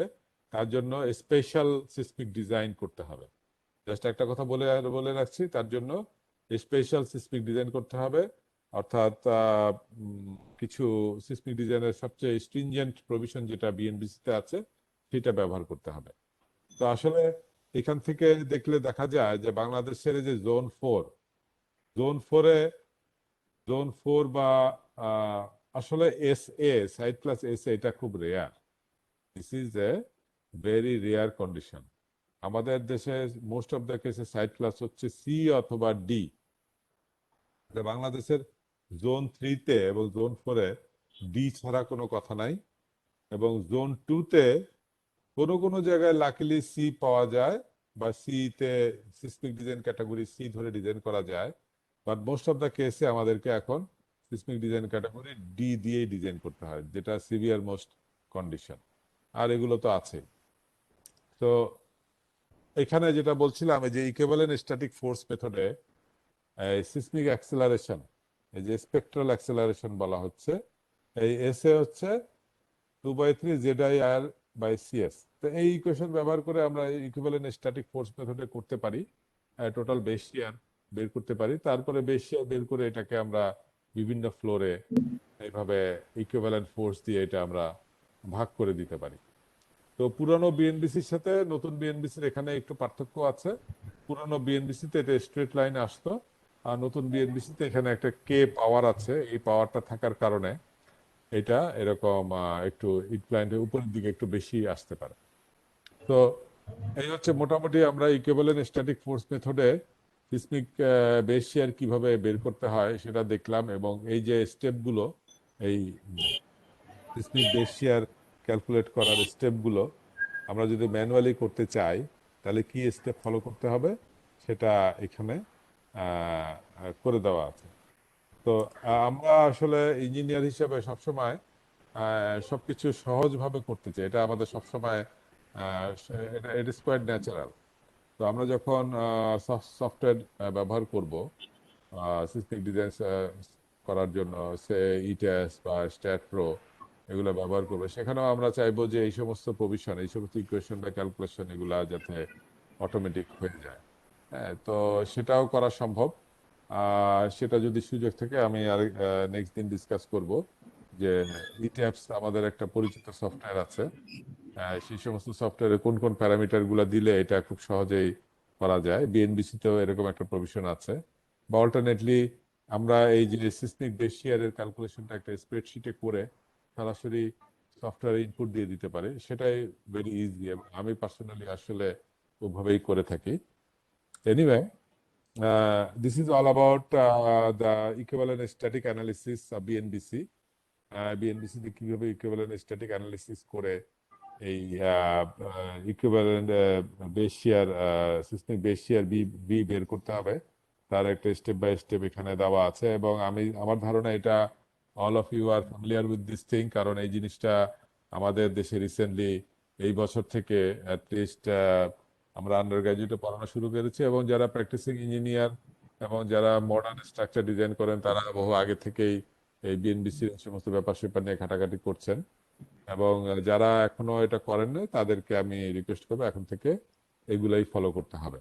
S2: তার জন্য স্পেশাল সিসমিক ডিজাইন করতে হবে। জাস্ট একটা কথা বলে বলে রাখছি, তার জন্য স্পেশাল সিসমিক ডিজাইন করতে হবে। অর্থাৎ কিছু সিসমিক ডিজাইনের সবচেয়ে স্ট্রিনজেন্ট প্রভিশন যেটা বিএনবিসি তে আছে সেটা ব্যবহার করতে হবে। তো আসলে এখান থেকে দেখলে দেখা যায় যে বাংলাদেশের এই যে জোন ফোরে জোন 4 বা আসলে S A side class S এটা খুব rare. This is a very rare condition. আমাদের দেশে মোস্ট অফ দ্য কেসে সাইড ক্লাস হচ্ছে সি অথবা ডি। বাংলাদেশের জোন 3 এবং জোন 4 ডি ছাড়া কোনো কথা নাই, এবং জোন 2 কোনো কোনো জায়গায় লাকিলি সি পাওয়া যায়, বা সি তে সিসমিক ডিজাইন ক্যাটাগরি সি ধরে ডিজাইন করা যায়। বাট মোস্ট অফ দ্য কেসে আমাদেরকে এখন সিসমিক ডিজাইন ক্যাটাগরি ডি দিয়েই ডিজাইন করতে হয়, যেটা সিভিয়ার মোস্ট কন্ডিশন। আর এগুলো তো আছে। তো এখানে যেটা বলছিলাম, এই যে ইকুইভ্যালেন্ট স্ট্যাটিক ফোর্স মেথডে সিসমিক অ্যাক্সেলারেশন, এই যে স্পেকট্রাল অ্যাক্সেলারেশন বলা হচ্ছে, এই এস এ হচ্ছে 2/3 ZIR/CS। তো এই ইকুয়েশন ব্যবহার করে আমরা ইকুইভ্যালেন্ট স্ট্যাটিক ফোর্স মেথডে করতে পারি, টোটাল বেস শিয়ার বের করতে পারি। তারপরে বেস শিয়ার বের করে এটাকে আমরা বিভিন্ন ফ্লোরে এইভাবে ইকুইভ্যালেন্ট ফোর্স দিয়ে এটা আমরা ভাগ করে দিতে পারি। তো পুরানো বিএনবিসির সাথে নতুন বিএনবিসির এখানে একটু পার্থক্য আছে। পুরানো বিএনবিসিতে এটা স্ট্রেট লাইনে আসতো, আর নতুন বিএনবিসিতে এখানে একটা কে পাওয়ার আছে। এই পাওয়ারটা থাকার কারণে এটা এরকম একটু ইনক্লাইন্ডের উপরের দিকে একটু বেশি আসতে পারে। তো এই হচ্ছে মোটামুটি আমরা ইকুইভ্যালেন্ট স্ট্যাটিক ফোর্স মেথডে সিসমিক বেস শিয়ার কিভাবে বের করতে হয় সেটা দেখলাম, এবং এই যে স্টেপগুলো, এই সিসমিক বেস শিয়ার ক্যালকুলেট করার স্টেপগুলো আমরা যদি ম্যানুয়ালি করতে চাই তাহলে কি স্টেপ ফলো করতে হবে সেটা এখানে করে দেওয়া আছে। তো আমরা আসলে ইঞ্জিনিয়ার হিসেবে সবসময় সবকিছু সহজভাবে করতে চাই, এটা আমাদের সবসময় এটা ইট ইজ কোয়াইট ন্যাচারাল। তো আমরা যখন সফটওয়্যার ব্যবহার করব সিস্টেম ডিজাইন করার জন্য, সে ইটেস বা স্ট্যাট প্রো এগুলো ব্যবহার করবো, সেখানেও আমরা চাইবো যে এই সমস্ত প্রভিশন, এই সমস্ত ইকুয়েশন বা ক্যালকুলেশন এগুলা যাতে অটোমেটিক হয়ে যায়। হ্যাঁ, তো সেটাও করা সম্ভব। সেটা যদি সুযোগ থাকে আমি আর নেক্সট দিন ডিসকাস করব যে ইট্যাপস আমাদের একটা পরিচিত সফটওয়্যার আছে, সেই সমস্ত সফটওয়্যারে কোন কোন প্যারামিটার গুলা দিলে এটা খুব সহজেই করা যায়। বিএনবিসি তেও এরকম একটা প্রভিশন আছে। বা অল্টারনেটলি আমরা এই যে সিসমিক বেস শিয়ারের ক্যালকুলেশনটা একটা স্প্রেডশিটে করে সরাসরি সফটওয়্যারে ইনপুট দিয়ে দিতে পারি, সেটাই ভেরি ইজি, এবং আমি পার্সোনালি আসলে ওভাবেই করে থাকি। Anyway, this is all about the equivalent static analysis of BNBC. BNBC তে কিভাবে ইকুইভ্যালেন্ট স্ট্যাটিক অ্যানালিসিস করে এই ইকুইভ্যালেন্ট বেস শিয়ার সিস্টেম বেস শিয়ার বি বি বের করতে হবে, তার একটা স্টেপ বাই স্টেপ এখানে দেওয়া আছে। এবং আমার ধারণা এটা all of you are familiar with this thing, কারণ এই জিনিসটা আমাদের দেশে রিসেন্টলি এই বছর থেকে অ্যাটলিস্ট আমরা আন্ডার গ্রাজুয়েটে পড়ানো শুরু করেছি, এবং যারা প্র্যাকটিসিং ইঞ্জিনিয়ার এবং যারা মডার্ন স্ট্রাকচার ডিজাইন করেন তারা বহু আগে থেকেই এই বিএনবিসির সমস্ত ব্যাপার স্যাপার নিয়ে ঘাটাঘাটি করছেন। এবং যারা এখনো এটা করেন না তাদেরকে আমি রিকোয়েস্ট করবো এখন থেকে এগুলাই ফলো করতে হবে।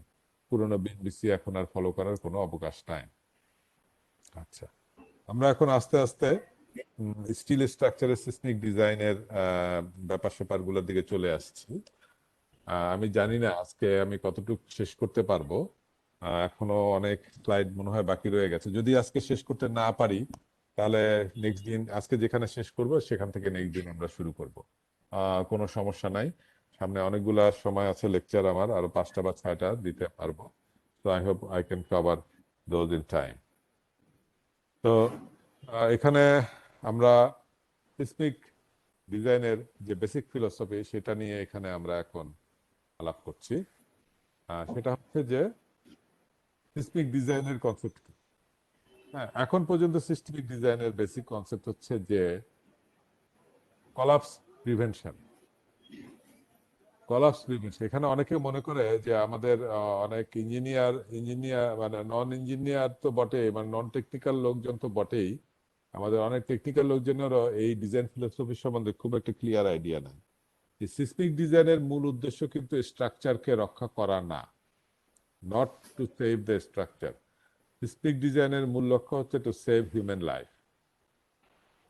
S2: পুরোনো বিএনবিসি এখন আর ফলো করার কোনো অবকাশ নাই। আচ্ছা, আমরা এখন আস্তে আস্তে স্টিল স্ট্রাকচারের সিসমিক ডিজাইনের ব্যাপার স্যাপার গুলোর দিকে চলে আসছি। আমি জানি না আজকে আমি কতটুকু শেষ করতে পারবো, এখনো অনেক স্লাইড মনে হয় বাকি রয়ে গেছে। যদি আজকে শেষ করতে না পারি তাহলে নেক্সট দিন, আজকে যেখানে শেষ করব সেখান থেকে নেক্সট দিন আমরা শুরু করব, কোনো সমস্যা নাই। সামনে অনেকগুলা সময় আছে লেকচার, আমার আরো 5টা বা 6টা দিতে পারবো। তো I hope I can cover those in time. তো এখানে আমরা সিসমিক ডিজাইনের যে বেসিক ফিলোসফি সেটা নিয়ে এখানে আমরা এখন আলাপ করছি। সেটা হচ্ছে যে সিস্মিক ডিজাইনের কনসেপ্ট কি। হ্যাঁ, এখন পর্যন্ত সিস্টেমিক ডিজাইনের বেসিক কনসেপ্ট হচ্ছে যে কলাপস প্রিভেনশন। কলাপস প্রিভেনশন, এখানে অনেকে মনে করে যে আমাদের অনেক ইঞ্জিনিয়ার মানে নন ইঞ্জিনিয়ার তো বটে, মানে নন টেকনিক্যাল লোকজন তো বটেই, আমাদের অনেক টেকনিক্যাল লোকজনেরও এই ডিজাইন ফিলোসফি সম্বন্ধে খুব একটা ক্লিয়ার আইডিয়া নাই। এই সিস্মিক ডিজাইনের মূল উদ্দেশ্য কিন্তু স্ট্রাকচারকে রক্ষা করা না, not to save the structure. Seismic ডিজাইনের মূল লক্ষ্য হচ্ছে টু সেভ হিউম্যান লাইফ।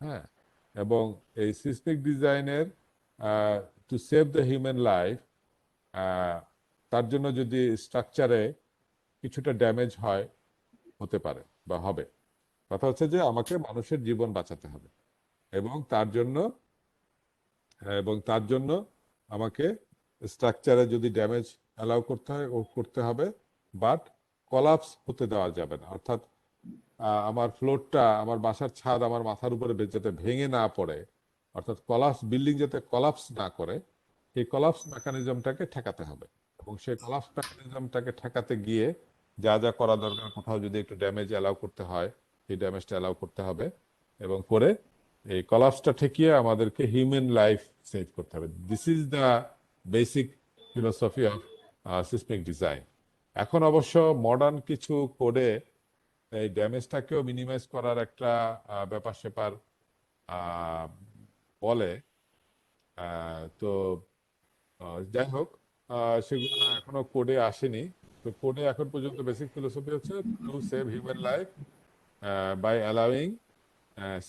S2: হ্যাঁ, এবং এই সিস্মিক ডিজাইনের two save the human life, তার জন্য যদি স্ট্রাকচারে কিছুটা ড্যামেজ হয়, হতে পারে বা হবে, কথা হচ্ছে যে আমাকে মানুষের জীবন বাঁচাতে হবে, এবং তার জন্য আমাকে স্ট্রাকচারে যদি ড্যামেজ অ্যালাউ করতে হয় ও করতে হবে, বাট কলাপস হতে দেওয়া যাবে না। অর্থাৎ আমার ফ্লোরটা, আমার বাসার ছাদ আমার মাথার উপরে যাতে ভেঙে না পড়ে, অর্থাৎ বিল্ডিং যাতে কলাপস না করে, এই কলাপস মেকানিজমটাকে ঠেকাতে হবে। এবং সেই কলাপস মেকানিজমটাকে ঠেকাতে গিয়ে যা যা করা দরকার, কোথাও যদি একটু ড্যামেজ অ্যালাউ করতে হয়, এই ড্যামেজটা অ্যালাউ করতে হবে, এবং করে এই কলাপসটা ঠেকিয়ে আমাদেরকে হিউম্যান লাইফ সেভ করতে হবে। This is the basic philosophy of seismic design. এখন অবশ্য মডার্ন কিছু কোডে এই ড্যামেজটাকেও মিনিমাইজ করার একটা ব্যাপার স্যাপার বলে। তো যাই হোক, সেগুলো এখনো কোডে আসেনি। তো কোডে এখন পর্যন্ত বেসিক ফিলোসফি হচ্ছে to save human life by allowing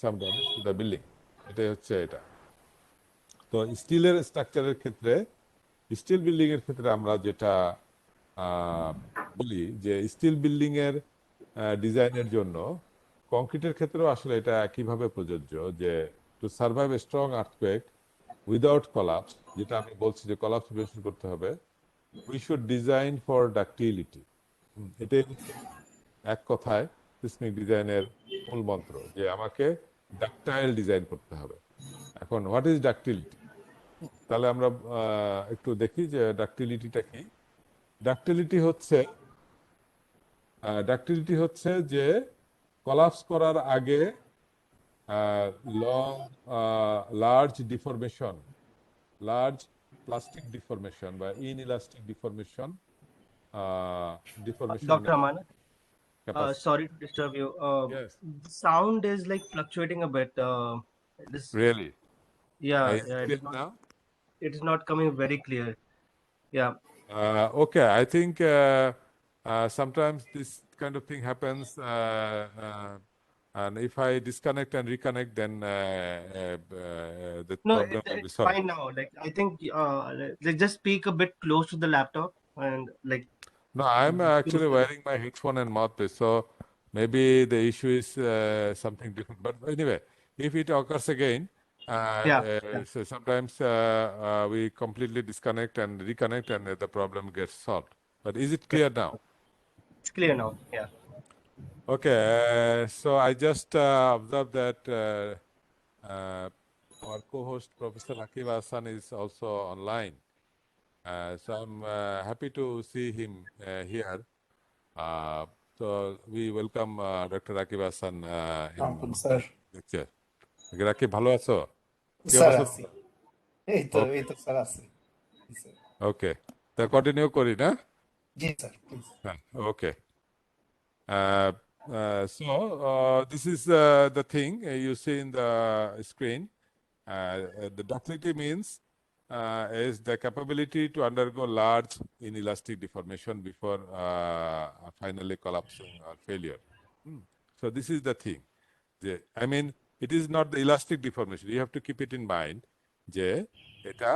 S2: some damage to the building. এটাই হচ্ছে এটা। তো স্টিলের স্ট্রাকচারের ক্ষেত্রে, স্টিল বিল্ডিং এর ক্ষেত্রে আমরা যেটা বলি যে স্টিল বিল্ডিং এর ডিজাইনের জন্য কংক্রিটের ক্ষেত্রেও আসলে এটা একইভাবে প্রযোজ্য, যে to survive a strong earthquake without collapse, যেটা আমি বলছি যে কলাপস প্রিভেনশন করতে হবে, we should design for ductility. এটাই হচ্ছে এক কথায় সিসমিক ডিজাইনের মূল মন্ত্র, যে আমাকে ডাকটাইল ডিজাইন করতে হবে। এখন হোয়াট ইজ ডাকটিলিটি? তাহলে আমরা একটু দেখি যে ডাকটিলিটিটা কি। ডাকটিলিটি হচ্ছে যে কলাপস করার আগে long large deformation, large plastic deformation বা inelastic deformation, deformation
S1: Dr. Amanat,
S2: capacity.
S1: sorry to disturb you.
S2: Yes,
S1: The sound is like fluctuating a bit. It is,
S2: really.
S1: yeah,
S2: Is
S1: yeah,
S2: it
S1: it
S2: clear
S1: is not,
S2: now?
S1: it is not coming very clear. Yeah,
S2: Okay, I think sometimes this kind of thing happens, and if I disconnect and reconnect, then the
S1: no,
S2: problem will be
S1: it's
S2: solved.
S1: fine now. Like I think, like just speak a bit close to the laptop and like
S2: No, I'm
S1: close
S2: actually
S1: to the,
S2: wearing my headphone and mouthpiece, so maybe the issue is something different. But anyway, if it occurs again,
S1: yeah, yeah,
S2: so sometimes we completely disconnect and reconnect, and the problem gets solved. But is it
S1: yeah.
S2: clear now?
S1: It's clear now. Yeah.
S2: Okay, so I just observed that our co-host Professor Rakib Hassan is also online. So I'm happy to see him here. Uh, so we welcome Dr. Rakib Hassan in
S3: আসসালামু স্যার।
S2: lecture. রাকিব, ভালো আছো? কি
S3: স্যার
S2: অবস্থা
S3: আছি,
S2: তোমার?
S3: এই
S2: ওকে,
S3: তো স্যার আছি। জি স্যার।
S2: ওকে, তা কন্টিনিউ করি না?
S3: জি স্যার, প্লিজ।
S2: হ্যাঁ, ওকে। Uh, this is the thing you see in the screen. The ductility means is the capability to undergo large inelastic deformation before finally collapsing or failure. Hmm. So this is the thing. I mean, it is not the elastic deformation. You have to keep it in mind যে এটা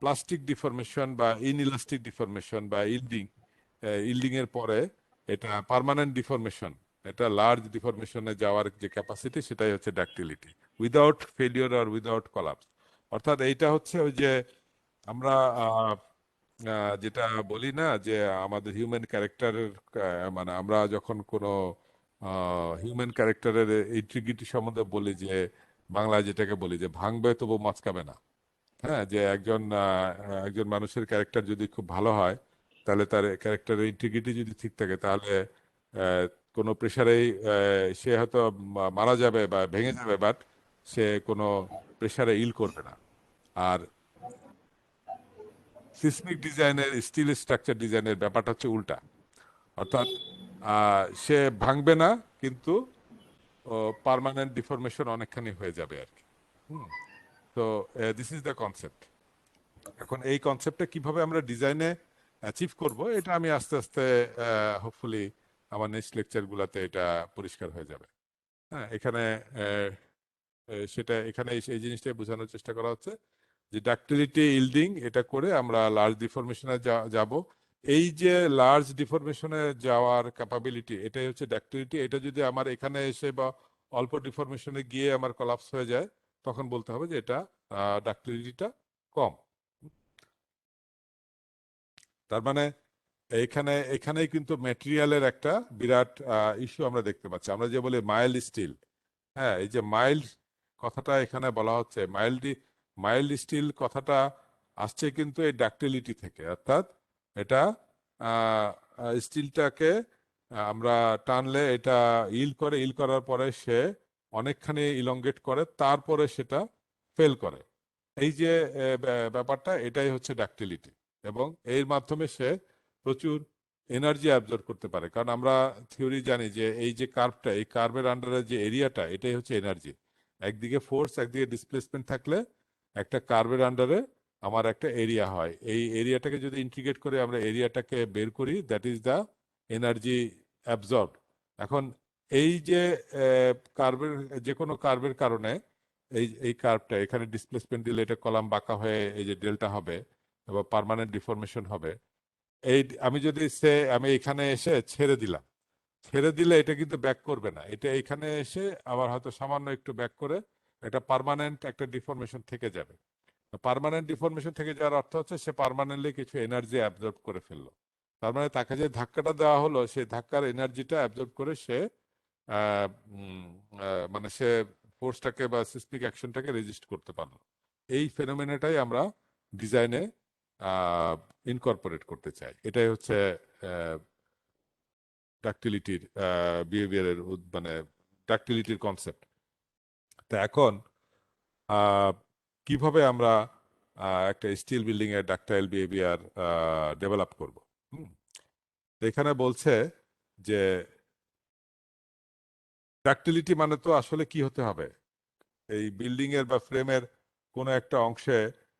S2: প্লাস্টিক ডিফরমেশন বা ইনইলাস্টিক ডিফরমেশন বা ইল্ডিং এর পরে এটা পার্মানেন্ট ডিফরমেশন, এটা লার্জ ডিফরমেশনে যাওয়ার যে ক্যাপাসিটি, সেটাই হচ্ছে ডাক্টিলিটি, উইদাউট ফেলিওর আর উইদাউট কলাপস। অর্থাৎ এইটা হচ্ছে ওই যে আমরা যেটা বলি না যে আমাদের হিউম্যান ক্যারেক্টারের, মানে আমরা যখন কোনো হিউম্যান ক্যারেক্টারের ইন্টিগ্রিটি সম্বন্ধে বলি, যে বাংলায় যেটাকে বলি যে ভাঙবে তবু মচকাবে না। হ্যাঁ, যে একজন মানুষের ক্যারেক্টার যদি খুব ভালো হয়, তাহলে তার ক্যারেক্টারের ইন্টিগ্রিটি যদি ঠিক থাকে তাহলে আহ, কোনো প্রেশারেই সে হয়তো মারা যাবে বা ভেঙে যাবে, বাট সে কোনো প্রেশারে ইল করবে না। আর সিসমিক ডিজাইনের, স্টিল স্ট্রাকচার ডিজাইনের ব্যাপারটা হচ্ছে উল্টা, অর্থাৎ সে ভাঙবে না, কিন্তু পার্মানেন্ট ডিফরমেশন অনেকখানি হয়ে যাবে আর কি। হুম। তো দিস ইজ দ্য কনসেপ্ট। এখন এই কনসেপ্টটা কিভাবে আমরা ডিজাইনে অ্যাচিভ করব, এটা আমি আস্তে আস্তে হোপফুলি আমার নেক্সট লেকচারগুলোতে এটা পরিষ্কার হয়ে যাবে। হ্যাঁ, এখানে সেটা এখানে এই জিনিসটাই বোঝানোর চেষ্টা করা হচ্ছে যে ডাক্টিলিটি ইল্ডিং এটা করে আমরা লার্জ ডিফরমেশনে যাব। এই যে লার্জ ডিফরমেশনে যাওয়ার ক্যাপাবিলিটি, এটাই হচ্ছে ডাক্টিলিটি। এটা যদি আমার এখানে এসে বা অল্প ডিফরমেশনে গিয়ে আমার কলাপস হয়ে যায়, তখন বলতে হবে যে এটা ডাক্টিলিটিটা কম। তার মানে এখানেই কিন্তু ম্যাটেরিয়ালের একটা বিরাট ইস্যু আমরা দেখতে পাচ্ছি। আমরা যে বলি মাইল্ড স্টিল, হ্যাঁ, এই যে মাইল্ড কথাটা এখানে বলা হচ্ছে, মাইল্ড স্টিল কথাটা আসছে কিন্তু এই ডাক্টিলিটি থেকে, অর্থাৎ এটা স্টিলটাকে আমরা টানলে এটা ইল করার পরে সে অনেকখানি ইলংগেট করে, তারপরে সেটা ফেল করে। এই যে ব্যাপারটা, এটাই হচ্ছে ডাক্টিলিটি। এবং এর মাধ্যমে সে প্রচুর এনার্জি অ্যাবজর্ব করতে পারে, কারণ আমরা থিওরি জানি যে এই যে কার্ভটা, এই কার্ভের আন্ডারে যে এরিয়াটা, এটাই হচ্ছে এনার্জি। একদিকে ফোর্স, একদিকে ডিসপ্লেসমেন্ট থাকলে একটা কার্ভের আন্ডারে আমার একটা এরিয়া হয়। এই এরিয়াটাকে যদি ইন্টিগ্রেট করে আমরা এরিয়াটাকে বের করি, that is the energy absorb. এখন এই যে কার্ভের, যে কোনো কার্ভের কারণে এই কার্ভটা এখানে ডিসপ্লেসমেন্ট দিলে এটা কলাম বাঁকা হয়ে এই যে ডেল্টা হবে এবং পার্মানেন্ট ডিফরমেশন হবে। এই আমি এখানে এসে ছেড়ে দিলে এটা কিন্তু ব্যাক করবে না, এটা এখানে এসে আবার হয়তো সামান্য একটু ব্যাক করে এটা পার্মানেন্ট একটা ডিফরমেশন থেকে যাবে। পার্মানেন্ট ডিফরমেশন থেকে যাওয়ার অর্থ হচ্ছে সে পার্মানেন্টলি কিছু এনার্জি অ্যাবজর্ব করে ফেললো। তার মানে তাকে যে ধাক্কাটা দেওয়া হলো, সেই ধাক্কার এনার্জিটা অ্যাবজর্ব করে সে আহ, উম, মানে সে ফোর্সটাকে বা সিসমিক অ্যাকশনটাকে রেজিস্ট করতে পারলো। এই ফেনোমেনাটাই আমরা ডিজাইনে ইনকর্পোরেট করতে চাই। এটাই হচ্ছে ডাক্টিলিটির বিহেভিয়ারের, মানে ডাক্টিলিটির কনসেপ্ট। তা এখন আহ, কিভাবে আমরা একটা স্টিল বিল্ডিং এর ডাক্টাইল বিহেভিয়ার ডেভেলপ করব? হুম। তো এখানে বলছে যে ডাক্টিলিটি মানে তো আসলে কি হতে হবে, এই বিল্ডিং এর বা ফ্রেমের কোনো একটা অংশে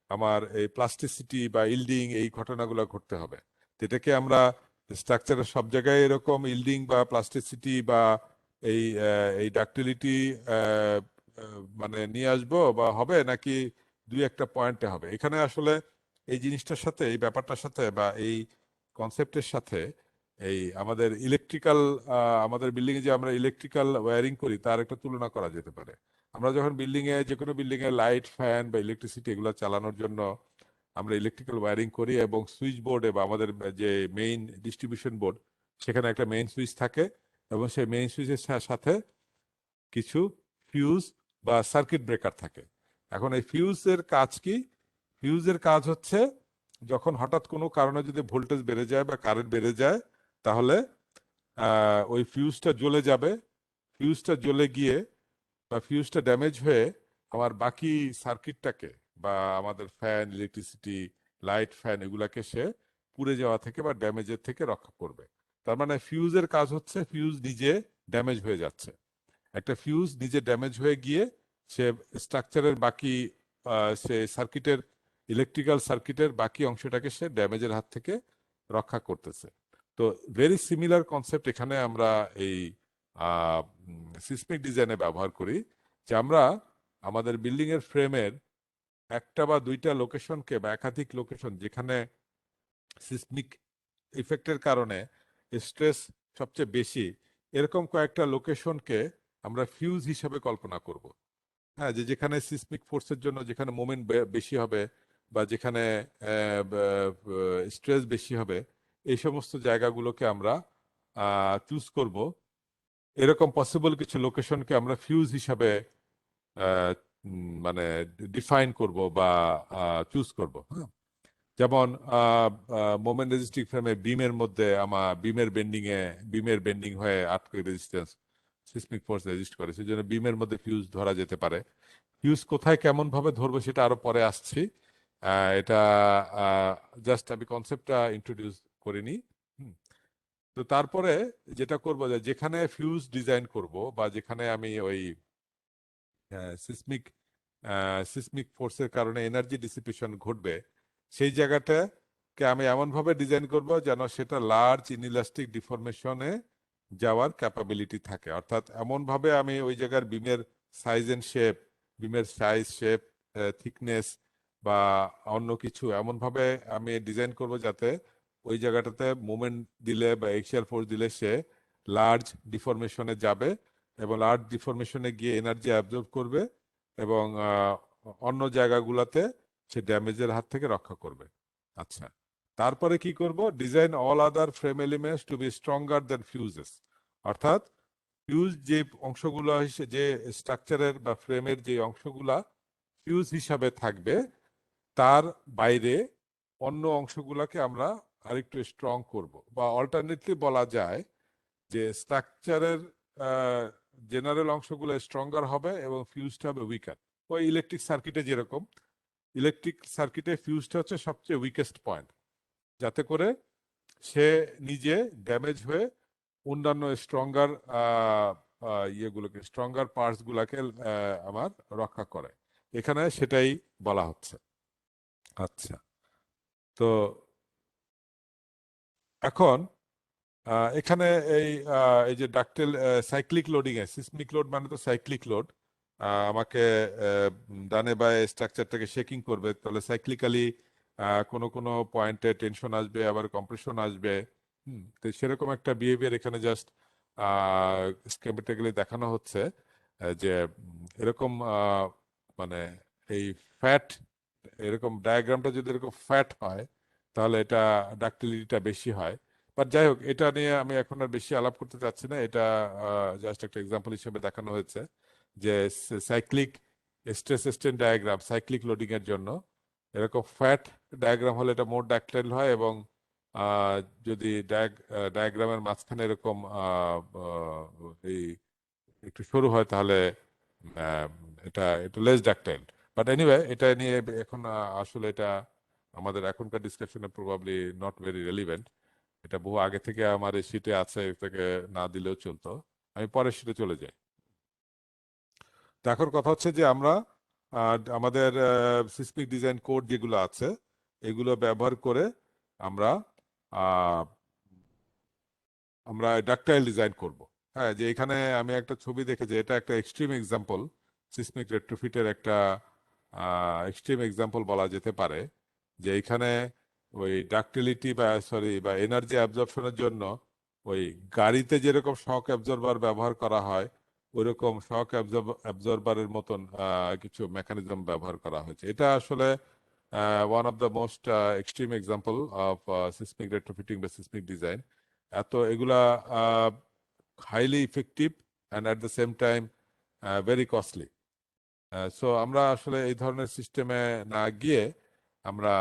S2: আমার এই প্লাস্টিসিটি বা ইল্ডিং, এই ঘটনাগুলো ঘটতে হবে। তো এটাকে আমরা স্ট্রাকচারের সব জায়গায় এরকম ইল্ডিং বা প্লাস্টিসিটি বা এই ডাক্টিলিটি মানে নিয়ে আসবো বা হবে, নাকি দুই একটা পয়েন্টে হবে? এখানে আসলে এই জিনিসটার সাথে, এই ব্যাপারটার সাথে বা এই কনসেপ্টের সাথে এই আমাদের বিল্ডিং এ যে আমরা ইলেকট্রিক্যাল ওয়্যারিং করি তার একটা তুলনা করা যেতে পারে। আমরা যখন যে কোনো বিল্ডিং এ লাইট, ফ্যান বা ইলেকট্রিসিটি এগুলো চালানোর জন্য আমরা ইলেকট্রিক্যাল ওয়্যারিং করি, এবং সুইচ বোর্ডে বা আমাদের যে মেইন ডিস্ট্রিবিউশন বোর্ড, সেখানে একটা মেইন সুইচ থাকে, এবং সেই মেইন সুইচের সাথে কিছু ফিউজ বা সার্কিট ব্রেকার থাকে। এখন এই ফিউজের কাজ কি? ফিউজের কাজ হচ্ছে যখন হঠাৎ কোনো কারণে যদি ভোল্টেজ বেড়ে যায় বা কারেন্ট বেড়ে যায়, তাহলে ওই ফিউজটা জ্বলে যাবে। ফিউজটা জ্বলে গিয়ে বা ফিউজটা ড্যামেজ হয়ে আমার বাকি সার্কিটটাকে বা আমাদের ফ্যান, ইলেকট্রিসিটি, লাইট, ফ্যান এগুলাকে সে পুড়ে যাওয়া থেকে বা ড্যামেজের থেকে রক্ষা করবে। তার মানে ফিউজের কাজ হচ্ছে ফিউজ নিজে ড্যামেজ হয়ে যাচ্ছে, একটা ফিউজ নিজে ড্যামেজ হয়ে গিয়ে সে স্ট্রাকচারের বাকি সে সার্কিটের, ইলেকট্রিক্যাল সার্কিটের বাকি অংশটাকে সে ড্যামেজের হাত থেকে রক্ষা করতেছে। তো ভেরি সিমিলার কনসেপ্ট এখানে আমরা এই সিসমিক ডিজাইনে ব্যবহার করি, যে আমরা আমাদের বিল্ডিং এর ফ্রেমের একটা বা দুইটা লোকেশনকে বা একাধিক লোকেশন যেখানে সিসমিক ইফেক্টের কারণে স্ট্রেস সবচেয়ে বেশি, এরকম কয়েকটা লোকেশনকে আমরা ফিউজ হিসেবে কল্পনা করব। হ্যাঁ, যে যেখানে সিসমিক ফোর্সের জন্য যেখানে মোমেন্ট বেশি হবে বা যেখানে স্ট্রেস বেশি হবে, এই সমস্ত জায়গাগুলোকে আমরা চুজ করব। এরকম পসিবল কিছু লোকেশনকে আমরা ফিউজ হিসাবে মানে ডিফাইন করব বা চুজ করব। হ্যাঁ, যেমন মোমেন্ট রেজিস্টিং ফ্রেমে বিমের মধ্যে আমার বিমের বেন্ডিং হয়ে earthquake resistance seismic force resist করে, সেই জন্য বিমের মধ্যে ফিউজ ধরা যেতে পারে। ফিউজ কোথায় কেমন ভাবে ধরবো সেটা আরো পরে আসছি। এটা জাস্ট আমি কনসেপ্টটা ইন্ট্রোডিউস করিনি। তো তারপরে যেটা করবো যে যেখানে ফিউজ ডিজাইন করব বা যেখানে আমি ওই সিসমিক সিসমিক ফোর্সের কারণে এনার্জি ডিসিপেশন ঘটবে, সেই জায়গাটাকে আমি এমন ভাবে ডিজাইন করব যেন সেটা লার্জ ইনইলাস্টিক ডিফরমেশনে যাওয়ার ক্যাপাবিলিটি থাকে। অর্থাৎ এমন ভাবে আমি ওই জায়গার বিমের সাইজ এন্ড শেপ, বিমের সাইজ শেপ থিকনেস বা অন্য কিছু এমন ভাবে আমি ডিজাইন করব যাতে ওই জায়গাটাতে মোমেন্ট দিলে বা এক্সিয়াল ফোর্স দিলে সে লার্জ ডিফরমেশনে যাবে এবং লার্জ ডিফরমেশনে গিয়ে এনার্জি অ্যাবজর্ব করবে এবং অন্য জায়গাগুলোতে সে ড্যামেজের হাত থেকে রক্ষা করবে। আচ্ছা, তারপরে কি করব? Design all other frame elements to be stronger than fuses. অর্থাৎ ফিউজ যে অংশগুলো যে স্ট্রাকচারের বা ফ্রেমের যে অংশগুলা ফিউজ হিসাবে থাকবে, তার বাইরে অন্য অংশগুলোকে আমরা আরেকটু স্ট্রং করব, বা অল্টারনেটলি বলা যায় যে স্ট্রাকচারের জেনারেল অংশগুলো স্ট্রঙ্গার হবে এবং ফিউজটা হবে উইকার। ওই ইলেকট্রিক সার্কিটে যেরকম, ইলেকট্রিক সার্কিটে ফিউজটা হচ্ছে সবচেয়ে উইকেস্ট পয়েন্ট, যাতে করে সে নিজে ড্যামেজ হয়ে অন্যান্য স্ট্রঙ্গার ইয়েগুলোকে, স্ট্রঙ্গার পার্টস গুলাকে আমার রক্ষা করে। এখানে সেটাই বলা হচ্ছে। আচ্ছা, তো এখন এখানে এই এই যে ডাকটেল সাইক্লিক লোডিং এ, সিসমিক লোড মানে তো সাইক্লিক লোড, আমাকে ডানে বায়ে স্ট্রাকচারটাকে শেকিং করবে, তাহলে সাইক্লিক্যালি কোনো কোনো পয়েন্টে টেনশন আসবে, আবার কম্প্রেশন আসবে। তো সেরকম একটা বিহেভিয়ার এখানে জাস্ট স্কেমেটিক্যালি দেখানো হচ্ছে যে এরকম মানে এই ফ্যাট, এরকম ডায়াগ্রামটা যদি এরকম ফ্যাট হয় তাহলে এটা ডাক্টিলিটিটা বেশি হয়। বাট যাই হোক, এটা নিয়ে আমি এখন আর বেশি আলাপ করতে চাচ্ছি না। এটা জাস্ট একটা এক্সাম্পল হিসেবে দেখানো হয়েছে যে cyclic stress strain diagram cyclic loading এর জন্য এরকম ফ্যাট ডায়াগ্রাম হলে এটা মোর ডাক্টাইল হয়, এবং আহ, যদি ডায়াগ্রামের মাঝখানে এরকম এই একটু সরু হয় তাহলে আহ, এটা একটু লেস ডাক্টাইল। বাট এনিওয়ে, এটা নিয়ে এখন আসলে এটা আমাদের এখনকার ডিসকাশনে প্রবাবলি নট ভেরি রেলিভেন্ট। এটা বহু আগে থেকে আমার এই শীটে আছে, এটাকে না দিলেও চলতো। আমি পরের শীটে চলে যাই। তো এখন কথা হচ্ছে যে আমরা আমাদের সিসমিক ডিজাইন কোড যেগুলো আছে এগুলো ব্যবহার করে আমরা আহ, আমরা ডাকটাইল ডিজাইন করব। হ্যাঁ, যে এখানে আমি একটা ছবি দেখেছি, এটা একটা এক্সট্রিম এক্সাম্পল, সিসমিক রেট্রোফিটের একটা এক্সট্রিম এক্সাম্পল বলা যেতে পারে। যে এখানে ওই ডাকটিলিটি বা সরি বা এনার্জি অ্যাবজর্পশনের জন্য ওই গাড়িতে যেরকম শক অ্যাবজর্বার ব্যবহার করা হয় ওইরকম শক অ্যাবজর্বারের মতন কিছু মেকানিজম ব্যবহার করা হয়েছে। এটা আসলে one of the most extreme example of seismic retrofitting বা সিসমিক ডিজাইন। এত এগুলা highly effective and at the same time very costly. So আমরা আসলে এই ধরনের সিস্টেমে না গিয়ে আমরা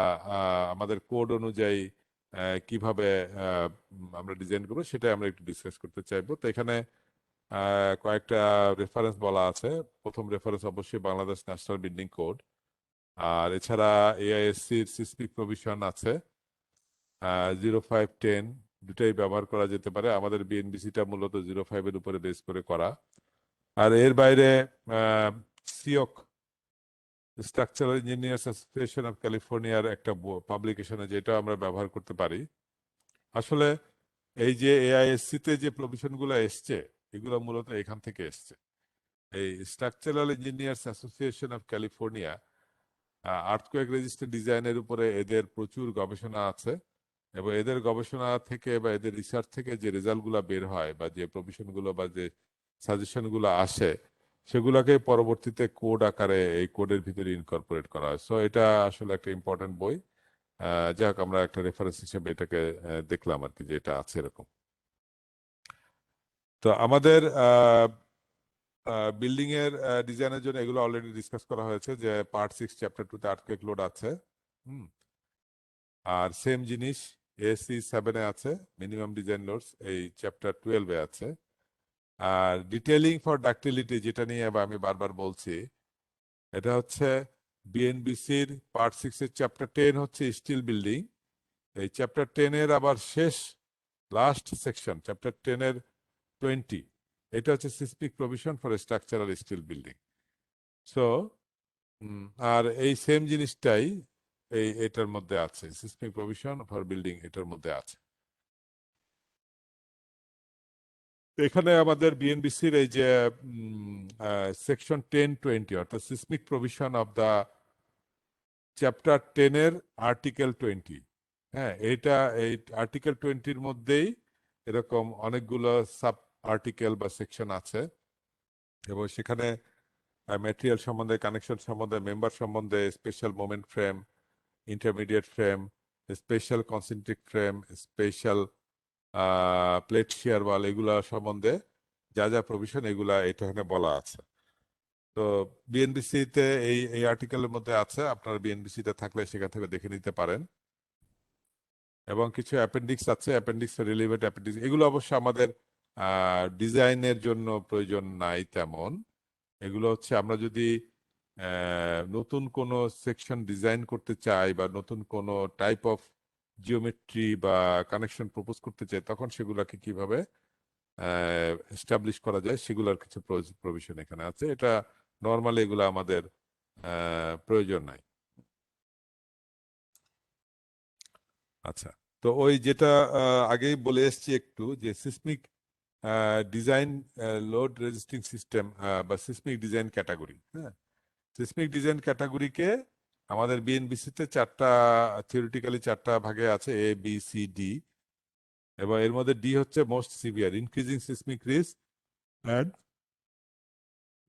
S2: আমাদের কোড অনুযায়ী কিভাবে আমরা ডিজাইন করবো সেটা আমরা একটু ডিসকাস করতে চাইবো। তো এখানে কয়েকটা রেফারেন্স বলা আছে। প্রথম রেফারেন্স অবশ্যই বাংলাদেশ ন্যাশনাল বিল্ডিং কোড, আর এছাড়া এআইএসসি সিসমিক প্রভিশন আছে 0510, দুটাই ব্যবহার করা যেতে পারে। আমাদের বিএনবিসিটা মূলত 05 এর উপরে বেস করে করা। আর এর বাইরে সিওক, স্ট্রাকচারাল ইঞ্জিনিয়ার্স অ্যাসোসিয়েশন অফ ক্যালিফোর্নিয়ার একটা পাবলিকেশনে, যেটা আমরা ব্যবহার করতে পারি। আসলে এই যে এআইএসসি তে যে প্রভিশন গুলো এসছে এগুলো মূলত এখান থেকে এসছে। এই structural engineers association of California earthquake resistant ডিজাইনের উপরে এদের প্রচুর গবেষণা আছে, এবং এদের গবেষণা থেকে বা এদের রিসার্চ থেকে যে রেজাল্ট গুলা বের হয় বা যে প্রভিশন গুলো বা যে সাজেশন গুলো আসে সেগুলোকে পরবর্তীতে কোড আকারে এই কোডের ভিতরে ইনকর্পোরেট করা হয়। সো এটা আসলে একটা ইম্পর্টেন্ট বই। যাই হোক, আমরা একটা রেফারেন্স হিসেবে এটাকে দেখলাম আর কি, যে এটা আছে এরকম। তো আমাদের বিল্ডিং এর ডিজাইনের জন্য এগুলো অলরেডি ডিসকাস করা হয়েছে, যে পার্ট 6 চ্যাপ্টার 2 তে আর্থকুয়েক লোড আছে। হুম আর সেম জিনিস এসি 7-এ আছে, মিনিমাম ডিজাইন লোডস এই চ্যাপ্টার 12-এ আছে। আর ডিটেইলিং ফর ডাক্টিলিটি, যেটা নিয়ে আমি বারবার বলছি, এটা হচ্ছে বিএনবিসির পার্ট 6-এর চ্যাপ্টার 10 হচ্ছে স্টিল বিল্ডিং। এই চ্যাপ্টার 10-এর আবার শেষ লাস্ট সেকশন চ্যাপ্টার 10-এর 20, এটা হচ্ছে seismic provision for structural steel building. So আর এই সেম জিনিসটাই এটার মধ্যে আছে, সিসমিক প্রভিশন ফর বিল্ডিং এটার মধ্যে আছে। এখানে আমাদের বিএনবিসির এই যে সেকশন 10-20 অর্থাৎ seismic provision of the chapter 10-এর আর্টিকেল 20, হ্যাঁ এই আর্টিকেল 20-র মধ্যেই এরকম অনেকগুলো সাব আর্টিকেল বা সেকশন আছে, এবং সেখানে ম্যাটেরিয়াল সম্বন্ধে, কানেকশন সম্বন্ধে, মেম্বার সম্বন্ধে, special moment frame, intermediate frame, special concentric frame, special plate shear wall, এগুলা সম্বন্ধে যা যা প্রভিশন এগুলা এখানে বলা আছে। তো বিএনবিসি তে এই আর্টিকেলের মধ্যে আছে, আপনারা বিএনবিসি তে থাকলে সেখান থেকে দেখে নিতে পারেন। এবং কিছু অ্যাপেন্ডিক্স আছে, অ্যাপেন্ডিক্স রিলেভেন্ট অ্যাপেন্ডিক্স, এগুলো অবশ্য আমাদের ডিজাইনের জন্য প্রয়োজন নাই তেমন। এগুলো হচ্ছে আমরা যদি নতুন কোনো সেকশন ডিজাইন করতে চাই বা নতুন কোনো টাইপ অফ জিওমেট্রি বা কানেকশন প্রপোজ করতে চাই, তখন সেগুলোকে কিভাবে এস্টাবলিশ করা যায় সেগুলোর কিছু প্রভিশন এখানে আছে। এটা নর্মালি এগুলো আমাদের প্রয়োজন নাই। আচ্ছা, তো ওই যেটা আগেই বলে এসছি একটু, যে seismic design load resisting system বা সিসমিক ডিজাইন ক্যাটাগরি, হ্যাঁ, সিসমিক ডিজাইন ক্যাটাগরিকে আমাদের বিএনবিসিতে থিওরিটিক্যালি চারটা ভাগে আছে, এ বি সি ডি, এবং এর মধ্যে ডি হচ্ছে most severe, increasing seismic risk and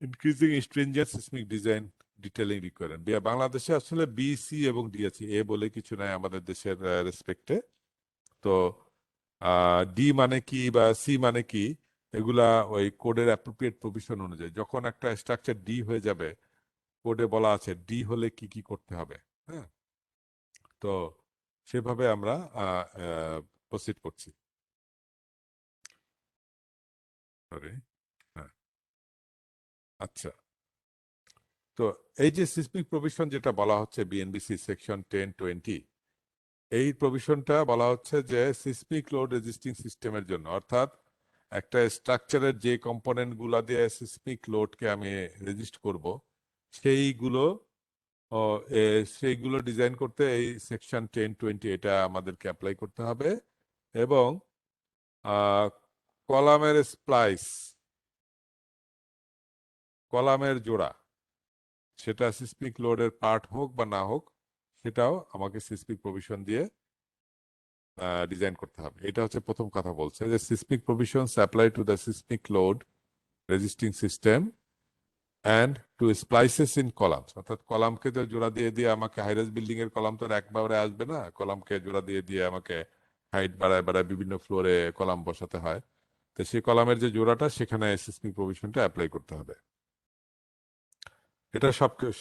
S2: increasing stringent seismic design detailing requirement. বাংলাদেশে আসলে বি, সি এবং ডি আছে, এ বলে কিছু নাই আমাদের দেশের রেসপেক্টে। তো ডি মানে কি বা সি মানে কি, এগুলা ওই কোডের অ্যাপ্রোপ্রিয়েট প্রভিশন অনুযায়ী, যখন একটা স্ট্রাকচার ডি হয়ে যাবে, কোডে বলা আছে ডি হলে কি কি করতে হবে, হ্যাঁ। তো সেভাবে আমরা প্রসিড করছি। সরি, হ্যাঁ, আচ্ছা। তো এই যে সিসমিক প্রভিশন যেটা বলা হচ্ছে বিএনবিসি সেকশন 10-20, এই প্রভিশনটা বলা হচ্ছে যে সিসমিক লোড রেজিস্টিং সিস্টেমের জন্য, অর্থাৎ একটা স্ট্রাকচারের যে কম্পোনেন্ট গুলা দিয়ে সিসমিক লোডকে আমি রেজিস্ট করব, সেইগুলো সেইগুলো ডিজাইন করতে এই সেকশন 10-20 এটা আমাদেরকে অ্যাপ্লাই করতে হবে। এবং কলামের স্প্লাইস, কলামের জোড়া, সেটা সিসমিক লোডের পার্ট হোক বা না হোক, সেটাও আমাকে সিসমিক প্রভিশন দিয়ে ডিজাইন করতে হবে। এটা হচ্ছে প্রথম কথা বলছে, যে seismic provisions apply to the seismic load resisting system and to splices in columns, অর্থাৎ কলামকে তো জোড়া দিয়ে দিয়ে আমাকে হাইরাইজ বিল্ডিং এর কলাম তো একবারে আসবে না, কলামকে জোড়া দিয়ে দিয়ে আমাকে হাইট বাড়ায় বাড়ায় বিভিন্ন ফ্লোরে কলাম বসাতে হয়। তো সেই কলামের যে জোড়াটা, সেখানে সিসমিক প্রভিশনটা অ্যাপ্লাই করতে হবে। এটা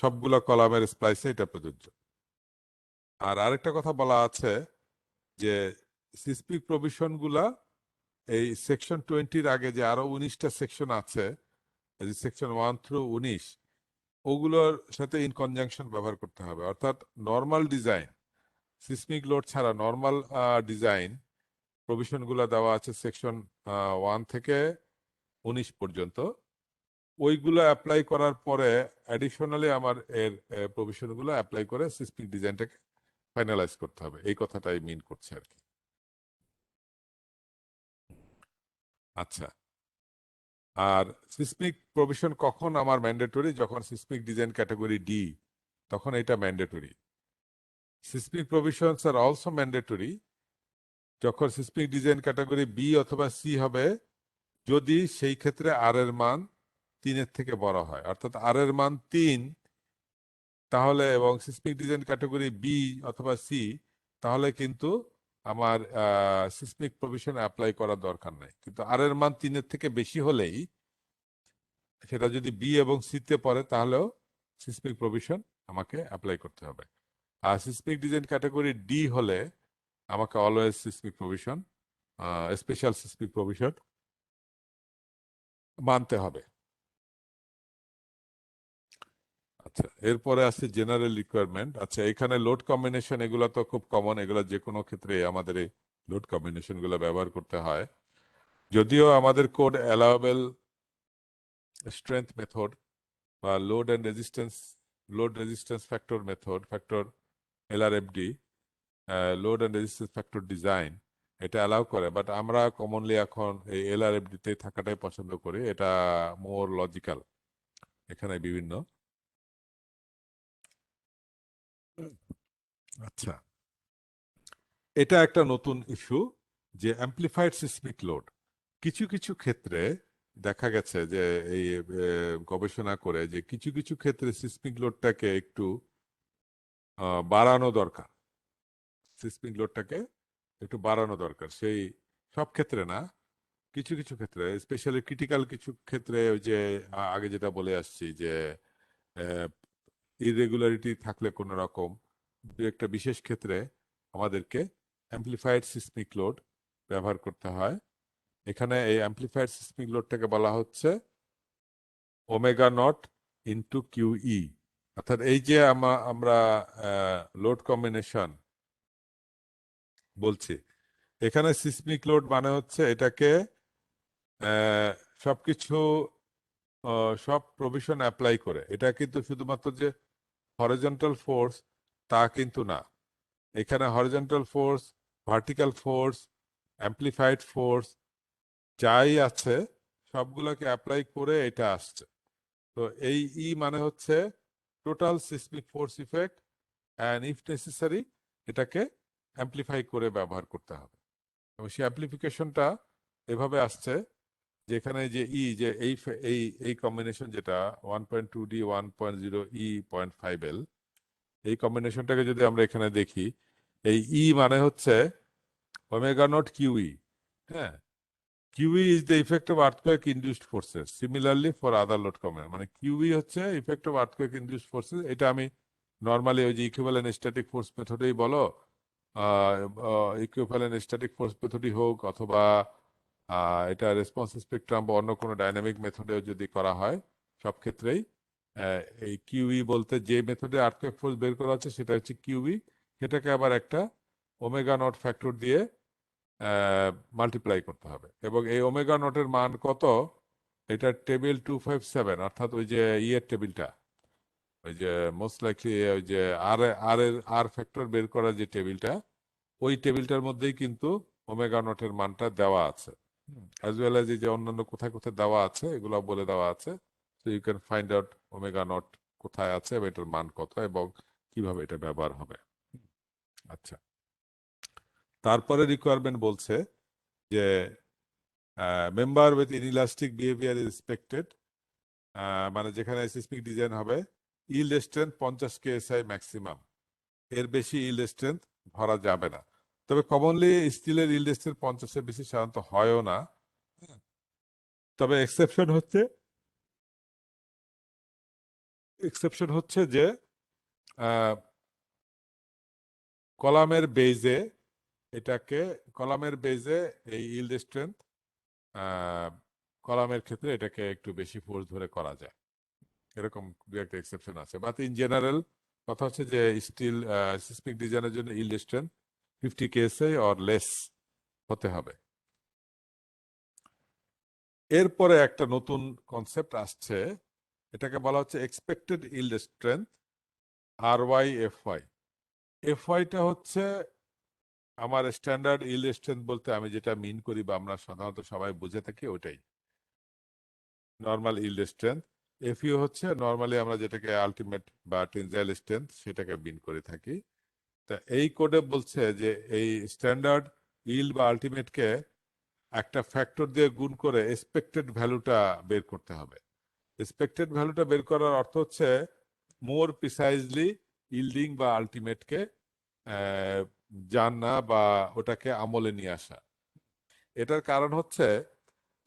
S2: সবগুলো কলামের স্প্লাইসে এটা প্রযোজ্য। আর আরেকটা কথা বলা আছে যে সিসমিক প্রভিশন গুলা এই সেকশন 20-র আগে যে আরো 19টা সেকশন আছে, সেকশন 1-19, ওগুলোর সাথে ইন কনজাংশন ব্যবহার করতে হবে। অর্থাৎ নর্মাল ডিজাইন, সিসমিক লোড ছাড়া নর্মাল ডিজাইন প্রভিশন গুলা দেওয়া আছে সেকশন 1 থেকে 19 পর্যন্ত, ওইগুলো অ্যাপ্লাই করার পরে অ্যাডিশনালি আমার এর প্রভিশন গুলো অ্যাপ্লাই করে সিসমিক ডিজাইনটাকে ফাইনালাইজ করতে হবে, এই কথাটাই মিন করছে আর কি। আচ্ছা, আর সিসমিক প্রভিশন কখন আমার ম্যান্ডেটরি? যখন সিসমিক ডিজাইন ক্যাটাগরি ডি, তখন এটা mandatory. Seismic provisions are also mandatory যখন সিসমিক ডিজাইন ক্যাটাগরি বি অথবা সি হবে, যদি সেই ক্ষেত্রে আর এর মান 3-এর থেকে বড় হয়, অর্থাৎ আর এর মান 3 তাহলে, এবং সিসমিক ডিজাইন ক্যাটাগরি বি অথবা সি, তাহলে কিন্তু আমার সিসমিক প্রভিশন অ্যাপ্লাই করার দরকার নাই। কিন্তু আর এর মান 3-এর থেকে বেশি হলেই, সেটা যদি বি এবং সি তে পড়ে, তাহলেও সিসমিক প্রভিশন আমাকে অ্যাপ্লাই করতে হবে। আর সিসমিক ডিজাইন ক্যাটাগরি ডি হলে আমাকে always seismic provision, special seismic provision মানতে হবে। আচ্ছা, এরপরে আছে জেনারেল রিকোয়ারমেন্ট। আচ্ছা, এখানে লোড কম্বিনেশন এগুলো তো খুব কমন, এগুলো যে কোনো ক্ষেত্রে আমাদের এই লোড কম্বিনেশন গুলো ব্যবহার করতে হয়। যদিও আমাদের কোড অ্যালাউয়েবল স্ট্রেংথ মেথড বা load resistance factor method, factor LRFD, load and resistance factor design, এটা অ্যালাউ করে, বাট আমরা কমনলি এখন এই এলআরএফডি তে থাকাটাই পছন্দ করি। এটা মোর লজিক্যাল। এখানে বিভিন্ন আচ্ছা, এটা একটা নতুন ইস্যু যে অ্যাম্পলিফাইড সিসমিক লোড। কিছু কিছু ক্ষেত্রে দেখা গেছে যে এই গবেষণা করে যে কিছু কিছু ক্ষেত্রে সিসমিক লোডটাকে একটু বাড়ানো দরকার। সিসমিক লোডটাকে একটু বাড়ানো দরকার, সেই সব ক্ষেত্রে না, কিছু কিছু ক্ষেত্রে, স্পেশালি ক্রিটিক্যাল কিছু ক্ষেত্রে। ওই যে আগে যেটা বলে আসছি যে ইরেগুলারিটি থাকলে কোনো রকম দু একটা বিশেষ ক্ষেত্রে আমাদেরকে অ্যাম্পলিফাইড সিসমিক লোড ব্যবহার করতে হয়। এখানে এই অ্যাম্পলিফাইড সিসমিক লোডটাকে বলা হচ্ছে ওমেগা নট ইন্টু কিউই। অর্থাৎ এই যে আমরা লোড কম্বিনেশন বলছি, এখানে সিসমিক লোড মানে হচ্ছে এটাকে সবকিছু সব প্রভিশন অ্যাপ্লাই করে। এটা কিন্তু শুধুমাত্র যে হরিজন্টাল ফোর্স তা কিন্তু না। এখানে horizontal force, vertical force, amplified force যাই আছে সবগুলোকে অ্যাপ্লাই করে এটা আসছে। তো এই মানে হচ্ছে total seismic force effect, and if necessary এটাকে অ্যাম্পলিফাই করে ব্যবহার করতে হবে। এবং সেই অ্যাম্পলিফিকেশনটা এভাবে আসছে যেখানে যে যে এই এই কম্বিনেশন যেটা 1.2D 1.0 0.5L, এই কম্বিনেশনটাকে যদি আমরা এখানে দেখি, এই মানে হচ্ছে ওমেগা নট কিউই। হ্যাঁ, kiwi is the effect of earthquake induced forces similarly for other load combination. মানে কিউই হচ্ছে effect of earthquake induced forces. এটা আমি নর্মালি ওই যে ইকুইভ্যালেন্ট স্ট্যাটিক ফোর্স মেথডেই বলো, ইকুইভ্যালেন্ট স্ট্যাটিক ফোর্স মেথডই হোক, অথবা এটা রেসপন্স স্পেকট্রাম বা অন্য কোনো ডাইনামিক মেথডেও যদি করা হয়, সব ক্ষেত্রেই এই কিউই বলতে যে মেথডে আর্থকোয়েক ফোর্স বের করা হচ্ছে সেটা হচ্ছে কিউই। সেটাকে আবার একটা ওমেগা নট ফ্যাক্টর দিয়ে মাল্টিপ্লাই করতে হবে। এবং এই ওমেগা নটের মান কত, এটা টেবিল 257, অর্থাৎ ওই যে টেবিলটা, ওই যে মোস্ট লাইকলি ওই যে আর ফ্যাক্টর বের করার যে টেবিলটা, ওই টেবিলটার মধ্যেই কিন্তু ওমেগা নটের মানটা দেওয়া আছে, অ্যাজ ওয়েল এজ এই যে অন্যান্য কোথায় কোথায় দেওয়া আছে এগুলো বলে দেওয়া আছে। So you can find out omega naught কোথায় আছে এবং এটার মান কত এবং কিভাবে এটা ব্যবহার হবে। আচ্ছা, তারপরে রিকোয়ারমেন্ট বলছে যে member with inelastic behaviour is expected, মানে যেখানে সিসমিক ডিজাইন হবে ইল্ড স্ট্রেংথ 50 কেএসআই ম্যাক্সিমাম, এর বেশি ইল্ড স্ট্রেংথ ধরা যাবে না। তবে কমনলি স্টিলের ইল্ড স্ট্রেংথ 50-এর বেশি সাধারণত হয়ও না। তবে এক্সেপশন হচ্ছে যে কলামের বেজে কলামের বেজে এই ইল্ড স্ট্রেংথ কলামের ক্ষেত্রে এটাকে একটু বেশি ফোর্স ধরে করা যায়, এরকম দু একটা এক্সেপশন আছে। বাট ইন জেনারেল কথা হচ্ছে যে স্টিল সিসমিক ডিজাইনের জন্য yield strength 50 KSI or less হতে হবে। এরপরে একটা নতুন কনসেপ্ট আসছে, এটাকে বলা হচ্ছে এক্সপেক্টেড ইল্ড স্ট্রেংথ RY/FY। FYটা হচ্ছে আমার স্ট্যান্ডার্ড ইল্ড স্ট্রেংথ বলতে আমি যেটা মিন করি বা আমরা সাধারণত সবাই বুঝে থাকি ওটাই নর্মাল ইল্ড স্ট্রেংথ। FU হচ্ছে নর্মালি আমরা যেটাকে আলটিমেট বা টেনজাইল স্ট্রেংথ সেটাকে মিন করে থাকি। তা এই কোডে বলছে যে এই স্ট্যান্ডার্ড ইল্ড বা আলটিমেটকে একটা ফ্যাক্টর দিয়ে গুণ করে এক্সপেক্টেড ভ্যালুটা বের করতে হবে। এক্সপেক্টেড ভ্যালুটা বের করার অর্থ হচ্ছে মোর প্রিসাইজলি ইল্ডিং বা আলটিমেটকে জানা বা ওটাকে আমলে নিয়ে আসা। এটার কারণ হচ্ছে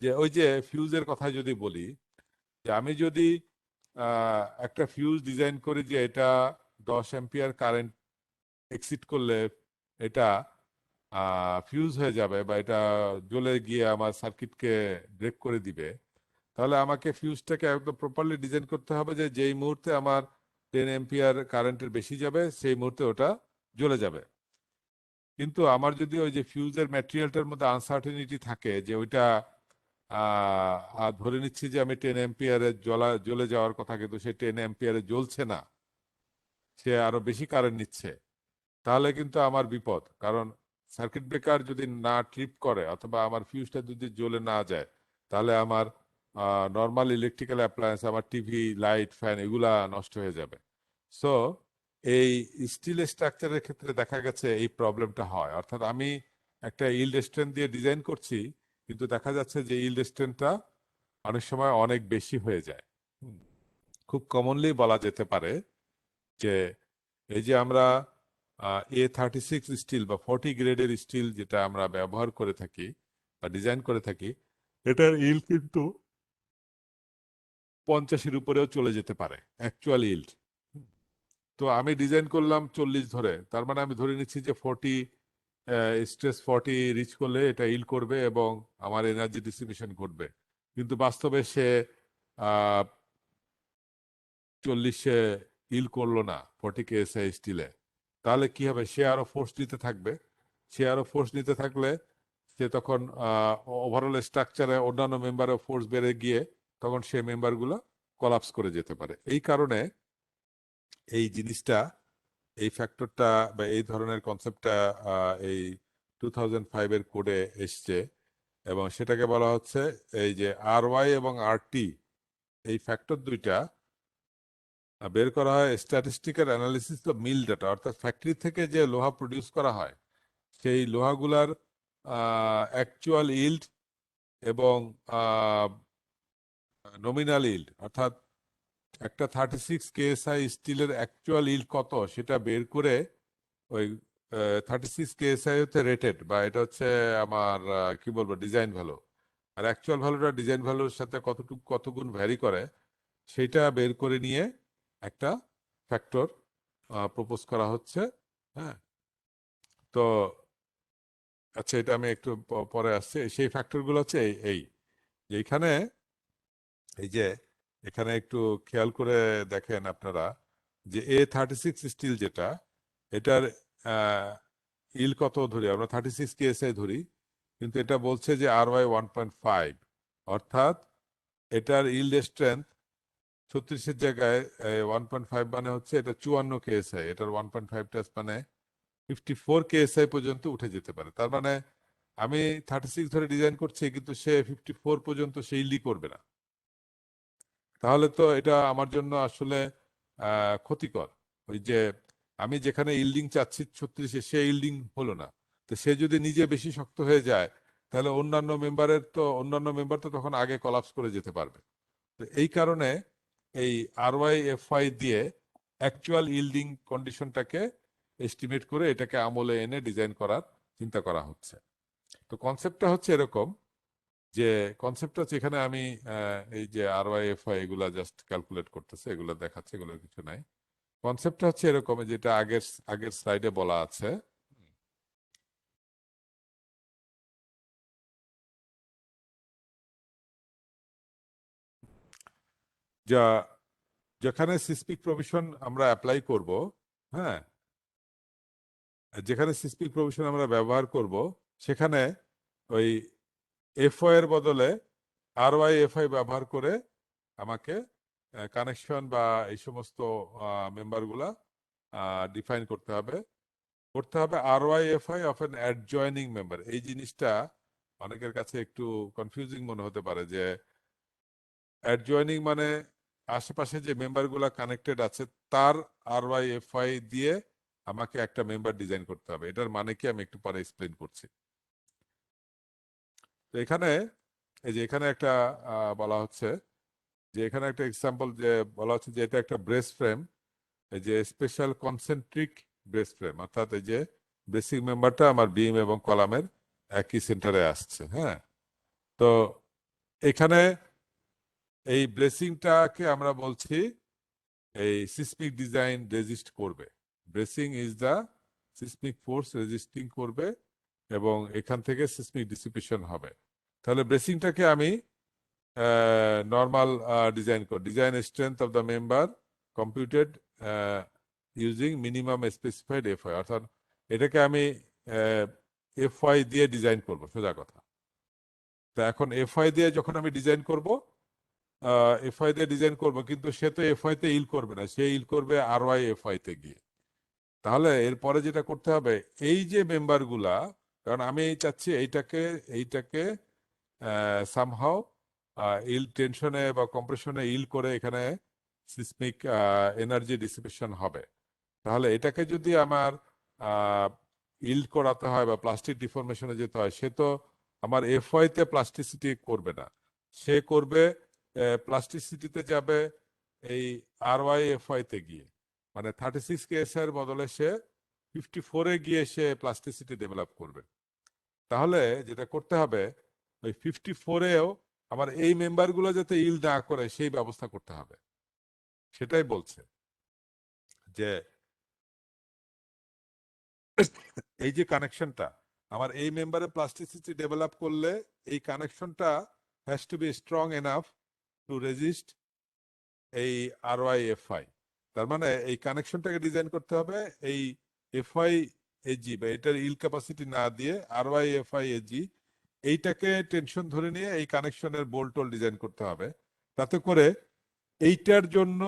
S2: যে ওই যে ফিউজের কথা যদি বলি, যে আমি যদি একটা ফিউজ ডিজাইন করি যে এটা 10 অ্যাম্পিয়ার কারেন্ট এক্সিট করলে এটা ফিউজ হয়ে যাবে বা এটা জ্বলে গিয়ে আমার সার্কিটকে ব্রেক করে দিবে, তাহলে আমাকে ফিউজটাকে একদম প্রপারলি ডিজাইন করতে হবে যে যেই মুহূর্তে আমার 10 এম্পিয়ার কারেন্টের বেশি যাবে সেই মুহূর্তে ওটা জ্বলে যাবে। কিন্তু আমার যদি ওই যে ফিউজের ম্যাটেরিয়ালটার মধ্যে আনসার্টেনিটি থাকে যে ওইটা ধরে নিচ্ছি যে আমি 10 এম্পিয়ারে জ্বলে যাওয়ার কথা, কিন্তু সে 10 এম্পিয়ারে জ্বলছে না, সে আরো বেশি কারেন্ট নিচ্ছে, তাহলে কিন্তু আমার বিপদ। কারণ সার্কিট ব্রেকার যদি না ট্রিপ করে অথবা আমার ফিউজটা যদি জ্বলে না যায়, তাহলে আমার নর্মাল ইলেকট্রিক্যাল অ্যাপ্লায়েন্স, আমার টিভি, লাইট, ফ্যান এগুলা নষ্ট হয়ে যাবে। সো এই স্টিল স্ট্রাকচারের ক্ষেত্রে দেখা গেছে এই প্রবলেমটা হয়, অর্থাৎ আমি একটা ইল্ড স্ট্রেন্থ দিয়ে ডিজাইন করছি, কিন্তু দেখা যাচ্ছে যে ইল্ড স্ট্রেন্থটা অনেক সময় অনেক বেশি হয়ে যায়। খুব কমনলি বলা যেতে পারে যে এই যে আমরা A36 স্টিল বা 40 গ্রেডের স্টিল যেটা আমরা ব্যবহার করে থাকি বা ডিজাইন করে থাকি, এটার ইল্ড কিন্তু 50-এর উপরেও চলে যেতে পারে অ্যাকচুয়াল ইল্ড। তো আমি ডিজাইন করলাম 40 ধরে, তার মানে আমি ধরে নিচ্ছি যে 40 স্ট্রেস 40 রিচ করলে এটা ইল্ড করবে এবং আমার এনার্জি ডিসিপেশন ঘটবে, কিন্তু বাস্তবে সে 40-এ ইল করলো না 40 KSI স্টিলে, তাহলে কি হবে? সে আরো ফোর্স নিতে থাকবে। সে আরো ফোর্স নিতে থাকলে সে তখন ওভারঅল স্ট্রাকচারে অন্যান্য মেম্বারের ফোর্স বেড়ে গিয়ে তখন সে মেম্বারগুলো কলাপস করে যেতে পারে। এই কারণে এই জিনিসটা, এই ফ্যাক্টরটা বা এই ধরনের কনসেপ্টটা এই 2005-এর কোডে এসছে এবং সেটাকে বলা হচ্ছে এই যে RY এবং RT, এই ফ্যাক্টর দুইটা বের করা হয় statistical analysis of mill data, অর্থাৎ ফ্যাক্টরি থেকে যে লোহা প্রডিউস করা হয় সেই লোহাগুলার অ্যাকচুয়াল ইল্ড এবং নমিনাল ইল্ড, অর্থাৎ একটা 36 KSI স্টিলের অ্যাকচুয়াল ইল্ড কত সেটা বের করে ওই 36 KSI হচ্ছে রেটেড বা এটা হচ্ছে আমার কি বলবো ডিজাইন ভ্যালু, আর অ্যাকচুয়াল ভ্যালুটা ডিজাইন ভ্যালুর সাথে কত গুণ ভ্যারি করে সেইটা বের করে নিয়ে একটা ফ্যাক্টর প্রপোজ করা হচ্ছে। হ্যাঁ, তো আচ্ছা এটা আমি একটু পরে আসছি। সেই ফ্যাক্টরগুলো হচ্ছে এই যে এখানে এই যে এখানে একটু খেয়াল করে দেখেন আপনারা যে A36 স্টিল যেটা, এটার ইল কত ধরি আমরা? 36 KSI ধরি, কিন্তু এটা বলছে যে RY 1.5, অর্থাৎ এটার ইল্ড স্ট্রেংথ 36-এর জায়গায় 1.5 মানে হচ্ছে এটা 54 KSI, এটার 1.5 মানে 54 KSI পর্যন্ত উঠে যেতে পারে। তার মানে আমি 36 ধরে ডিজাইন করছি কিন্তু সে 54 পর্যন্ত সে ইল্ডই করবে না, তাহলে তো এটা আমার জন্য আসলে ক্ষতিকর। ওই যে আমি যেখানে ইল্ডিং চাচ্ছি 36-এ সে ইল্ডিং হলো না, তো সে যদি নিজে বেশি শক্ত হয়ে যায় তাহলে অন্যান্য মেম্বার তো তখন আগে কলাপস করে যেতে পারবে। তো এই কারণে এই RY/FY দিয়ে অ্যাকচুয়াল ইল্ডিং কন্ডিশনটাকে এস্টিমেট করে এটাকে আমলে এনে ডিজাইন করার চিন্তা করা হচ্ছে। তো কনসেপ্টটা হচ্ছে এরকম যে কনসেপ্টটা হচ্ছে এখানে আমি এই যে RY/FY এগুলা জাস্ট ক্যালকুলেট করতেছে, এগুলো দেখাচ্ছে, এগুলোর কিছু নাই। কনসেপ্টটা হচ্ছে এরকম যেটা আগের আগের স্লাইডে বলা আছে, যা যেখানে সিসমিক প্রভিশন আমরা অ্যাপ্লাই করব, হ্যাঁ, যেখানে সিসমিক প্রভিশন আমরা ব্যবহার করব সেখানে ওই FY এর বদলে RY/FI ব্যবহার করে আমাকে কানেকশন বা এই সমস্ত মেম্বারগুলা ডিফাইন করতে হবে। RY/FI of N adjoining member. এই জিনিসটা অনেকের কাছে একটু কনফিউজিং মনে হতে পারে যে অ্যাডজয়নিং মানে আশেপাশে যে মেম্বারগুলা কানেক্টেড আছে তার RY/FI দিয়ে আমাকে একটা মেম্বার ডিজাইন করতে হবে। এটার মানে কি আমি একটু পরে এক্সপ্লেন করছি। তো এখানে এই যে এখানে একটা বলা হচ্ছে যে এখানে একটা এক্সাম্পল যে বলা হচ্ছে যে এটা একটা ব্রেস ফ্রেম, এই যে স্পেশাল কনসেন্ট্রিক ব্রেস ফ্রেম, অর্থাৎ এই যে বেসিক মেম্বারটা আমার বিম এবং কলামের একই সেন্টারে আসছে। হ্যাঁ, তো এখানে এই ব্রেসিংটাকে আমরা বলছি এই সিসমিক ডিজাইন রেজিস্ট করবে। Bracing is the seismic force resisting করবে এবং এখান থেকে সিসমিক ডিসিপেশন হবে। তাহলে ব্রেসিংটাকে আমি normal design strength of the member computed using minimum specified FI, অর্থাৎ এটাকে আমি এফআই দিয়ে ডিজাইন করব, সোজা কথা। তা এখন এফআই দিয়ে যখন আমি ডিজাইন করব, এফআই দিয়ে ডিজাইন করব, কিন্তু সে তো এফআই তে ইল করবে না, সে ইল করবে আরওয়াই এফআই তে গিয়ে। তাহলে এরপরে যেটা করতে হবে, এই যে মেম্বারগুলা, কারণ আমি চাচ্ছি এইটাকে সামহাও ইল টেনশনে বা কম্প্রেশনে ইল করে এখানে সিসমিক এনার্জি ডিসিপেশন হবে। তাহলে এটাকে যদি আমার ইল্ড করাতে হয় বা প্লাস্টিক ডিফরমেশনে যেতে হয়, সে তো আমার এফওয়াই তে প্লাস্টিসিটি করবে না, সে করবে প্লাস্টিসিটিতে যাবে এই আরওয়াই এফওয়াই তে গিয়ে, মানে 36 কেএস এর বদলে সে 54-এ গিয়ে সে প্লাস্টিসিটি ডেভেলপ করবে। তাহলে যেটা করতে হবে, ওই 54-এও আমার এই মেম্বারগুলো যাতে ইল না করে সেই ব্যবস্থা করতে হবে। সেটাই বলছে যে এই যে কানেকশনটা আমার এই মেম্বারে প্লাস্টিসিটি ডেভেলপ করলে এই কানেকশনটা has to be strong enough to resist এই আরওয়াই এফআই। তার মানে এই কানেকশনটাকে ডিজাইন করতে হবে এই এফআই এজি বা এটার ইল ক্যাপাসিটি না দিয়ে আরওয়াই এফআই এজি এইটাকে টেনশন ধরে নিয়ে এই কানেকশনের বোল্ট টোল ডিজাইন করতে হবে, তাতে করে এইটার জন্য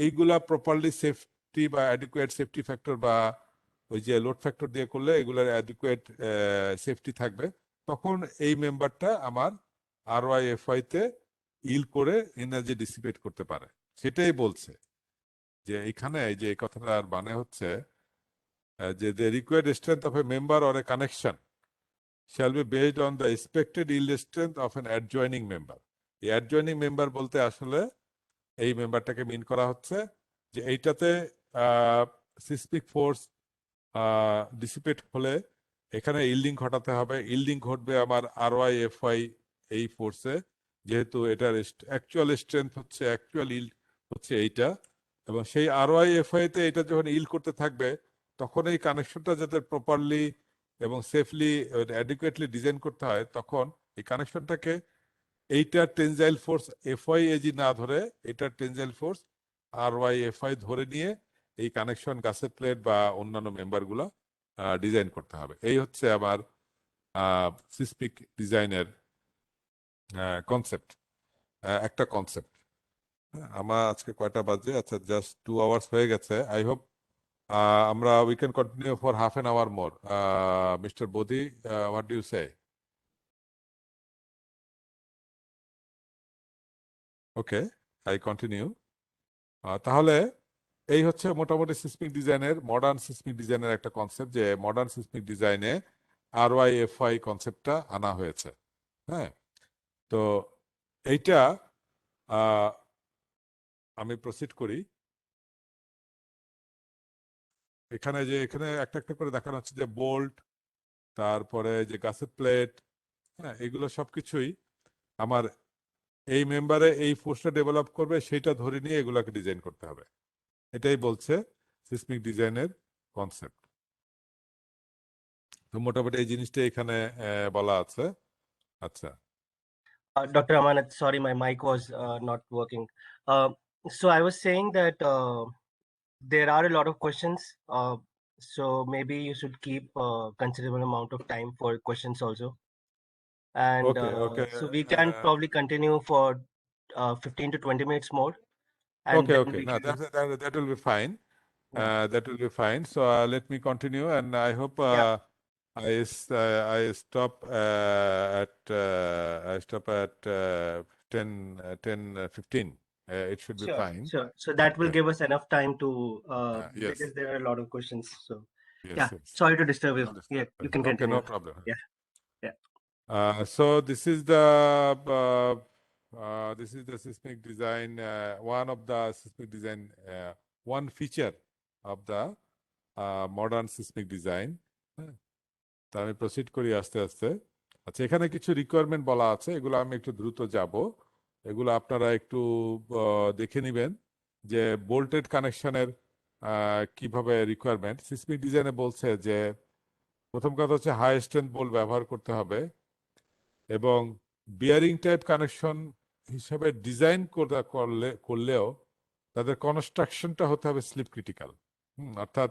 S2: এইগুলা প্রপারলি সেফটি বা অ্যাডিকুয়েট সেফটি ফ্যাক্টর বা ওই যে লোড ফ্যাক্টর দিয়ে করলে এগুলোর অ্যাডিকুয়েট সেফটি থাকবে। তখন এই মেম্বারটা আমার আরওয়াই এফআই তে ইল করে এনার্জি ডিসিপেট করতে পারে। সেটাই বলছে যে এখানে যে এই কথাটার মানে হচ্ছে যে the required strength of a member or a connection shall be based on the expected yield strength of an adjoining member. এই adjoining member বলতে আসলে এই মেম্বারটাকে মিন করা হচ্ছে যে এইটাতে সিসমিক ফোর্স ডিসিপেট হলে এখানে ইল্ডিং ঘটাতে হবে। ইল্ডিং ঘটবে আমার আরওয়াই এফআই এই ফোর্সে, যেহেতু এটার অ্যাকচুয়াল স্ট্রেংথ হচ্ছে, অ্যাকচুয়াল ইল্ড হচ্ছে এইটা, এবং সেই আরওয়াই এফআই তে এটা যখন ইল্ড করতে থাকবে তখন এই কানেকশনটা যাতে প্রপারলি এবং সেফলি অ্যাডিকুয়েটলি ডিজাইন করতে হয়, তখন এই কানেকশনটাকে এইটার টেনজাইল ফোর্স এফআই এজি না ধরে এটার টেনজাইল ফোর্স আরওয়াই এফআই ধরে নিয়ে এই কানেকশন গাছের প্লেট বা অন্যান্য মেম্বারগুলো ডিজাইন করতে হবে। এই হচ্ছে আমার সিসমিক ডিজাইনের কনসেপ্ট, একটা কনসেপ্ট। আমার আজকে কয়টা বাজে? আচ্ছা, জাস্ট 2 আওয়ার্স হয়ে গেছে। আই হোপ আমরা we can continue for half an hour more. Mister Bodhi, what do you say? Okay, I continue. তাহলে এই হচ্ছে মোটামুটি সিসমিক ডিজাইনের, মডার্ন সিসমিক ডিজাইনের একটা কনসেপ্ট, যে মডার্ন সিসমিক ডিজাইনে আরওয়াই এফআই কনসেপ্টটা আনা হয়েছে। হ্যাঁ, তো এইটা আমি প্রসিড করি। এখানে একটা একটা করে দেখানো হচ্ছে যে বোল্ট, তারপরে যে গাছের প্লেট, হ্যাঁ, এগুলো সবকিছুই আমার এই মেম্বারে এই ফোর্সটা ডেভেলপ করবে সেটা ধরে নিয়ে এগুলাকে ডিজাইন করতে হবে। এটাই বলছে সিসমিক ডিজাইনের কনসেপ্ট। তো মোটামুটি এই জিনিসটা এখানে বলা আছে। আচ্ছা,
S1: Dr. Amanat, sorry, my mic was not working. So I was saying that there are a lot of questions. So maybe you should keep a considerable amount of time for questions also. And
S2: okay
S1: so we can probably continue for 15 to 20 minutes more. And
S2: okay
S1: then
S2: okay
S1: we
S2: না,
S1: can,
S2: that will be fine.
S1: yeah,
S2: That will be fine. So let me continue, and I hope
S1: yeah,
S2: I stop I stop at 10:15. It should be
S1: sure,
S2: fine.
S1: sure. So that will
S2: Yes.
S1: give us enough time to,
S2: Yes.
S1: because there are a lot of questions. So
S2: Yes.
S1: yeah,
S2: Yes.
S1: sorry to disturb you.
S2: Understand.
S1: Yeah, you can
S2: Okay, no
S1: continue.
S2: problem.
S1: Yeah, yeah.
S2: So this is the seismic design. One of the seismic design. One feature of the modern seismic design. হ্যাঁ, তা আমি প্রসিড করি আস্তে আস্তে। আচ্ছা, এখানে কিছু রিকোয়ারমেন্ট বলা আছে, এগুলো আমি একটু দ্রুত যাব। এগুলো আপনারা একটু দেখে নেবেন যে বোল্টেড কানেকশনের কিভাবে রিকোয়ারমেন্ট সিসমিক ডিজাইনে বলছে যে প্রথম কথা হচ্ছে হাই স্ট্রেংথ বোল্ট ব্যবহার করতে হবে এবং বিয়ারিং টাইপ কানেকশন হিসাবে ডিজাইন করলেও তাদের কনস্ট্রাকশনটা হতে হবে স্লিপ ক্রিটিক্যাল, অর্থাৎ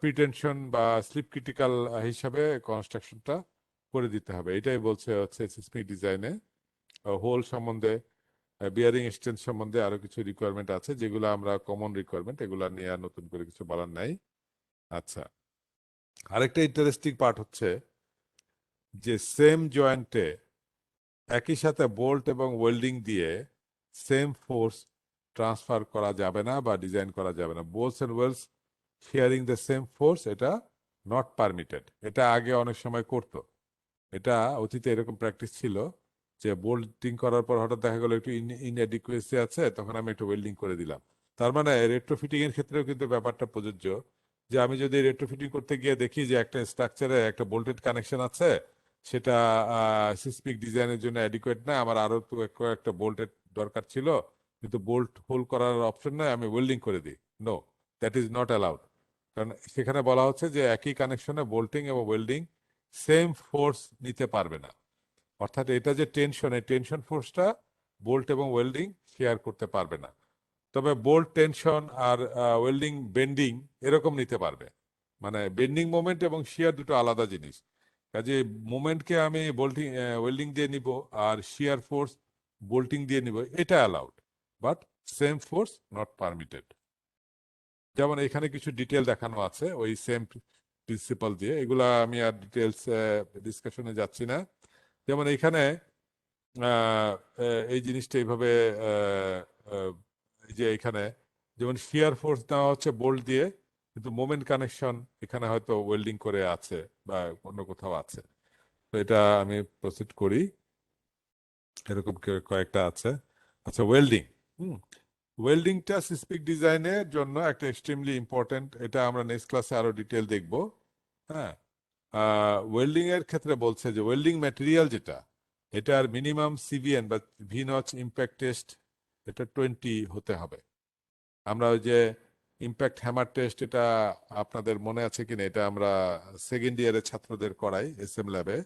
S2: প্রিটেনশন বা স্লিপ ক্রিটিক্যাল হিসাবে কনস্ট্রাকশনটা করে দিতে হবে। এটাই বলছে হচ্ছে সিসমিক ডিজাইনে হোল সম্বন্ধে, বিয়ারিং স্ট্রেংথ সম্বন্ধে আরো কিছু রিকোয়ারমেন্ট আছে যেগুলো আমরা কমন রিকোয়ারমেন্ট, এগুলো নিয়ে আর নতুন করে কিছু বলার নাই। আচ্ছা, আরেকটা ইন্টারেস্টিং পার্ট হচ্ছে যে সেম জয়েন্টে একই সাথে বোল্ট এবং ওয়েল্ডিং দিয়ে সেম ফোর্স ট্রান্সফার করা যাবে না বা ডিজাইন করা যাবে না। Bolts and welds sharing the same force, এটা নট পারমিটেড। এটা আগে অনেক সময় করতো, এটা অতীতে এরকম প্র্যাকটিস ছিল যে বোল্টিং করার পর হঠাৎ দেখা গেলো একটু ইনএডিকুয়েসি আছে, তখন আমি একটু ওয়েল্ডিং করে দিলাম। তার মানে রেট্রোফিটিং এর ক্ষেত্রেও কিন্তু ব্যাপারটা প্রযোজ্য, যে আমি যদি রেট্রোফিটিং করতে গিয়ে দেখি যে একটা স্ট্রাকচারে একটা বোল্টেড কানেকশন আছে, সেটা সিসমিক ডিজাইনের জন্য অ্যাডিকুয়েট না, আমার আরো তো একটা বোল্টেড দরকার ছিল, কিন্তু বোল্ট হোল করার অপশন নাই, আমি ওয়েল্ডিং করে দিই। No, that is not allowed. কারণ সেখানে বলা হচ্ছে যে একই কানেকশনে বোল্টিং এবং ওয়েল্ডিং সেম ফোর্স নিতে পারবে না। অর্থাৎ এটা যে টেনশন, এই টেনশন ফোর্সটা বোল্ট এবং ওয়েল্ডিং শেয়ার করতে পারবে না। তবে বোল্ট টেনশন আর ওয়েল্ডিং বেন্ডিং এরকম নিতে পারবে। মানে বেন্ডিং মোমেন্ট এবং শিয়ার দুটো আলাদা জিনিস। কাজে মোমেন্টকে আমি বোল্টিং ওয়েল্ডিং দিয়ে নিব আর শিয়ার ফোর্স বোল্টিং দিয়ে নিব, এটা allowed, but same force not permitted. যেমন এখানে কিছু ডিটেল দেখানো আছে ওই সেম প্রিন্সিপাল দিয়ে, এগুলা আমি আর ডিটেলস ডিসকাশনে যাচ্ছি না। যেমন এখানে এই জিনিসটা এইভাবে এই যে এখানে যেমন শিয়ার ফোর্স দেওয়া হচ্ছে বোল্ট দিয়ে, কিন্তু মোমেন্ট কানেকশন এখানে হয়তো ওয়েল্ডিং করে আছে বা অন্য কোথাও আছে। তো এটা আমি প্রসিড করি, এরকম কয়েকটা আছে। আচ্ছা, ওয়েল্ডিং, ওয়েল্ডিংটা সিসমিক ডিজাইনের জন্য একটা এক্সট্রিমলি ইম্পর্টেন্ট, এটা আমরা নেক্সট ক্লাসে আরো ডিটেল দেখব। হ্যাঁ, ওয়েল্ডিং এর ক্ষেত্রে বলছে যে ওয়েল্ডিং ম্যাটেরিয়াল যেটা, এটার মিনিমাম সিভিএন বা ভি নচ ইম্প্যাক্ট টেস্ট এটা 20 হতে হবে। আমরা ওই যে ইম্প্যাক্ট হ্যামার টেস্ট, এটা আপনাদের মনে আছে কিনা, এটা আমরা সেকেন্ড ইয়ারের ছাত্রদের করাই এসএম ল্যাবে।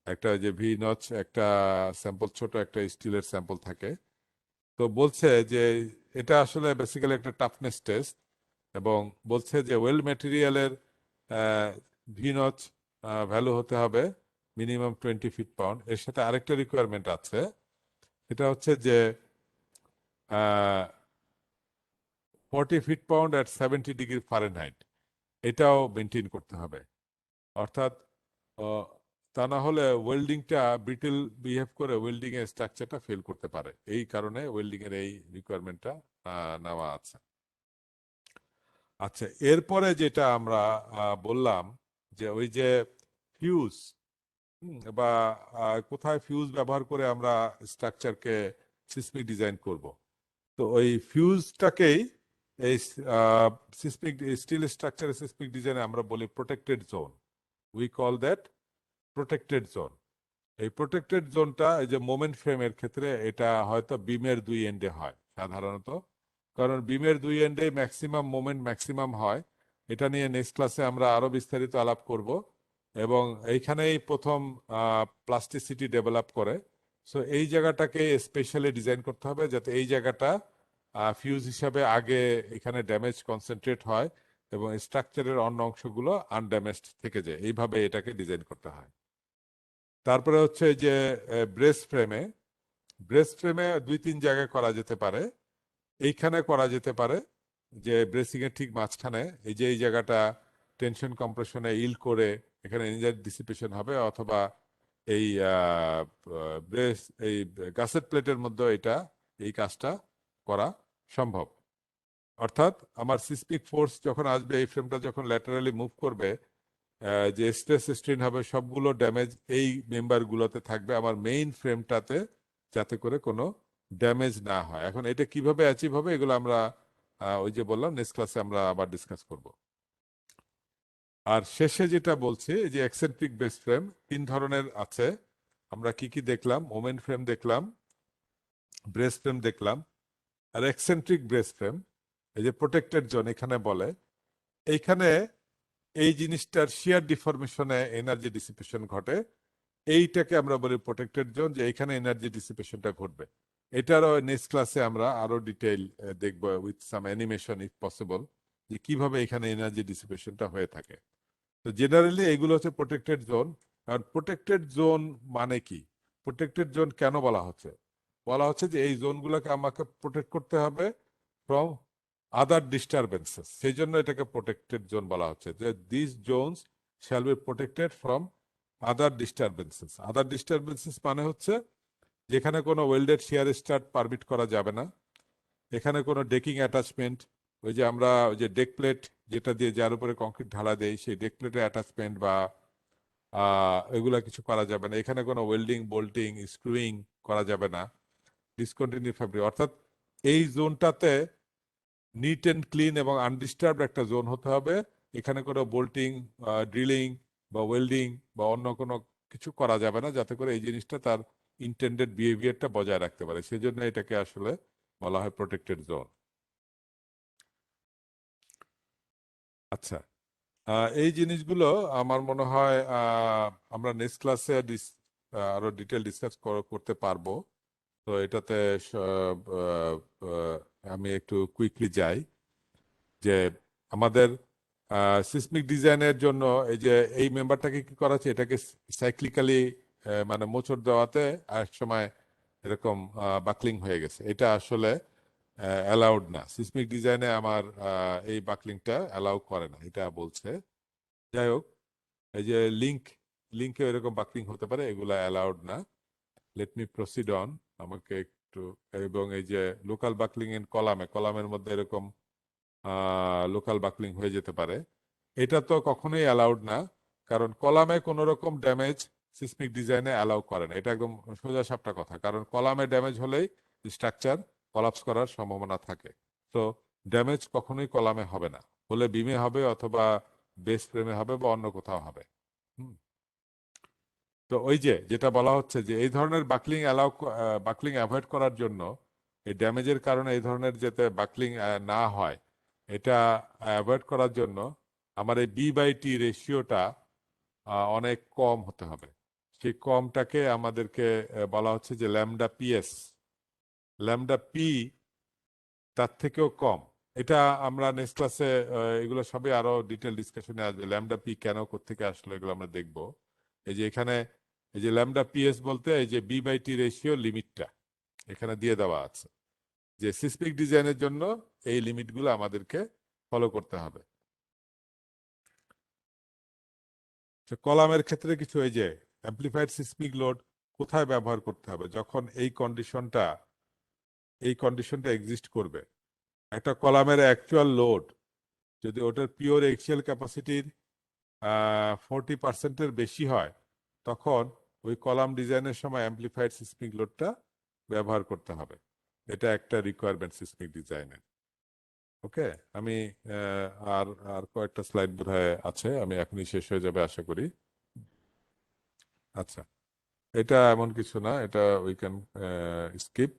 S2: একটা যে ভি নচ একটা স্যাম্পল, ছোট একটা স্টিলের স্যাম্পল থাকে। তো বলছে যে এটা আসলে বেসিক্যালি একটা টাফনেস টেস্ট, এবং বলছে যে ওয়েল্ড ম্যাটেরিয়ালের ভি নচ ভ্যালু হতে হবে মিনিমাম 20 ফিট পাউন্ড। এর সাথে আরেকটা রিকোয়ারমেন্ট আছে, এটা হচ্ছে যে 40 feet pound at 70 degree Fahrenheit, এটাও মেনটেন করতে হবে। অর্থাৎ আহ, তা না হলে ওয়েল্ডিংটা ব্রিটেল বিহেভ করে ওয়েল্ডিং এর স্ট্রাকচারটা ফেল করতে পারে। এই কারণে ওয়েল্ডিং এর এই রিকোয়ারমেন্টটা নেওয়া আছে। আচ্ছা, এরপরে যেটা আমরা বললাম যে ওই যে ফিউজ, বা কোথায় ফিউজ ব্যবহার করে আমরা স্ট্রাকচারকে সিসমিক ডিজাইন করব। তো ওই ফিউজটাকেই এই সিসমিক স্টিল স্ট্রাকচার সিসমিক ডিজাইনে আমরা বলি protected zone. We call that protected zone. এই প্রোটেক্টেড জোনটা এই যে মোমেন্ট ফ্রেমের ক্ষেত্রে এটা হয়তো বিমের দুই এন্ডে হয় সাধারণত, কারণ বিমের দুই এন্ডে ম্যাক্সিমাম মোমেন্ট ম্যাক্সিমাম হয়। এটা নিয়ে নেক্সট ক্লাসে আমরা আরো বিস্তারিত আলাপ করব, এবং এইখানেই প্রথম প্লাস্টিসিটি ডেভেলপ করে। সো এই জায়গাটাকে স্পেশালি ডিজাইন করতে হবে যাতে এই জায়গাটা ফিউজ হিসাবে আগে এখানে ড্যামেজ কনসেন্ট্রেট হয় এবং স্ট্রাকচারের অন্য অংশগুলো আনড্যামেজড থেকে যায়, এইভাবে এটাকে ডিজাইন করতে হয়। তারপরে হচ্ছে যে ব্রেস ফ্রেমে দুই তিন জায়গায় করা যেতে পারে। এইখানে করা যেতে পারে যে ব্রেসিং এর ঠিক মাঝখানে, এই যে এই জায়গাটা টেনশন কম্প্রেশনে ইল করে এখানে এনার্জি ডিসিপেশন হবে, অথবা এই ব্রেস এই গাসেট প্লেটের মধ্যে এটা এই কাজটা করা সম্ভব। অর্থাৎ আমার সিসমিক ফোর্স যখন আসবে, এই ফ্রেমটা যখন ল্যাটারালি মুভ করবে, যে স্ট্রেস স্ট্রেন হবে সবগুলো ড্যামেজ এই মেম্বার গুলোতে থাকবে আমার মেইন ফ্রেমটাতে, যাতে করে কোনো ড্যামেজ না হয়। এখন এটা কিভাবে অ্যাচিভ হবে এগুলো আমরা ওই যে বললাম নেক্সট ক্লাসে আমরা আবার ডিসকাস করব। আর শেষে যেটা বলছি যে এক্সেন্ট্রিক বেস ফ্রেম তিন ধরনের আছে। আমরা কি কি দেখলাম? মোমেন্ট ফ্রেম দেখলাম, ব্রেস ফ্রেম দেখলাম, আর এক্সেন্ট্রিক ব্রেস ফ্রেম। এই যে প্রোটেক্টেড জোন এখানে বলে, এইখানে এই জিনিসটার শিয়ার ডিফরমেশনে এনার্জি ডিসিপেশন ঘটে, এইটাকে আমরা বলি প্রোটেক্টেড জোন, যে এখানে এনার্জি ডিসিপেশনটা ঘটবে। এটারও নেক্সট ক্লাসে আমরা আরো ডিটেইল দেখবো with some animation if possible, যে কিভাবে এখানে এনার্জি ডিসিপেশনটা হয়ে থাকে। তো জেনারেলি এগুলো হচ্ছে প্রোটেক্টেড জোন। আর প্রোটেক্টেড জোন মানে কি, প্রোটেক্টেড জোন কেন বলা হচ্ছে? বলা হচ্ছে যে এই জোনগুলোকে আমাকে প্রোটেক্ট করতে হবে ফ্রম আদার ডিস্টারবেন্সেস, সেই জন্য এটাকে প্রোটেক্টেড জোন বলা হচ্ছে, যে this Jones shall be protected from other disturbances. Other disturbances মানে হচ্ছে যেখানে কোনো ওয়েল্ডেড শিয়ার স্টার্ট পারমিট করা যাবে না, এখানে কোনো ডেকিং অ্যাটাচমেন্ট, ওই যে আমরা ওই যে ডেক প্লেট যেটা দিয়ে যার উপরে কংক্রিট ঢালা দেয়, সেই ডেক প্লেটের অ্যাটাচমেন্ট বা এগুলা কিছু করা যাবে না। এখানে কোনো ওয়েল্ডিং, বোল্টিং, স্ক্রুইং করা যাবে না। ডিসকন্টিনিউ ফ্যাব্রিক, অর্থাৎ এই জোনটাতে নিট অ্যান্ড ক্লিন এবং আনডিস্টার্বড একটা জোন হতে হবে। এখানে কোনো বোল্টিং, ড্রিলিং বা ওয়েল্ডিং বা অন্য কোনো কিছু করা যাবে না, যাতে করে এই জিনিসটা তার ইন্টেন্ডেড বিহেভিয়ারটা বজায় রাখতে পারে। সেই জন্য এটাকে আসলে বলা হয় প্রোটেক্টেড জোন। আচ্ছা, এই জিনিসগুলো আমার মনে হয় আমরা নেক্সট ক্লাসে আরো ডিটেল ডিসকাস করতে পারবো। তো এটাতে আমি একটু কুইকলি যাই, যে আমাদের সিসমিক ডিজাইনের জন্য এই যে এই মেম্বারটাকে কি করা হচ্ছে, এটাকে সাইক্লিক্যালি মানে মোচড় দেওয়াতে এক সময় এরকম বাকলিং হয়ে গেছে। এটা আসলে অ্যালাউড না, সিসমিক ডিজাইনে আমার এই বাকলিংটা অ্যালাউ করে না, এটা বলছে। যাই হোক, এই যে লিঙ্কে এরকম বাকলিং হতে পারে, এগুলা অ্যালাউড না। লেট মি প্রসিড অন, আমাকে একটু, এবং এই যে লোকাল বাকলিং ইন কলামের মধ্যে এরকম লোকাল বাকলিং হয়ে যেতে পারে, এটা তো কখনোই অ্যালাউড না, কারণ কলামে কোনো রকম ড্যামেজ সিসমিক ডিজাইনে অ্যালাউ করে না। এটা একদম সোজা সাপটা কথা, কারণ কলামে ড্যামেজ হলেই স্ট্রাকচার কলাপস করার সম্ভাবনা থাকে। তো ড্যামেজ কখনোই কলামে হবে না, হলে বিমে হবে অথবা বেস ফ্রেমে হবে বা অন্য কোথাও হবে। তো ওই যে যেটা বলা হচ্ছে যে এই ধরনের বাকলিং অ্যাভয়েড করার জন্য, এই ড্যামেজের কারণে এই ধরনের যাতে বাকলিং না হয়, এটা অ্যাভয়েড করার জন্য আমার এই B/T রেশিওটা অনেক কম হতে হবে। সেই কমটাকে আমাদেরকে বলা হচ্ছে যে ল্যামডা পি তার থেকেও কম। এটা আমরা নেক্সট ক্লাসে এগুলো সবই আরো ডিটেল ডিসকাশনে আসবে। ল্যামডা পি কেন, কোত্থেকে আসলো, এগুলো আমরা দেখবো। এই যে এখানে এই যে ল্যামডা PS বলতে এই যে B/T রেশিও লিমিটটা এখানে দিয়ে দেওয়া আছে, যে সিসমিক ডিজাইনের জন্য এই লিমিটগুলো আমাদেরকে ফলো করতে হবে। কলামের ক্ষেত্রে কিছু এই যে অ্যাম্পলিফাইড সিসমিক লোড কোথায় ব্যবহার করতে হবে, যখন এই কন্ডিশনটা এক্সিস্ট করবে। একটা কলামের অ্যাকচুয়াল লোড যদি ওটার পিওর এক্সিয়াল ক্যাপাসিটির 40%-এর বেশি হয়, তখন ওই কলাম ডিজাইনের সময় অ্যাম্পলিফাইড সিসমিক লোডটা ব্যবহার করতে হবে। এটা একটা রিকোয়ারমেন্ট সিসমিক ডিজাইনের। ওকে, আমি আর আর কয়েকটা স্লাইড বোধহয় আছে, আমি এখনই শেষ হয়ে যাবে আশা করি। আচ্ছা, এটা এমন কিছু না, এটা we can skip.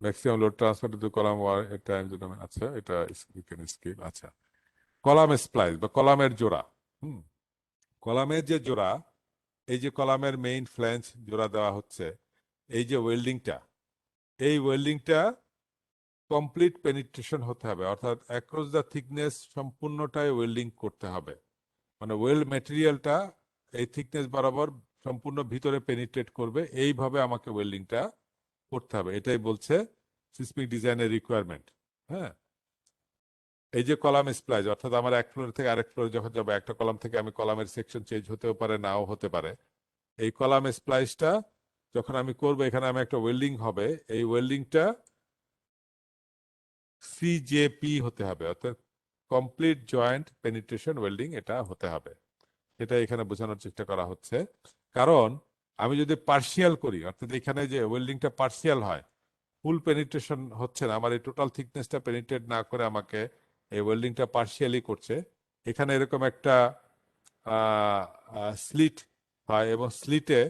S2: Maximum load transfer to column war time, আচ্ছা এটা উই ক্যান স্কিপ। আচ্ছা, কলাম স্প্লাইস বা কলামের জোড়া। কলামের যে জোড়া, এই যে কলামের মেইন ফ্ল্যাঞ্জ জোড়া দেওয়া হচ্ছে, এই যে এই ওয়েল্ডিংটা কমপ্লিট পেনিট্রেশন হতে হবে, অর্থাৎ অ্যাক্রস দ্য থিকনেস সম্পূর্ণটাই ওয়েল্ডিং করতে হবে। মানে ওয়েল্ড ম্যাটেরিয়ালটা এই থিকনেস বরাবর সম্পূর্ণ ভিতরে পেনিট্রেট করবে, এইভাবে আমাকে ওয়েল্ডিংটা করতে হবে। এটাই বলছে সিসমিক ডিজাইনের রিকোয়ারমেন্ট। হ্যাঁ, এই যে কলাম স্প্লাইস, অর্থাৎ আমার এক ফ্লোর থেকে আরেক ফ্লোরে যখন যাবো, একটা কলাম থেকে আমি কলামের সেকশন চেঞ্জ হতেও পারে, নাও হতে পারে। এই কলাম স্প্লাইসটা যখন আমি করবো, এখানে আমি একটা ওয়েল্ডিং হবে, এই ওয়েল্ডিংটা CJP হতে হবে, অর্থাৎ কমপ্লিট জয়েন্ট পেনিট্রেশন ওয়েল্ডিং এটা হতে হবে। সেটা এখানে বোঝানোর চেষ্টা করা হচ্ছে। কারণ আমি যদি পার্শিয়াল করি, অর্থাৎ এখানে যে ওয়েল্ডিংটা পার্শিয়াল হয়, ফুল পেনিট্রেশন হচ্ছে না, আমার এই টোটাল থিকনেসটা পেনিট্রেট না করে আমাকে এই ওয়েল্ডিংটা পার্শিয়ালি করছে, এখানে এরকম একটা স্লিট হয় এবং স্লিটে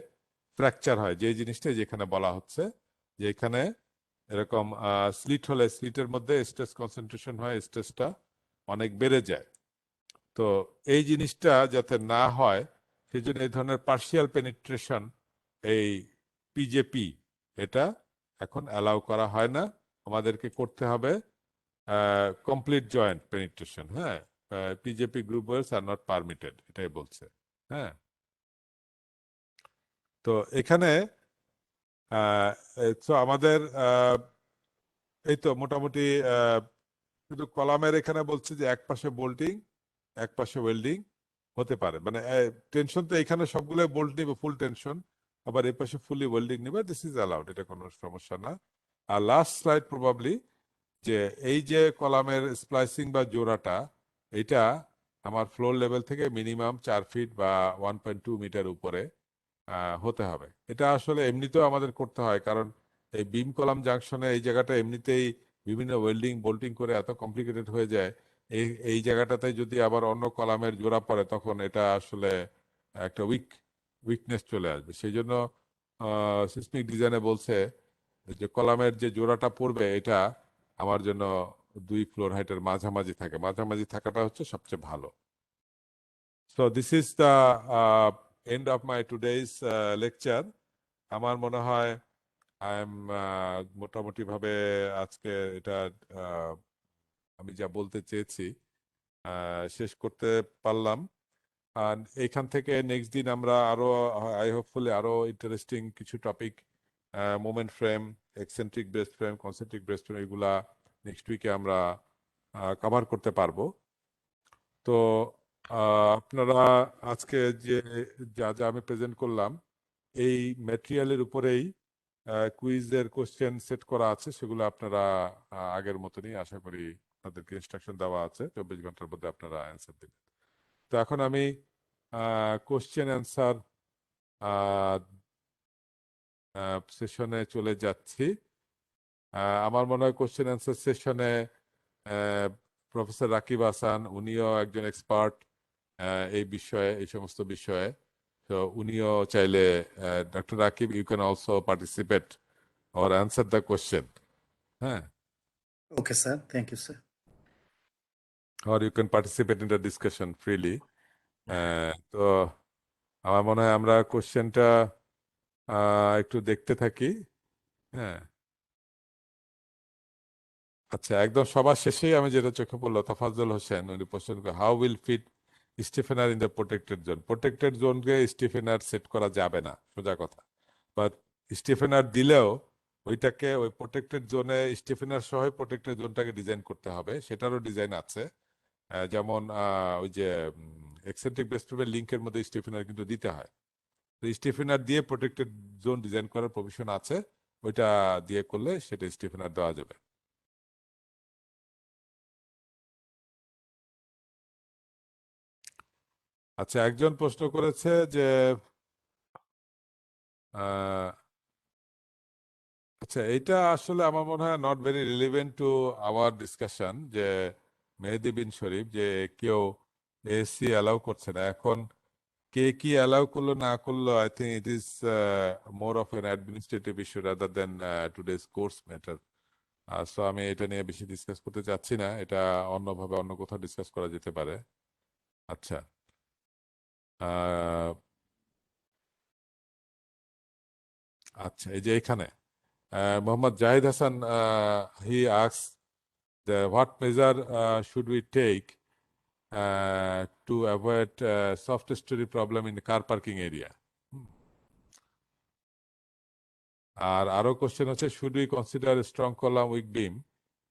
S2: ফ্র্যাকচার হয়, যে জিনিসটা যেখানে বলা হচ্ছে যে এখানে এরকম স্লিট হলে স্লিটের মধ্যে স্ট্রেস কনসেন্ট্রেশন হয়, স্ট্রেসটা অনেক বেড়ে যায়। তো এই জিনিসটা যাতে না হয় সেই জন্য এই ধরনের পার্শিয়াল পেনিট্রেশন, এই পিজেপি, এটা এখন অ্যালাউ করা হয় না, আমাদেরকে করতে হবে কমপ্লিট জয়েন্ট পেনিট্রেশন। হ্যাঁ, PJP group welds are not permitted, এটাই বলছে। হ্যাঁ, তো এখানে তো আমাদের এই তো মোটামুটি শুধু কলামের এখানে বলছে যে এক পাশে বোল্টিং এক পাশে ওয়েল্ডিং হতে পারে, মানে টেনশন তো এখানে সবগুলো বোল্ট নিবে ফুল টেনশন, আবার এই পাশে ফুলি ওয়েল্ডিং নিবে, দিস ইজ অ্যালাউড, এটা কোনো সমস্যা না। আর লাস্ট স্লাইড প্রবাবলি যে এই যে কলামের স্প্লাইসিং বা জোড়াটা, এটা আমার ফ্লোর লেভেল থেকে মিনিমাম 4 ফিট বা 1.2 মিটার উপরে হতে হবে। এটা আসলে এমনিতেও আমাদের করতে হয়, কারণ এই বিম কলাম জাংশনে এই জায়গাটা এমনিতেই বিভিন্ন ওয়েল্ডিং বোল্টিং করে এত কমপ্লিকেটেড হয়ে যায়, এই এই জায়গাটাতে যদি আবার অন্য কলামের জোড়া পড়ে তখন এটা আসলে একটা উইকনেস চলে আসবে। সেই জন্য সিসমিক ডিজাইনে বলছে যে কলামের যে জোড়াটা পড়বে এটা আমার জন্য 2 ফ্লোর হাইটের মাঝামাঝি থাকে, মাঝামাঝি থাকাটা হচ্ছে সবচেয়ে ভালো। So this is the end of my today's lecture. আমার মনে হয় আই এম মোটামুটি ভাবে আজকে এটা আমি যা বলতে চেয়েছি শেষ করতে পারলাম। আর এইখান থেকে নেক্সট দিন আমরা আরো আই হোপফুলি আরো ইন্টারেস্টিং কিছু topic, moment frame, eccentric breast frame, concentric breast frame, এগুলা নেক্সট উইকে আমরা কভার করতে পারবো। তো আপনারা আজকে যে যা যা আমি প্রেজেন্ট করলাম এই ম্যাটেরিয়ালের উপরেই কুইজের কোশ্চেন সেট করা আছে, সেগুলো আপনারা আগের মতনই আশা করি আপনাদেরকে ইনস্ট্রাকশন দেওয়া আছে, 24 ঘন্টার মধ্যে আপনারা অ্যান্সার দেবেন। তো এখন আমি কোশ্চেন অ্যান্সার সেশনে চলে যাচ্ছি। আমার মনে হয় কোশ্চেন অ্যান্সার সেশনে প্রফেসর রাকিব হাসান, উনিও একজন এক্সপার্ট এই বিষয়ে, এই সমস্ত বিষয়ে। তো উনিও চাইলে, doctor Rakib, you can also participate or answer the question. Huh?
S3: Okay, sir. Thank you, sir.
S2: Or you can participate in the discussion freely. তো আমার মনে হয় আমরা কোশ্চেনটা একটু দেখতে থাকি। হ্যাঁ, আচ্ছা, একদম সবার শেষেই আমি যেটা চোখে পড়লো, তাফাজ্জল হোসেন উনি প্রশ্ন করে, how will fit stiffener in the protected zone. Protected জোনকে স্টিফেনার সেট করা যাবে না, সোজা কথা। বাট স্টিফেনার দিলেও ওইটাকে ওই প্রোটেক্টেড জোনে স্টিফেনার সহ প্রোটেক্টেড জোনটাকে ডিজাইন করতে হবে, সেটারও ডিজাইন আছে। যেমন ওই যে এক্সেন্ট্রিক বেস্টফ্রেমের লিঙ্কের মধ্যে স্টিফেনার কিন্তু দিতে হয়, তো স্টিফেনার দিয়ে প্রোটেক্টেড জোন ডিজাইন করার প্রভিশন আছে, ওইটা দিয়ে করলে সেটা স্টিফেনার দেওয়া যাবে। আচ্ছা, একজন প্রশ্ন করেছে যে আচ্ছা, এটা আসলে আমার মনে হয় not very relevant to our discussion, যে মেহেদি বিন শরীফ যে কেউ এসি অ্যালাউ করছে না। এখন কে কি অ্যালাউ করলো না করলো, I think it is more of N administrative issue rather than today's course matter. So আমি এটা নিয়ে বেশি ডিসকাস করতে চাচ্ছি না, এটা অন্যভাবে অন্য কোথাও ডিসকাস করা যেতে পারে। আচ্ছা, আচ্ছা, এই যে এখানে মোহাম্মদ জাহিদ হাসান, হি asks what measure should we take to avoid soft story problem in the car parking area? আর আরো কোশ্চেন হচ্ছে, should we consider strong column weak beam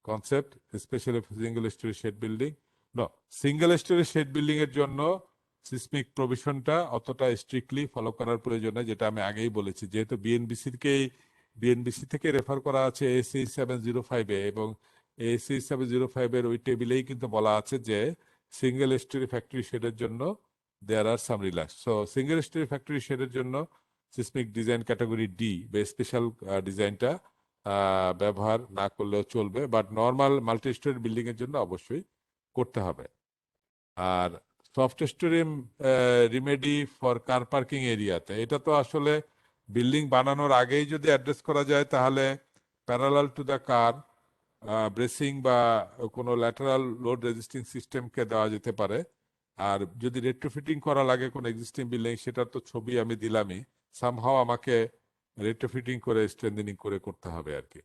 S2: concept specially single storey shed building? No, single storey shed building এর জন্য সিসমিক প্রভিশনটা অতটা স্ট্রিক্টলি ফলো করার প্রয়োজন নেই, যেটা আমি আগেই বলেছি। যেহেতু বিএনবিসি থেকে রেফার করা আছে এসি 705 এ, এবং এসি 705 এর ওই টেবিলেই কিন্তু বলা আছে যে সিঙ্গেল স্টোরি ফ্যাক্টরি শেডের জন্য there are some relax. So single storey factory শেডের জন্য সিসমিক ডিজাইন ক্যাটাগরি ডি বা স্পেশাল ডিজাইনটা ব্যবহার না করলেও চলবে, but normal multi storey building এর জন্য অবশ্যই করতে হবে। আর soft storey remedy for car parking এরিয়াতে, এটা তো আসলে বিল্ডিং বানানোর আগেই যদি অ্যাড্রেস করা যায় তাহলে parallel to the car bracing বা কোনো ল্যাটারাল লোড রেজিস্টিং সিস্টেমকে দেওয়া যেতে পারে। আর যদি রেট্রোফিটিং করা লাগে কোনো এক্সিস্টিং বিল্ডিং, সেটার তো ছবি আমি দিলামই, সামহাও আমাকে রেট্রোফিটিং করে স্ট্রেন্থেনিং করে করতে হবে আর কি।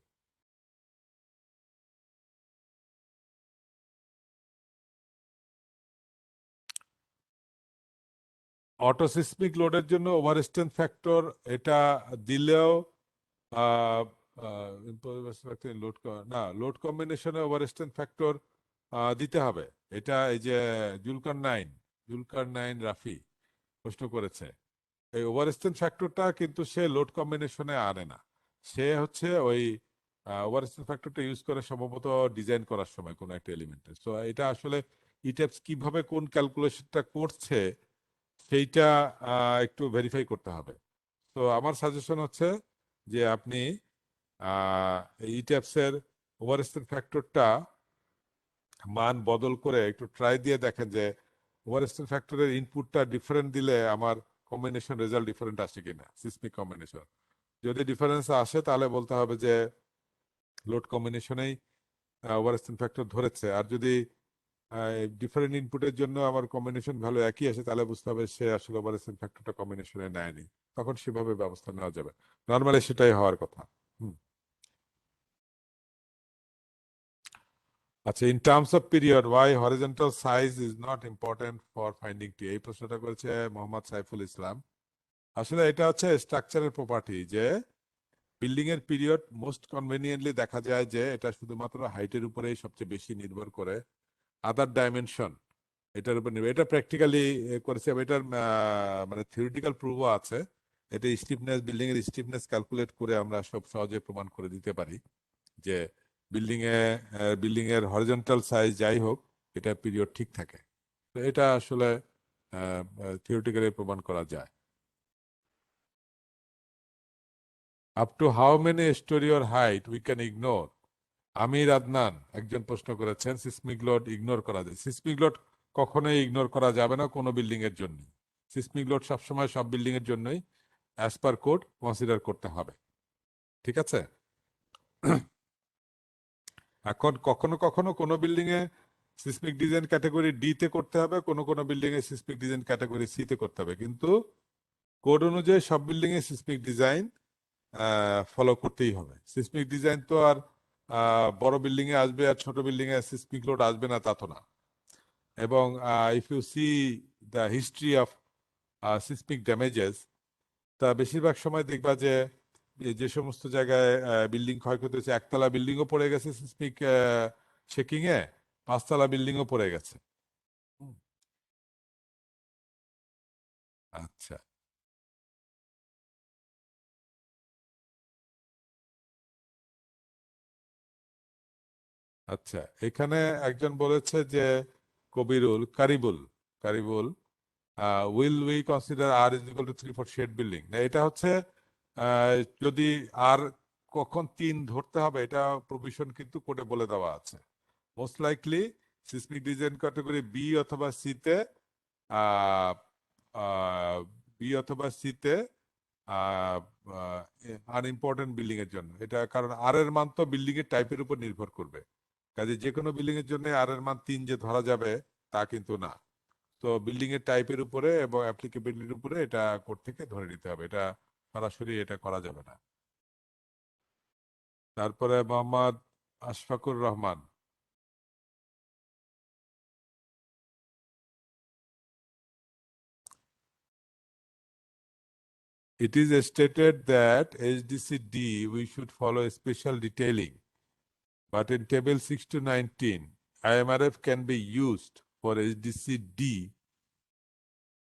S2: অটোসিসমিক লোডের জন্য ওভার স্ট্রেন্থ ফ্যাক্টর এটা দিলেও লোড না, লোড কম্বিনেশনে ওভার স্ট্রেন্থ ফ্যাক্টর দিতে হবে। এটা এই যে জুলকার নাইন রাফি প্রশ্ন করেছে, এই ওভার স্ট্রেন্থ ফ্যাক্টরটা কিন্তু সে লোড কম্বিনেশনে আনে না, সে হচ্ছে ওই ওভার স্ট্রেন্থ ফ্যাক্টরটা ইউজ করে সম্ভবত ডিজাইন করার সময় কোনো একটা এলিমেন্টে। তো এটা আসলে ইটেপস কিভাবে কোন ক্যালকুলেশনটা করছে সেইটা একটু ভেরিফাই করতে হবে। তো আমার সাজেশন হচ্ছে যে আপনি ইটেপসের ওভার স্ট্রেন্থ ফ্যাক্টরটা মান বদল করে একটু ট্রাই দিয়ে দেখেন যে ওভার স্ট্রেন্থ ফ্যাক্টরের ইনপুটটা ডিফারেন্ট দিলে আমার কম্বিনেশন রেজাল্ট ডিফারেন্ট আসে কিনা, সিসমিক কম্বিনেশন। যদি ডিফারেন্স আসে তাহলে বলতে হবে যে লোড কম্বিনেশনেই ওভার স্ট্রেন্থ ফ্যাক্টর ধরেছে। আর যদি ডিফারেন্ট ইনপুটের জন্য আমার কম্বিনেশন ভ্যালু একই আসে, তাহলে বুঝতে হবে সে আসলে ওভার স্ট্রেন্থ ফ্যাক্টরটা কম্বিনেশনে নেয়নি, তখন সেভাবে ব্যবস্থা নেওয়া যাবে। নর্মালি সেটাই হওয়ার কথা। আচ্ছা, in terms of period why horizontal size is not important for finding T, এই প্রশ্নটা করেছে মোহাম্মদ সাইফুল ইসলাম। আসলে এটা হচ্ছে স্ট্রাকচারের প্রপার্টি, যে বিল্ডিং এর পিরিয়ড মোস্ট কনভেনিয়েন্টলি দেখা যায় যে এটা শুধুমাত্র হাইটের উপরেই সবচেয়ে বেশি নির্ভর করে, আদার ডাইমেনশন এটার উপর নির্ভর। এটা প্র্যাকটিক্যালি করেছে, এটার মানে থিওরিটিক্যাল প্রুফও আছে। এটা স্টিফনেস, বিল্ডিং এর স্টিফনেস ক্যালকুলেট করে আমরা সব সহজে প্রমাণ করে দিতে পারি যে বিল্ডিং এর হরিজন্টাল সাইজ যাই হোক, এটা পিরিয়ড ঠিক থাকে। তো এটা আসলে থিওরিটিক্যালি প্রমাণ করা যায়। Up to how many storey or height we can ignore, Amir Adnan একজন প্রশ্ন করেছেন। সিসমিক লোড ইগনোর করা যায়? সিসমিক লোড কখনোই ইগনোর করা যাবে না কোনো বিল্ডিং এর জন্য। সিসমিক লোড সবসময় সব বিল্ডিং এর জন্যই অ্যাজ পার কোড কনসিডার করতে হবে, ঠিক আছে? এখন কখনো কখনো কোনো বিল্ডিং এ সিসমিক ডিজাইন ক্যাটাগরি ডি তে করতে হবে, কোনো কোনো বিল্ডিং এ সিসমিক ডিজাইন ক্যাটাগরি সি তে করতে হবে, কিন্তু কোড অনুযায়ী সব বিল্ডিং এ সিসমিক ডিজাইন ফলো করতেই হবে। সিসমিক ডিজাইন তো আর বড় বিল্ডিং এ আসবে আর ছোট বিল্ডিং এ সিসমিক লোড আসবে না, তা তো না। এবং if you see the history of seismic damages, তা বেশিরভাগ সময় দেখবা যে যে সমস্ত জায়গায় বিল্ডিং ক্ষয়ক্ষতি হচ্ছে, একতলা বিল্ডিংও পড়ে গেছে সিসমিক শেকিং এ, পাঁচতলা বিল্ডিংও পড়ে গেছে। আচ্ছা আচ্ছা, এখানে একজন বলেছে যে Karibul Karibul will we consider R is equal to 3/4 shed building. এটা হচ্ছে যদি আর কখন 3 ধরতে হবে, এটা প্রভিশন কিন্তু কোডে বলে দেওয়া আছে। Most likely seismic design category B অথবা সি তে বি অথবা সি তে আনইম্পর্টেন্ট বিল্ডিং এর জন্য এটা, কারণ আর এর মান তো বিল্ডিং এর টাইপের উপর নির্ভর করবে। কাজে যে কোনো বিল্ডিং এর জন্য আর এর মান 3 যে ধরা যাবে তা কিন্তু না। তো বিল্ডিং এর টাইপের উপরে এবং অ্যাপ্লিকেবিলিটির উপরে এটা কোড থেকে ধরে নিতে হবে, এটা সরাসরি এটা করা যাবে না। তারপরে Mohammad Ashfakur Rahman, it is stated that HDC-D we should follow a special detailing, but in table 6 to 19 IMRF can be used for HDC-D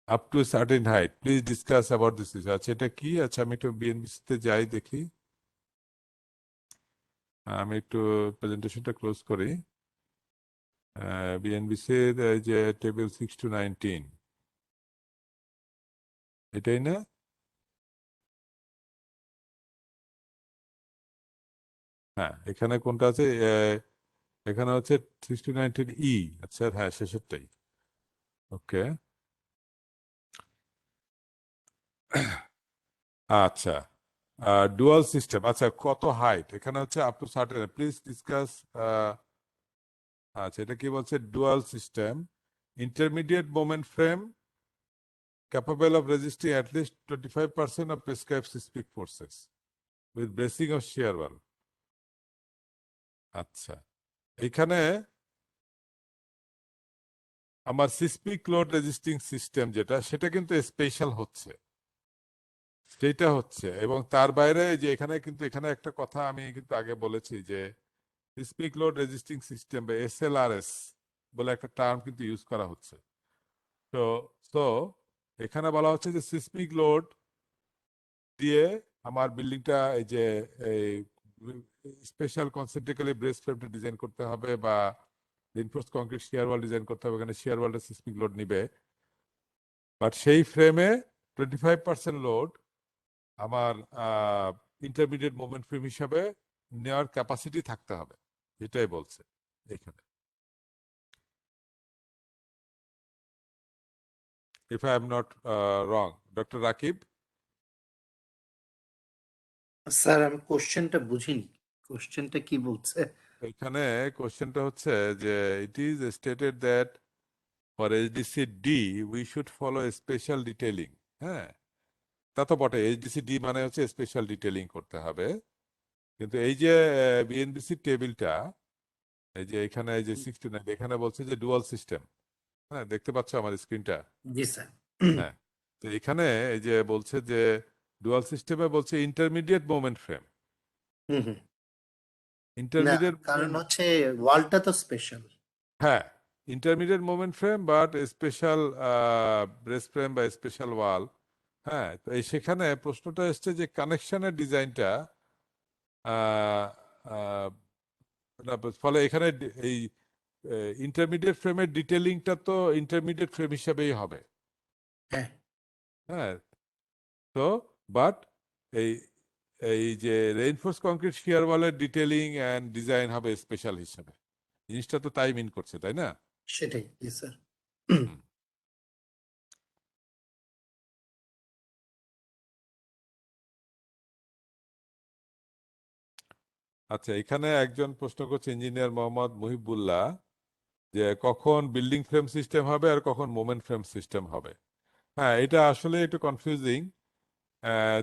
S2: up to a certain height. Please discuss about this issue. আচ্ছা, এটা কি? আচ্ছা, আমি একটু বিএনবিসি তে যাই দেখি। আমি একটু প্রেজেন্টেশনটা ক্লোজ করি। বিএনবিসি যে টেবিল 6 to 19, এটাই না? হ্যাঁ, এখানে কোনটা আছে? এখানে হচ্ছে 6 to 19 ই। আচ্ছা, হ্যাঁ, শেষেরটাই। ওকে, আচ্ছা। ডুয়াল সিস্টেম, আচ্ছা কত হাইট, এখানে হচ্ছে up to certain, please discuss. আচ্ছা এটা কি বলছে, dual system intermediate moment frame capable of resisting at least 25% of prescribed seismic forces with bracing of shear wall. আচ্ছা এখানে আমার সিসমিক লোড রেজিস্টিং সিস্টেম যেটা, সেটা কিন্তু স্পেশাল হচ্ছে, সেটা হচ্ছে। এবং তার বাইরে যে এখানে কিন্তু এখানে একটা কথা আমি কিন্তু আগে বলেছি যে সিসমিক লোড রেজিস্টিং সিস্টেম বা এসএলআরএস বলে একটা টার্ম কিন্তু ইউজ করা হচ্ছে। তো তো এখানে বলা হচ্ছে যে সিসমিক লোড দিয়ে আমার বিল্ডিংটা এই যে এই স্পেশাল কনসেন্ট্রিক্যালি ব্রেস ফ্রেমটা ডিজাইন করতে হবে বা রিইনফোর্সড কংক্রিট শিয়ার ওয়াল ডিজাইন করতে হবে, এখানে শিয়ার ওয়ালটা সিসমিক লোড নিবে, বাট সেই ফ্রেমে 25% লোড আমার ইন্টারমিডিয়েট মোমেন্ট ফ্রেম হিসাবে নেওয়ার ক্যাপাসিটি থাকতে হবে, এটাই বলছে এখানে। If I am not wrong, doctor Rakib.
S3: Sir আমি কোশ্চেনটা বুঝিনি, কোশ্চেনটা কি বলছে?
S2: এখানে কোশ্চেনটা হচ্ছে যে it is stated that for HDC D we should follow special detailing. হ্যাঁ তা তো বটে, এইচডিসি ডি মানে হচ্ছে স্পেশাল ডিটেইলিং করতে হবে, কিন্তু এই যে বিএনবিসি টেবিলটা, এই যে এখানে এই যে 69 এখানে বলছে যে ডুয়াল সিস্টেম। হ্যাঁ দেখতে পাচ্ছ আমার স্ক্রিনটা?
S3: জি স্যার।
S2: হ্যাঁ, তো এখানে এই যে বলছে যে ডুয়াল সিস্টেমে বলছে intermediate moment frame,
S3: hmm hmm. না,
S2: ইন্টারমিডিয়েট
S3: কারণ
S2: মোমেন্ট,
S3: হচ্ছে ওয়ালটা তো স্পেশাল।
S2: হ্যাঁ intermediate moment frame but special brace frame বা স্পেশাল ওয়াল। হ্যাঁ তো এই সেখানে প্রশ্নটা এসছে যে কানেকশনের ডিজাইনটা ফলে এখানে এই ইন্টারমিডিয়েট ফ্রেমের ডিটেলিংটা তো ইন্টারমিডিয়েট ফ্রেম হিসাবেই হবে।
S3: হ্যাঁ
S2: হ্যাঁ তো বাট এই এই যে রেইনফোর্স কংক্রিট শিয়ার ওয়ালের ডিটেলিং অ্যান্ড ডিজাইন হবে স্পেশাল হিসাবে, জিনিসটা তো তাই মিন করছে তাই না?
S3: সেটাই, জি স্যার।
S2: হুম। আচ্ছা এখানে একজন প্রশ্ন করছে, ইঞ্জিনিয়ার মোহাম্মদ মুহিবুল্লাহ, যে কখন বিল্ডিং ফ্রেম সিস্টেম হবে আর কখন মোমেন্ট ফ্রেম সিস্টেম হবে। হ্যাঁ এটা আসলে একটু কনফিউজিং,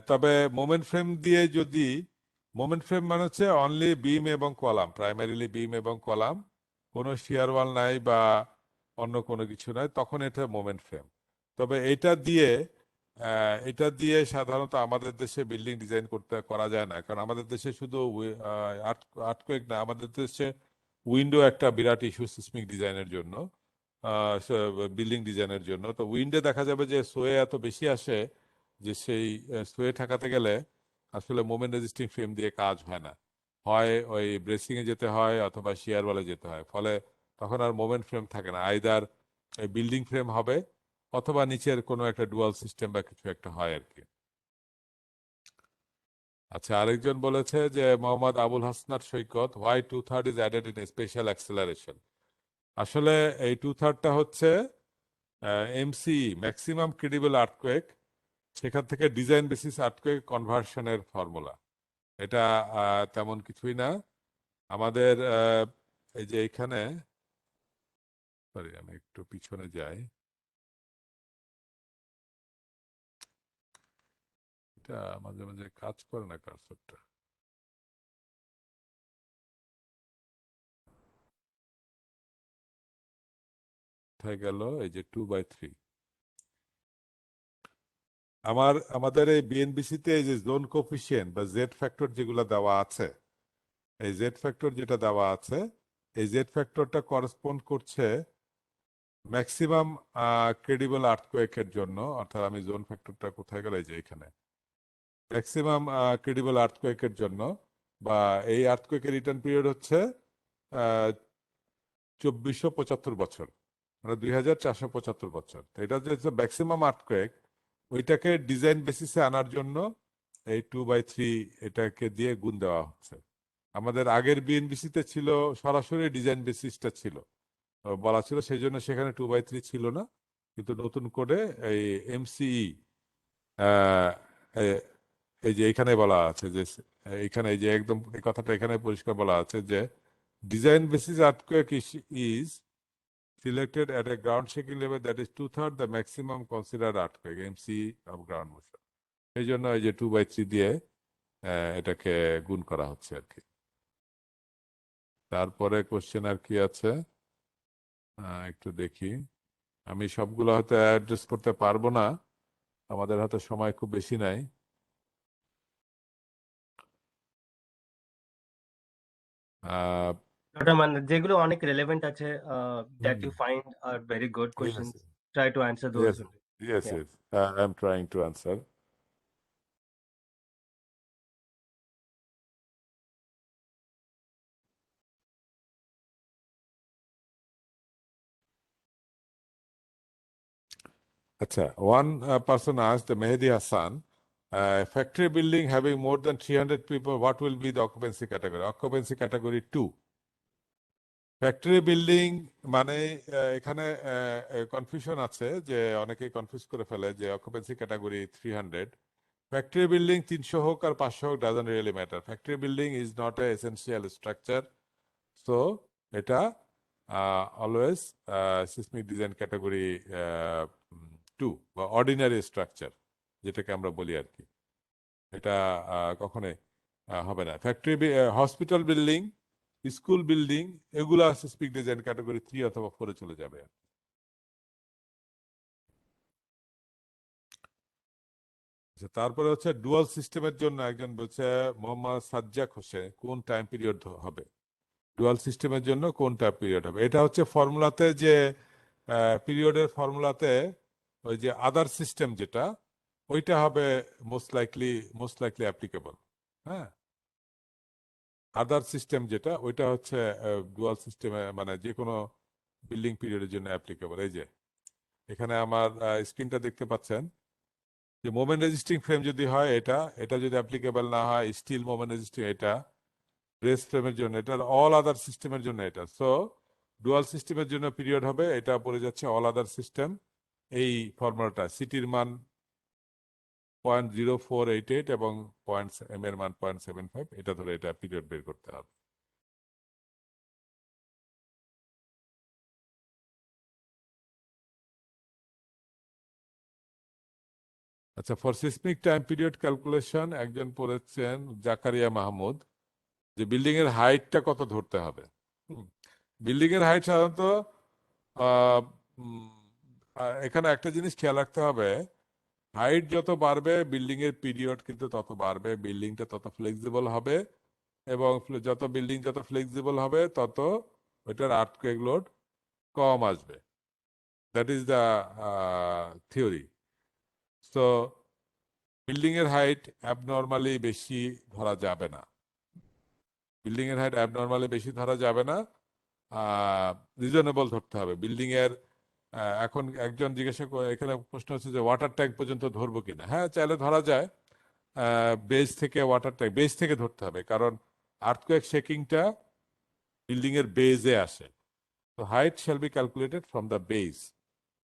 S2: তবে মোমেন্ট ফ্রেম দিয়ে যদি, মোমেন্ট ফ্রেম মানে হচ্ছে অনলি বিম এবং কলাম, প্রাইমারিলি বিম এবং কলাম, কোনো শিয়ার ওয়াল নাই বা অন্য কোনো কিছু নাই, তখন এটা মোমেন্ট ফ্রেম। তবে এটা দিয়ে সাধারণত আমাদের দেশে বিল্ডিং ডিজাইন করা যায় না, কারণ আমাদের দেশে শুধু আর্থকোয়েক না, আমাদের দেশে উইন্ডো একটা বিরাট ইস্যু সিসমিক ডিজাইনের জন্য, বিল্ডিং ডিজাইনের জন্য। তো উইন্ডে দেখা যাবে যে সোয়ে এত বেশি আসে যে সেই সোয়ে ঠেকাতে গেলে আসলে মোমেন্ট রেজিস্টিং ফ্রেম দিয়ে কাজ হয় না, হয় ওই ব্রেসিং এ যেতে হয় অথবা শিয়ার ওয়ালে যেতে হয়, ফলে তখন আর মোমেন্ট ফ্রেম থাকে না, আইদার বিল্ডিং ফ্রেম হবে অথবা নিচের কোনো একটা ডুয়াল সিস্টেম বা কিছু একটা হয় আর কি। আচ্ছা আরেকজন বলেছে যে Mohammad Abul Hasnat Saikat, why 2/3 is added in special acceleration. আসলে এই 2/3টা হচ্ছে এমসি, ম্যাক্সিমাম ক্রেডিবল আর্থকোয়েক, সেখান থেকে ডিজাইন বেসিস আর্থকোয়েক কনভার্সনের ফর্মুলা। এটা তেমন কিছুই না। আমাদের এই যে এখানে, সরি আমি একটু পিছনে যাই, এটা মাঝে মাঝে কাজ করে না কার্সরটা, কোথায় গেল, এই যে 2/3। আমাদের এই বিএনবিসি তে এই যে জোন কোফিসিয়েন্ট বা জেড ফ্যাক্টর যেগুলো দেওয়া আছে, এই জেড ফ্যাক্টর যেটা দেওয়া আছে, এই জেড ফ্যাক্টরটা করেসপন্ড করছে ম্যাক্সিমাম ক্রেডিবল আর্থকোয়েকের জন্য, অর্থাৎ আমি জোন ফ্যাক্টরটা কোথায় গেল, এই যে এখানে, ম্যাক্সিমাম ক্রেডিবল আর্থকোয়েকের জন্য, বা এই আর্থকোয়েকের রিটার্ন পিরিয়ড হচ্ছে 2475 বছর, মানে 2475 বছর। তো এটা হচ্ছে ম্যাক্সিমাম আর্থকোয়েক, ওইটাকে ডিজাইন বেসিসে আনার জন্য এই 2/3 এটাকে দিয়ে গুণ দেওয়া হচ্ছে। আমাদের আগের বিএনবিসি তে ছিল সরাসরি ডিজাইন বেসিসটা ছিল, বলা ছিল, সেই জন্য সেখানে 2/3 ছিল না, কিন্তু নতুন করে এই এমসিই এই যে এখানে বলা আছে যে এখানে এই যে একদম এই কথাটা এখানে পরিষ্কার বলা আছে যে design basis earthquake is selected at a ground shaking level that is 2/3 the maximum considered earthquake MC of ground motion এই জন্য এই যে 2/3 দিয়ে এটাকে গুণ করা হচ্ছে আর কি। তারপরে কোশ্চেন আর কি আছে একটু দেখি, আমি সবগুলো হয়তো অ্যাড্রেস করতে পারবো না, আমাদের হাতে সময় খুব বেশি নাই।
S1: Dr. Amanat, যেগুলো অনেক relevant আছে, that you find are very good questions.
S2: Yes,
S1: Try to answer those.
S2: yes, yes,
S1: Yeah.
S2: yes. I'm trying to answer. Acha, one person asked Mehdi Hassan, factory building having more than 300 people, what will be the occupancy category? Occupancy category 2. Factory building মানে এখানে কনফিউশন আছে যে অনেকেই কনফিউজ করে ফেলে যে অকুপেন্সি ক্যাটাগরি 300, ফ্যাক্টরি বিল্ডিং 300 হোক আর 500 হোক doesn't really matter, factory building is not a essential structure, so এটা অলওয়েজ সিসমিক ডিজাইন ক্যাটাগরি 2 বা অর্ডিনারি স্ট্রাকচার যেটাকে আমরা বলি আর কি, এটা কখনোই হবে না। Factory hospital building, school building এগুলা সিসমিক ডিজাইন ক্যাটাগরি 3 অথবা 4 চলে যাবে। তারপরে হচ্ছে ডুয়াল সিস্টেমের জন্য একজন বলছে মোহাম্মদ সাজ্জাক হোসেন কোন টাইম পিরিয়ড হবে, ডুয়াল সিস্টেমের জন্য কোন টাইম পিরিয়ড হবে, এটা হচ্ছে ফর্মুলাতে যে পিরিয়ডের ফর্মুলাতে ওই যে আদার সিস্টেম যেটা ওইটা হবে মোস্ট লাইকলি অ্যাপ্লিকেবল। হ্যাঁ, আদার সিস্টেম যেটা ওইটা হচ্ছে ডুয়াল সিস্টেমে মানে যে কোনো বিল্ডিং পিরিয়ডের জন্য অ্যাপ্লিকেবল। এই যে এখানে আমার স্ক্রিনটা দেখতে পাচ্ছেন যে মোমেন্ট রেজিস্টিং ফ্রেম যদি হয় এটা, এটা যদি অ্যাপ্লিকেবল না হয় স্টিল মোমেন্ট রেজিস্টিং এটা, ব্রেস ফ্রেমের জন্য এটা, অল আদার সিস্টেমের জন্য এটা। সো ডুয়াল সিস্টেমের জন্য পিরিয়ড হবে এটা পড়ে যাচ্ছে অল আদার সিস্টেম, এই ফর্মুলাটা সিটির মান 0.0488 এবং এম এর মান 0.75, এটা ধরে এটা পিরিয়ড বের করতে হবে। আচ্ছা, for seismic time period calculation একজন পড়েছেন জাকারিয়া মাহমুদ যে বিল্ডিং এর হাইটটা কত ধরতে হবে। বিল্ডিং এর হাইট সাধারণত এখানে একটা জিনিস খেয়াল রাখতে হবে, হাইট যত বাড়বে বিল্ডিং এর পিরিয়ড কিন্তু তত বাড়বে, বিল্ডিংটা তত ফ্লেক্সিবল হবে এবং যত বিল্ডিং যত ফ্লেক্সিবল হবে তত ওইটার আর্থকুয়েক লোড কম আসবে। That is the theory. So building এর হাইট অ্যাবনর্মালি বেশি ধরা যাবে না, বিল্ডিং এর হাইট অ্যাবনর্মালি বেশি ধরা যাবে না, রিজনেবল ধরতে হবে বিল্ডিং এর। এখন একজন জিজ্ঞাসা করে এখানে প্রশ্ন হচ্ছে যে ওয়াটার ট্যাঙ্ক পর্যন্ত ধরবো কিনা, হ্যাঁ চাইলে ধরা যায়, বেস থেকে ওয়াটার ট্যাঙ্ক বেস থেকে ধরতে হবে কারণ আর্থকুয়েক শেকিংটা বিল্ডিং এর বেজে আসে, তো height shall be calculated from the base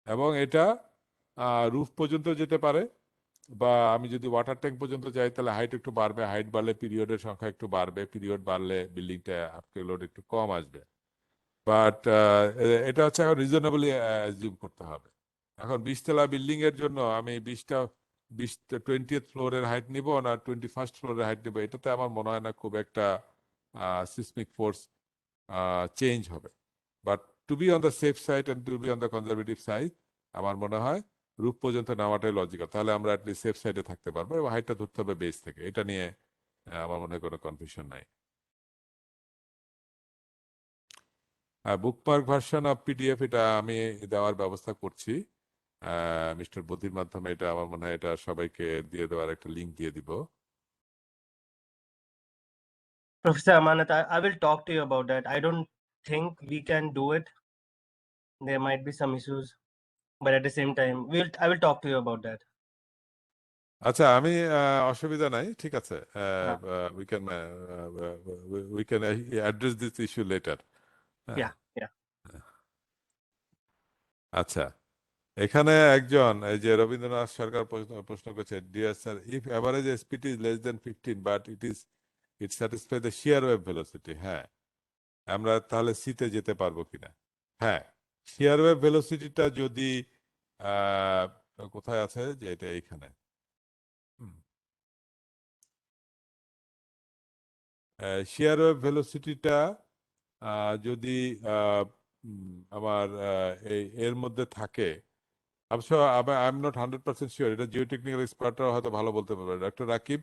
S2: এবং এটা রুফ পর্যন্ত যেতে পারে, বা আমি যদি ওয়াটার ট্যাঙ্ক পর্যন্ত যাই তাহলে হাইট একটু বাড়বে, হাইট বাড়লে পিরিয়ডের সংখ্যা একটু বাড়বে, পিরিয়ড বাড়লে বিল্ডিংটা আর্থকুয়েক লোড একটু কম আসবে, বাট এটা হচ্ছে এখন রিজনেবলি অ্যাজিউম করতে হবে। এখন 20 তলা বিল্ডিং এর জন্য আমি 20th ফ্লোরের হাইট নিব না 21st ফ্লোরের হাইট নিব, এটাতে আমার মনে হয় না খুব একটা সিসমিক ফোর্স চেঞ্জ হবে, but to be on the safe side and to be on the conservative side আমার মনে হয় রূপ পর্যন্ত নেওয়াটাই লজিক্যাল, তাহলে আমরা অ্যাটলিস্ট সেফ সাইডে থাকতে পারবো এবং হাইটটা ধরতে হবে বেস থেকে, এটা নিয়ে আমার মনে হয় কোনো কনফিউশন নাই। বুকমার্ক ভার্সন অফ পিডিএফ এটা আমি দেওয়ার ব্যবস্থা করছি মিস্টার বদির মাধ্যমে, এটা আমার মনে হয় এটা সবাইকে দিয়ে দেওয়ার একটা লিঙ্ক দিয়ে দিব।
S1: Professor Amanat, I will talk to you about that. I don't think we can do it. There might be some issues, but at the same time, I will talk to you about that.
S2: আচ্ছা, আমি অসুবিধা নাই, ঠিক আছে, we can address this issue letter.
S1: Yeah, yeah.
S2: আচ্ছা, এখানে একজন এই যে রবীন্দ্রনাথ সরকার প্রশ্ন করেছে, dear sir, if average speed is less than 15 but it satisfy the shear wave velocity. হ্যাঁ, আমরা তাহলে সিতে যেতে পারবো কিনা? হ্যাঁ, শিয়ার ওয়েভ ভেলোসিটিটা যদি আহ, কোথায় আছে, যে এটা এইখানে শিয়ার ওয়েভ ভেলোসিটিটা যদি আমার এর মধ্যে থাকে, আই এম নট 100% শিওর, এটা জিওটেকনিক্যাল এক্সপার্টরা হয়তো ভালো বলতে পারবে। Doctor Rakib,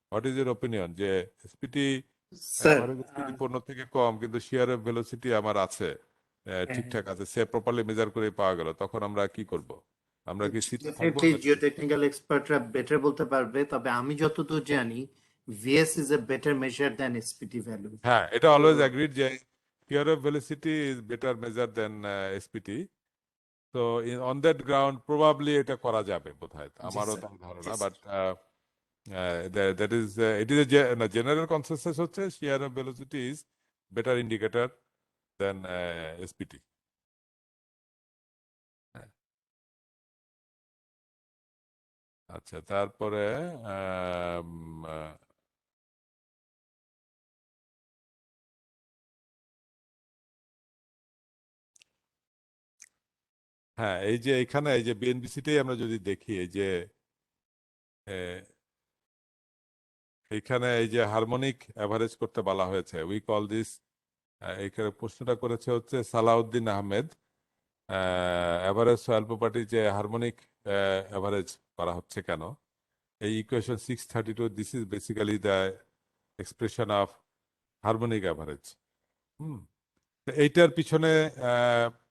S2: what is your opinion, যে স্পিডি
S3: স্যার
S2: অ্যাভারেজ স্পিডি 15 থেকে কম কিন্তু শিয়ার ওয়েভ ভেলোসিটি আমার আছে, ঠিকঠাক আছে, সে প্রপারলি মেজার করে পাওয়া গেল, তখন আমরা কি করব? আমরা কি সিটে থাকবো
S3: ডেফিনেটলি
S2: নাকি?
S3: জিওটেকনিক্যাল এক্সপার্টরা বেটার বলতে পারবে, তবে আমি যতদূর জানি VS is a better measure than SPT value.
S2: হ্যাঁ, এটা
S3: তো
S2: অলওয়েজ অ্যাগ্রিড যে shear wave velocity is better measure then SPT. তো অন দ্যাট গ্রাউন্ড প্রবাবলি এটা করা যাবে বোধহয়,
S3: জি
S2: আমারও
S3: স্যার,
S2: তাই
S3: জি
S2: ধারণা। But
S3: sir.
S2: That is it is general consensus হচ্ছে shear of velocity is better indicator then SPT. আচ্ছা, তারপরে আম, আহ, হ্যাঁ, এই যে এখানে এই যে বিএনবিসিটাই আমরা যদি দেখি, এই যে এইখানে এই যে হারমোনিক অ্যাভারেজ করতে বলা হয়েছে, উই কল দিস, এইখানে প্রশ্নটা করেছে হচ্ছে Salauddin Ahmed, average soil property যে হারমোনিক অ্যাভারেজ করা হচ্ছে কেন? এই equation 632, this is basically the expression of harmonic average. Hmm, তো এইটার পিছনে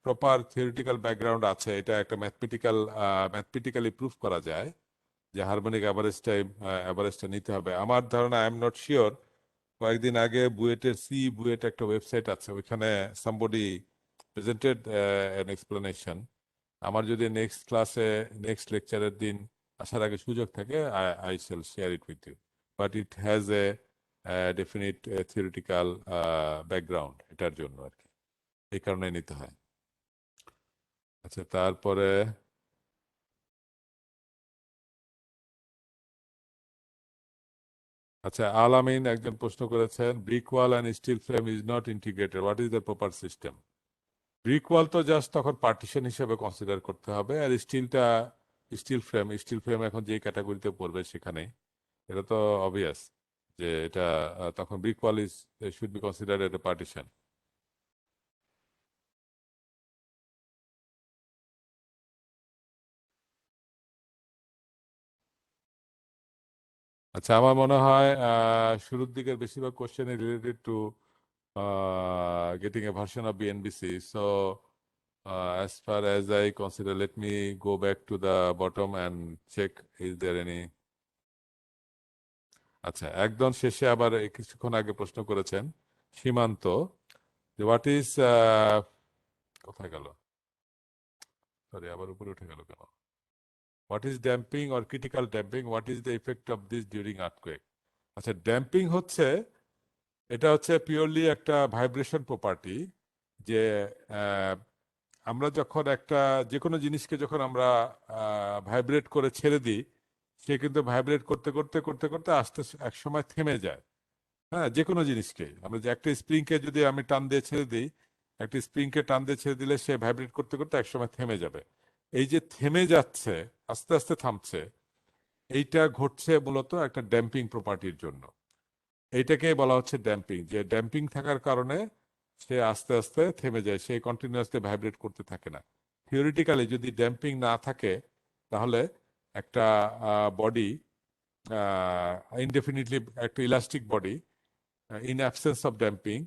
S2: প্রপার থিওরিটিক্যাল ব্যাকগ্রাউন্ড আছে, এটা একটা ম্যাথমেটিক্যালি প্রুফ করা যায় যে হারমোনিক অ্যাভারেজটা নিতে হবে। আমার ধারণা, আই এম নট শিওর, কয়েকদিন আগে বুয়েট একটা ওয়েবসাইট আছে, ওইখানে সামবডি প্রেজেন্টেড অ্যান এক্সপ্লেনেশন। আমার যদি নেক্সট লেকচারের দিন আসার আগে সুযোগ থাকে, I shall share it with you, but it has a definite theoretical background এটার জন্য আর কি, এই কারণে নিতে হয়। আচ্ছা, তারপরে আচ্ছা, আলামিন একজন প্রশ্ন করেছেন, brick wall and steel frame is not integrated, what is the proper system? Brick wall তো জাস্ট তখন পার্টিশন হিসেবে কনসিডার করতে হবে, আর স্টিল ফ্রেম এখন যে ক্যাটাগরিতে পড়বে সেখানে, এটা তো অবভিয়াস যে এটা তখন brick wall is should be considered at A partition. আচ্ছা, আমার মনে হয় শুরুর দিকের বেশিরভাগ question related to getting a version of BNBC. So, as far as I consider, let me go back to the bottom and check is there any. আচ্ছা, একদম শেষে আবার এই কিছুক্ষণ আগে প্রশ্ন করেছেন সীমান্ত, হোয়াট ইজ, কোথায় গেল, সরি আবার উপরে উঠে গেল কেন, what is damping or critical damping, what is the effect of this during earthquake? আচ্ছা, ড্যাম্পিং হচ্ছে, এটা হচ্ছে পিওরলি একটা ভাইব্রেশন প্রপার্টি, যে আহ, আমরা যখন যে কোনো জিনিসকে যখন আমরা ভাইব্রেট করে ছেড়ে দিই, সে কিন্তু ভাইব্রেট করতে করতে করতে করতে আস্তে এক সময় থেমে যায়। হ্যাঁ, যে কোনো জিনিসকে আমরা, যে একটা স্প্রিংকে যদি আমি টান দিয়ে ছেড়ে দিই, একটা স্প্রিংকে টান দিয়ে ছেড়ে দিলে সে ভাইব্রেট করতে করতে একসময় থেমে যাবে। এই যে থেমে যাচ্ছে, আস্তে আস্তে থামছে, এইটা ঘটছে মূলত একটা ড্যাম্পিং প্রপার্টির জন্য। এইটাকে বলা হচ্ছে ড্যাম্পিং, যে ড্যাম্পিং থাকার কারণে সে আস্তে আস্তে থেমে যায়, সে কন্টিনিউয়াসলি ভাইব্রেট করতে থাকে না। থিওরিটিক্যালি যদি ড্যাম্পিং না থাকে, তাহলে একটা বডি ইনডেফিনিটলি, একটা elastic body in absence of damping,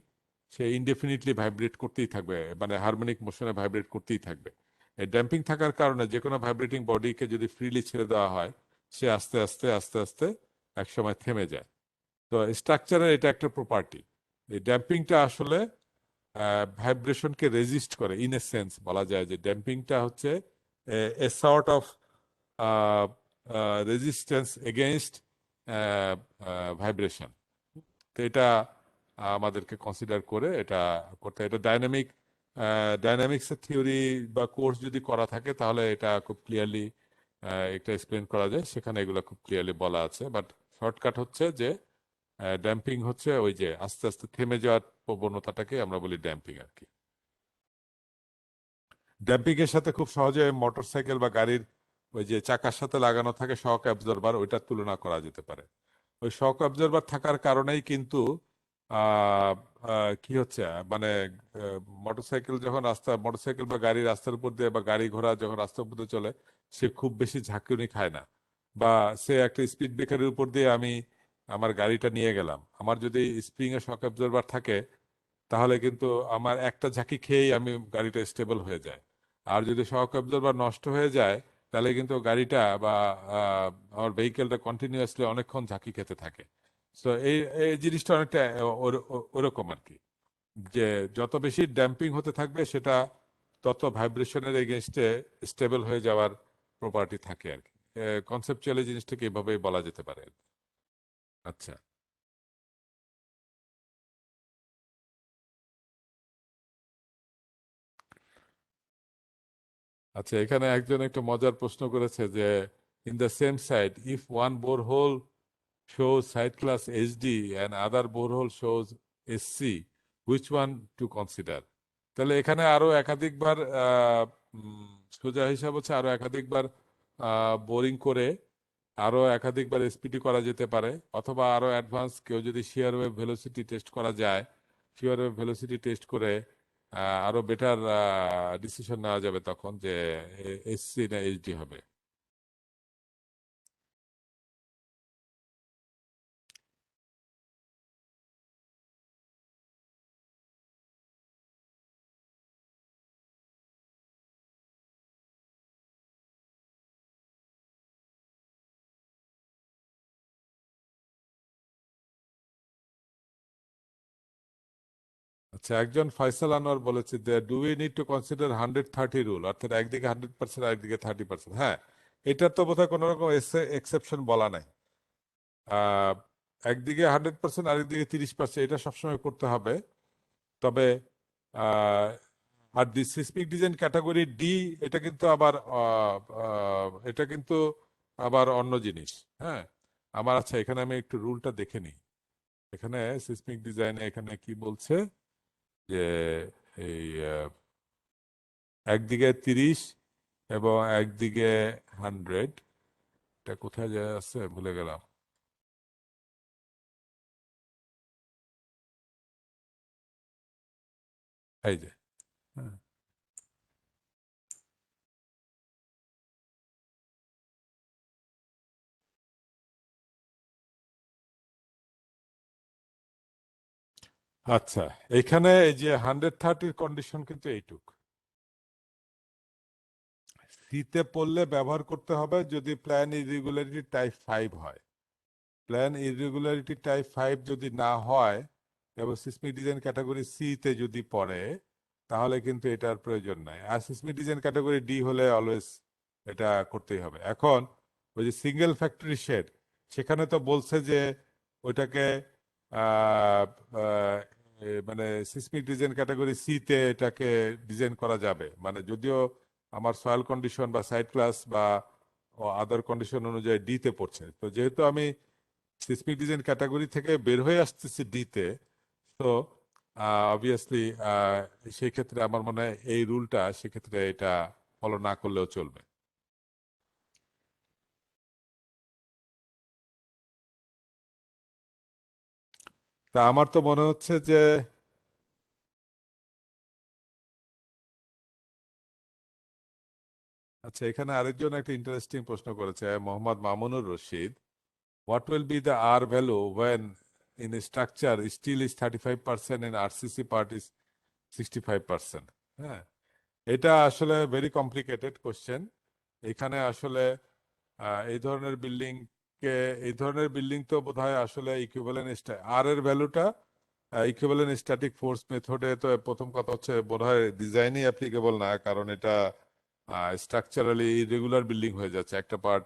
S2: say ইনডেফিনিটলি vibrate করতেই থাকবে, মানে হারমোনিক মোশনে ভাইব্রেট করতেই থাকবে। এই ড্যাম্পিং থাকার কারণে যে কোনো ভাইব্রেটিং বডিকে যদি ফ্রিলি ছেড়ে দেওয়া হয়, সে আস্তে আস্তে আস্তে আস্তে একসময় থেমে যায়। তো স্ট্রাকচারের এটা একটা প্রপার্টি। এই ড্যাম্পিংটা আসলে ভাইব্রেশনকে রেজিস্ট করে, ইন এ সেন্স বলা যায় যে ড্যাম্পিংটা হচ্ছে a sort of resistance against vibration. তো এটা আমাদেরকে কনসিডার করে এটা করতে, এটা ডাইনামিক ডাইনামিক্সের থিওরি বা কোর্স যদি করা থাকে তাহলে এটা খুব ক্লিয়ারলি এটা এক্সপ্লেন করা যায়, সেখানে এগুলো খুব ক্লিয়ারলি বলা আছে। বাট শর্টকাট হচ্ছে যে ড্যাম্পিং হচ্ছে ওই যে আস্তে আস্তে থেমে যাওয়ার প্রবণতাটাকে আমরা বলি ড্যাম্পিং আর কি। ড্যাম্পিং এর সাথে খুব সহজে মোটরসাইকেল বা গাড়ির ওই যে চাকার সাথে লাগানো থাকে শক অ্যাবজর্বার, ওইটার তুলনা করা যেতে পারে। ওই শক অ্যাবজর্বার থাকার কারণেই কিন্তু আহ, কি হচ্ছে মানে মোটরসাইকেল যখন মোটরসাইকেল বা গাড়ি রাস্তার উপর দিয়ে বা গাড়ি ঘোড়া যখন রাস্তার উপর দিয়ে চলে, সে খুব বেশি ঝাঁকুনি খায় না। বা সে একটা স্পিড ব্রেকারের উপর দিয়ে আমি আমার গাড়িটা নিয়ে গেলাম, আমার যদি স্প্রিং এর শক অ্যাবজর্বার থাকে তাহলে কিন্তু আমার একটা ঝাঁকি খেয়েই আমি গাড়িটা স্টেবল হয়ে যায়। আর যদি শক অ্যাবজর্বার নষ্ট হয়ে যায় তাহলে কিন্তু গাড়িটা বা আমার ভেহিকেলটা কন্টিনিউয়াসলি অনেকক্ষণ ঝাঁকি খেতে থাকে। তো এই এই জিনিসটা অনেকটা ওরকম আর কি, যে যত বেশি ড্যাম্পিং হতে থাকবে সেটা তত ভাইব্রেশনের এগেনস্টে স্টেবল হয়ে যাওয়ার প্রপার্টি থাকে আর কি। কনসেপচুয়ালি জিনিসটাকে এভাবেই বলা যেতে পারে। আচ্ছা আচ্ছা, এখানে একজন একটা মজার প্রশ্ন করেছে যে in the same site if one borehole shows site class HD and other borehole shows SC, which one to consider? তাহলে এখানে আরো একাধিকবার সোজা হিসাব হচ্ছে আরো একাধিকবার বোরিং করে আরো একাধিকবার এসপিটি করা যেতে পারে, অথবা আরো অ্যাডভান্স কেউ যদি শিয়ার ওয়েভ ভেলোসিটি টেস্ট করা যায়, শিয়ার ওয়েভ ভেলোসিটি টেস্ট করে আরো বেটার ডিসিশন নেওয়া যাবে তখন যে এসসি না এইচডি হবে। আচ্ছা, একজন ফয়সাল আনোয়ার বলেছে যে do we need to consider 130 rule, অর্থাৎ একদিকে 100% একদিকে 30%। হ্যাঁ, এটা তো বোধহয় কোনো রকম এক্সেপশন বলা নাই। আহ, একদিকে 100% আরেকদিকে 30%, এটা সবসময় করতে হবে। তবে আহ, আর সিসমিক ডিজাইন ক্যাটাগরি ডি, এটা কিন্তু আবার এটা কিন্তু আবার অন্য জিনিস। হ্যাঁ, আমার আচ্ছা এখানে আমি একটু রুলটা দেখে নিই। এখানে সিসমিক ডিজাইনে এখানে কি বলছে যে এই একদিকে 30 এবং একদিকে 100, এটা কোথায় যায় আছে ভুলে গেলাম। এই যে, হ্যাঁ। আচ্ছা, এখানে এই যে 130 কন্ডিশন কিন্তু এইটুক, সিতে পড়লে ব্যবহার করতে হবে যদি প্ল্যান ইরেগুলারিটি টাইপ 5 হয়। প্ল্যান ইরেগুলারিটি টাইপ 5 যদি না হয় এবং সিসমিক ডিজাইন ক্যাটাগরি সি তে যদি পড়ে তাহলে কিন্তু এটার প্রয়োজন নাই। আর সিসমিক ডিজাইন ক্যাটাগরি ডি হলে অলওয়েজ এটা করতেই হবে। এখন ওই যে সিঙ্গেল ফ্যাক্টরি শেড, সেখানে তো বলছে যে ওইটাকে আহ, আহ, মানে সিসমিক ডিজাইন ক্যাটাগরি সি তে এটাকে ডিজাইন করা যাবে, মানে যদিও আমার সয়েল কন্ডিশন বা সাইট ক্লাস বা আদার কন্ডিশন অনুযায়ী ডি তে পড়ছে, তো যেহেতু আমি সিসমিক ডিজাইন ক্যাটাগরি থেকে বের হয়ে আসতেছি ডি তে, তো অবভিয়াসলি সেই ক্ষেত্রে আমার মনে হয় এই রুলটা সেক্ষেত্রে এটা ফলো না করলেও চলবে। তা আমার তো মনে হচ্ছে যে আচ্ছা, এখানে আরেকজন একটা ইন্টারেস্টিং প্রশ্ন করেছে, Mohammad Mamunur Rashid. What will be the R value when in structure steel is 35% in RCC part is 65%? হ্যাঁ, এটা আসলে ভেরি কমপ্লিকেটেড কোশ্চেন। এখানে আসলে এই ধরনের বিল্ডিং কে, এই ধরনের বিল্ডিং তো বোধহয় আসলে ইকুইভ্যালেন্ট আর এর ভ্যালুটা ইকুইভ্যালেন্ট স্ট্যাটিক ফোর্স মেথডে, তো প্রথম কথা হচ্ছে বোধহয় ডিজাইনই অ্যাপ্লিকেবল না, কারণ এটা স্ট্রাকচারালি ইরেগুলার বিল্ডিং হয়ে যাচ্ছে একটা পার্ট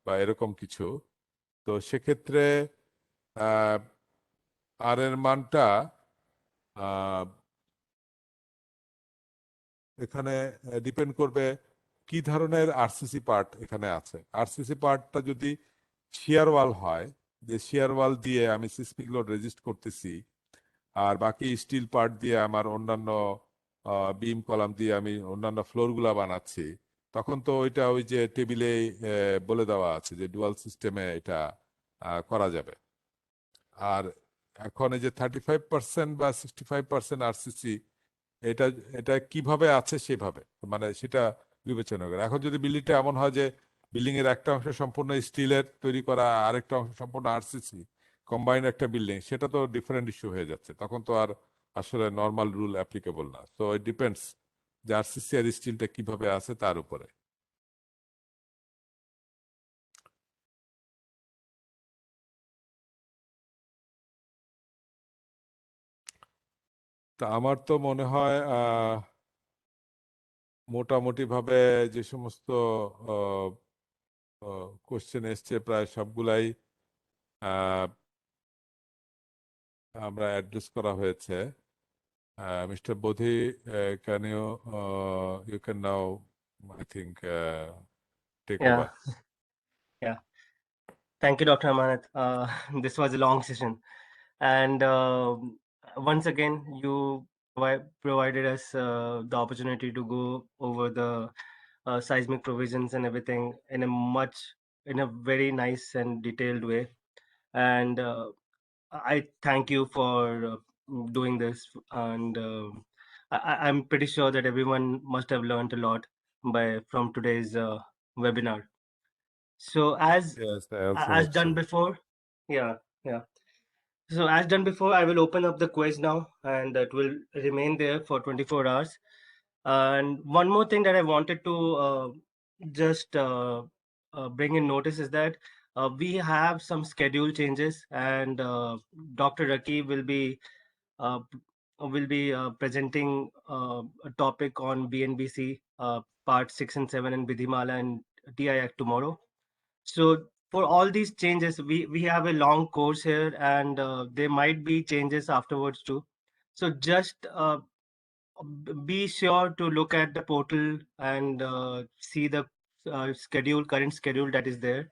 S2: বা এরকম কিছু। তো সেক্ষেত্রে আর এর মানটা এখানে ডিপেন্ড করবে কি ধরনের আরসিসি পার্ট এখানে আছে। আরসিসি পার্টটা যদি শিয়ার ওয়াল হয়, যে শিয়ার ওয়াল দিয়ে আমি সিসমিক লোড রেজিস্ট করতেছি, আর বাকি স্টিল পার্ট দিয়ে আমার অন্যান্য বিম কলাম দিয়ে আমি অন্যান্য ফ্লোর গুলা বানাচ্ছি, তখন তো ওইটা ওই যে টেবিলে বলে দেওয়া আছে যে ডুয়াল সিস্টেমে এটা করা যাবে। আর এখন এই যে 35% বা 65% আরসিসি, এটা এটা কিভাবে আছে সেভাবে, মানে সেটা বিবেচনা করে। এখন যদি বিল্ডিংটা এমন হয় যে বিল্ডিং এর একটা অংশ সম্পূর্ণ স্টিলের তৈরি করা, আরেকটা অংশ সম্পূর্ণ আরসিসি, কম্বাইন্ড একটা বিল্ডিং, সেটা তো ডিফারেন্ট ইস্যু হয়ে যাচ্ছে, তখন তো আর আসলে নর্মাল রুল অ্যাপ্লিকেবল না। তো ইট ডিপেন্ডস যে আরসিসি আর স্টিলটা কিভাবে আছে তার উপরে। তা আমার তো মনে হয় মোটামুটি ভাবে যে সমস্ত কোশ্চেন এসছে প্রায় সবগুলাই আমরা অ্যাড্রেস করা হয়েছে। Mr. Bodhi, you can now, I think, take
S1: Yeah,
S2: over.
S1: yeah. Thank you, Dr. Amanat. This was a long session, and once again, you provided us the opportunity to go over the seismic provisions and everything in a very nice and detailed way. And I thank you for doing this, and I'm pretty sure that everyone must have learned a lot from today's webinar. So
S2: Yes, I also
S1: as
S2: hope
S1: done
S2: so.
S1: before, yeah, yeah. So as done before, I will open up the quiz now, and it will remain there for 24 hours. And one more thing that I wanted to just bring in notice is that we have some schedule changes, and Dr. Raki uh, will be presenting a topic on BNBC part 6 and 7 and Vidhimala and TI Act tomorrow. So for all these changes, we have a long course here, and there might be changes afterwards too. So just be sure to look at the portal and see the current schedule that is there.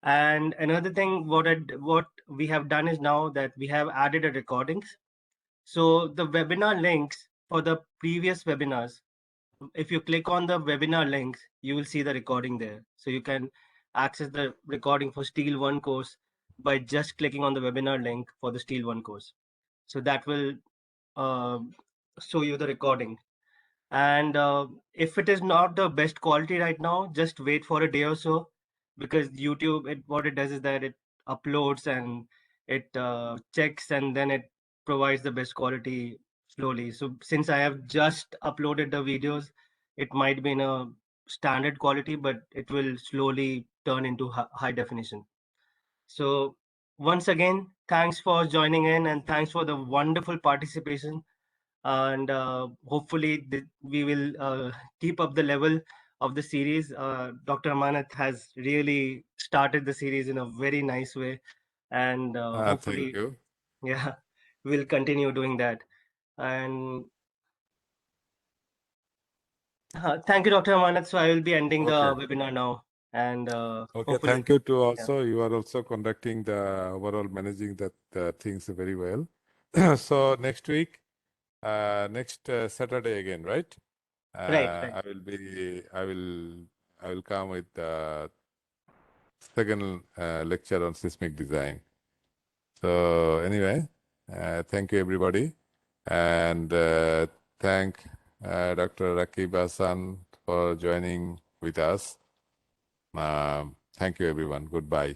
S1: And another thing, what we have done is now that we have added a recordings. So the webinar links for the previous webinars, if you click on the webinar links, you will see the recording there. So you can access the recording for Steel 1 course by just clicking on the webinar link for the Steel 1 course. So that will uh, show you the recording. And if it is not the best quality right now, just wait for a day or so, because YouTube, what it does is that it uploads and it checks, and then it provides the best quality slowly. So since I have just uploaded the videos, it might be in a standard quality, but it will slowly turn into high definition. So once again, thanks for joining in, and thanks for the wonderful participation. And hopefully we will keep up the level of the series. Dr. Amanat has really started the series in a very nice way, and
S2: Thank
S1: hopefully,
S2: you.
S1: yeah, we'll continue doing that. And thank you, Dr. Amanat. So I will be ending the
S2: Okay.
S1: webinar now, and
S2: Okay,
S1: hopefully,
S2: thank you too
S1: yeah.
S2: also. You are also conducting the overall managing that things very well. So next week, next Saturday again, right?
S1: Right, right.
S2: I will come with the second lecture on seismic design. So anyway, thank you everybody, and thank Dr. Rakib Hassan for joining with us. Thank you everyone. Goodbye.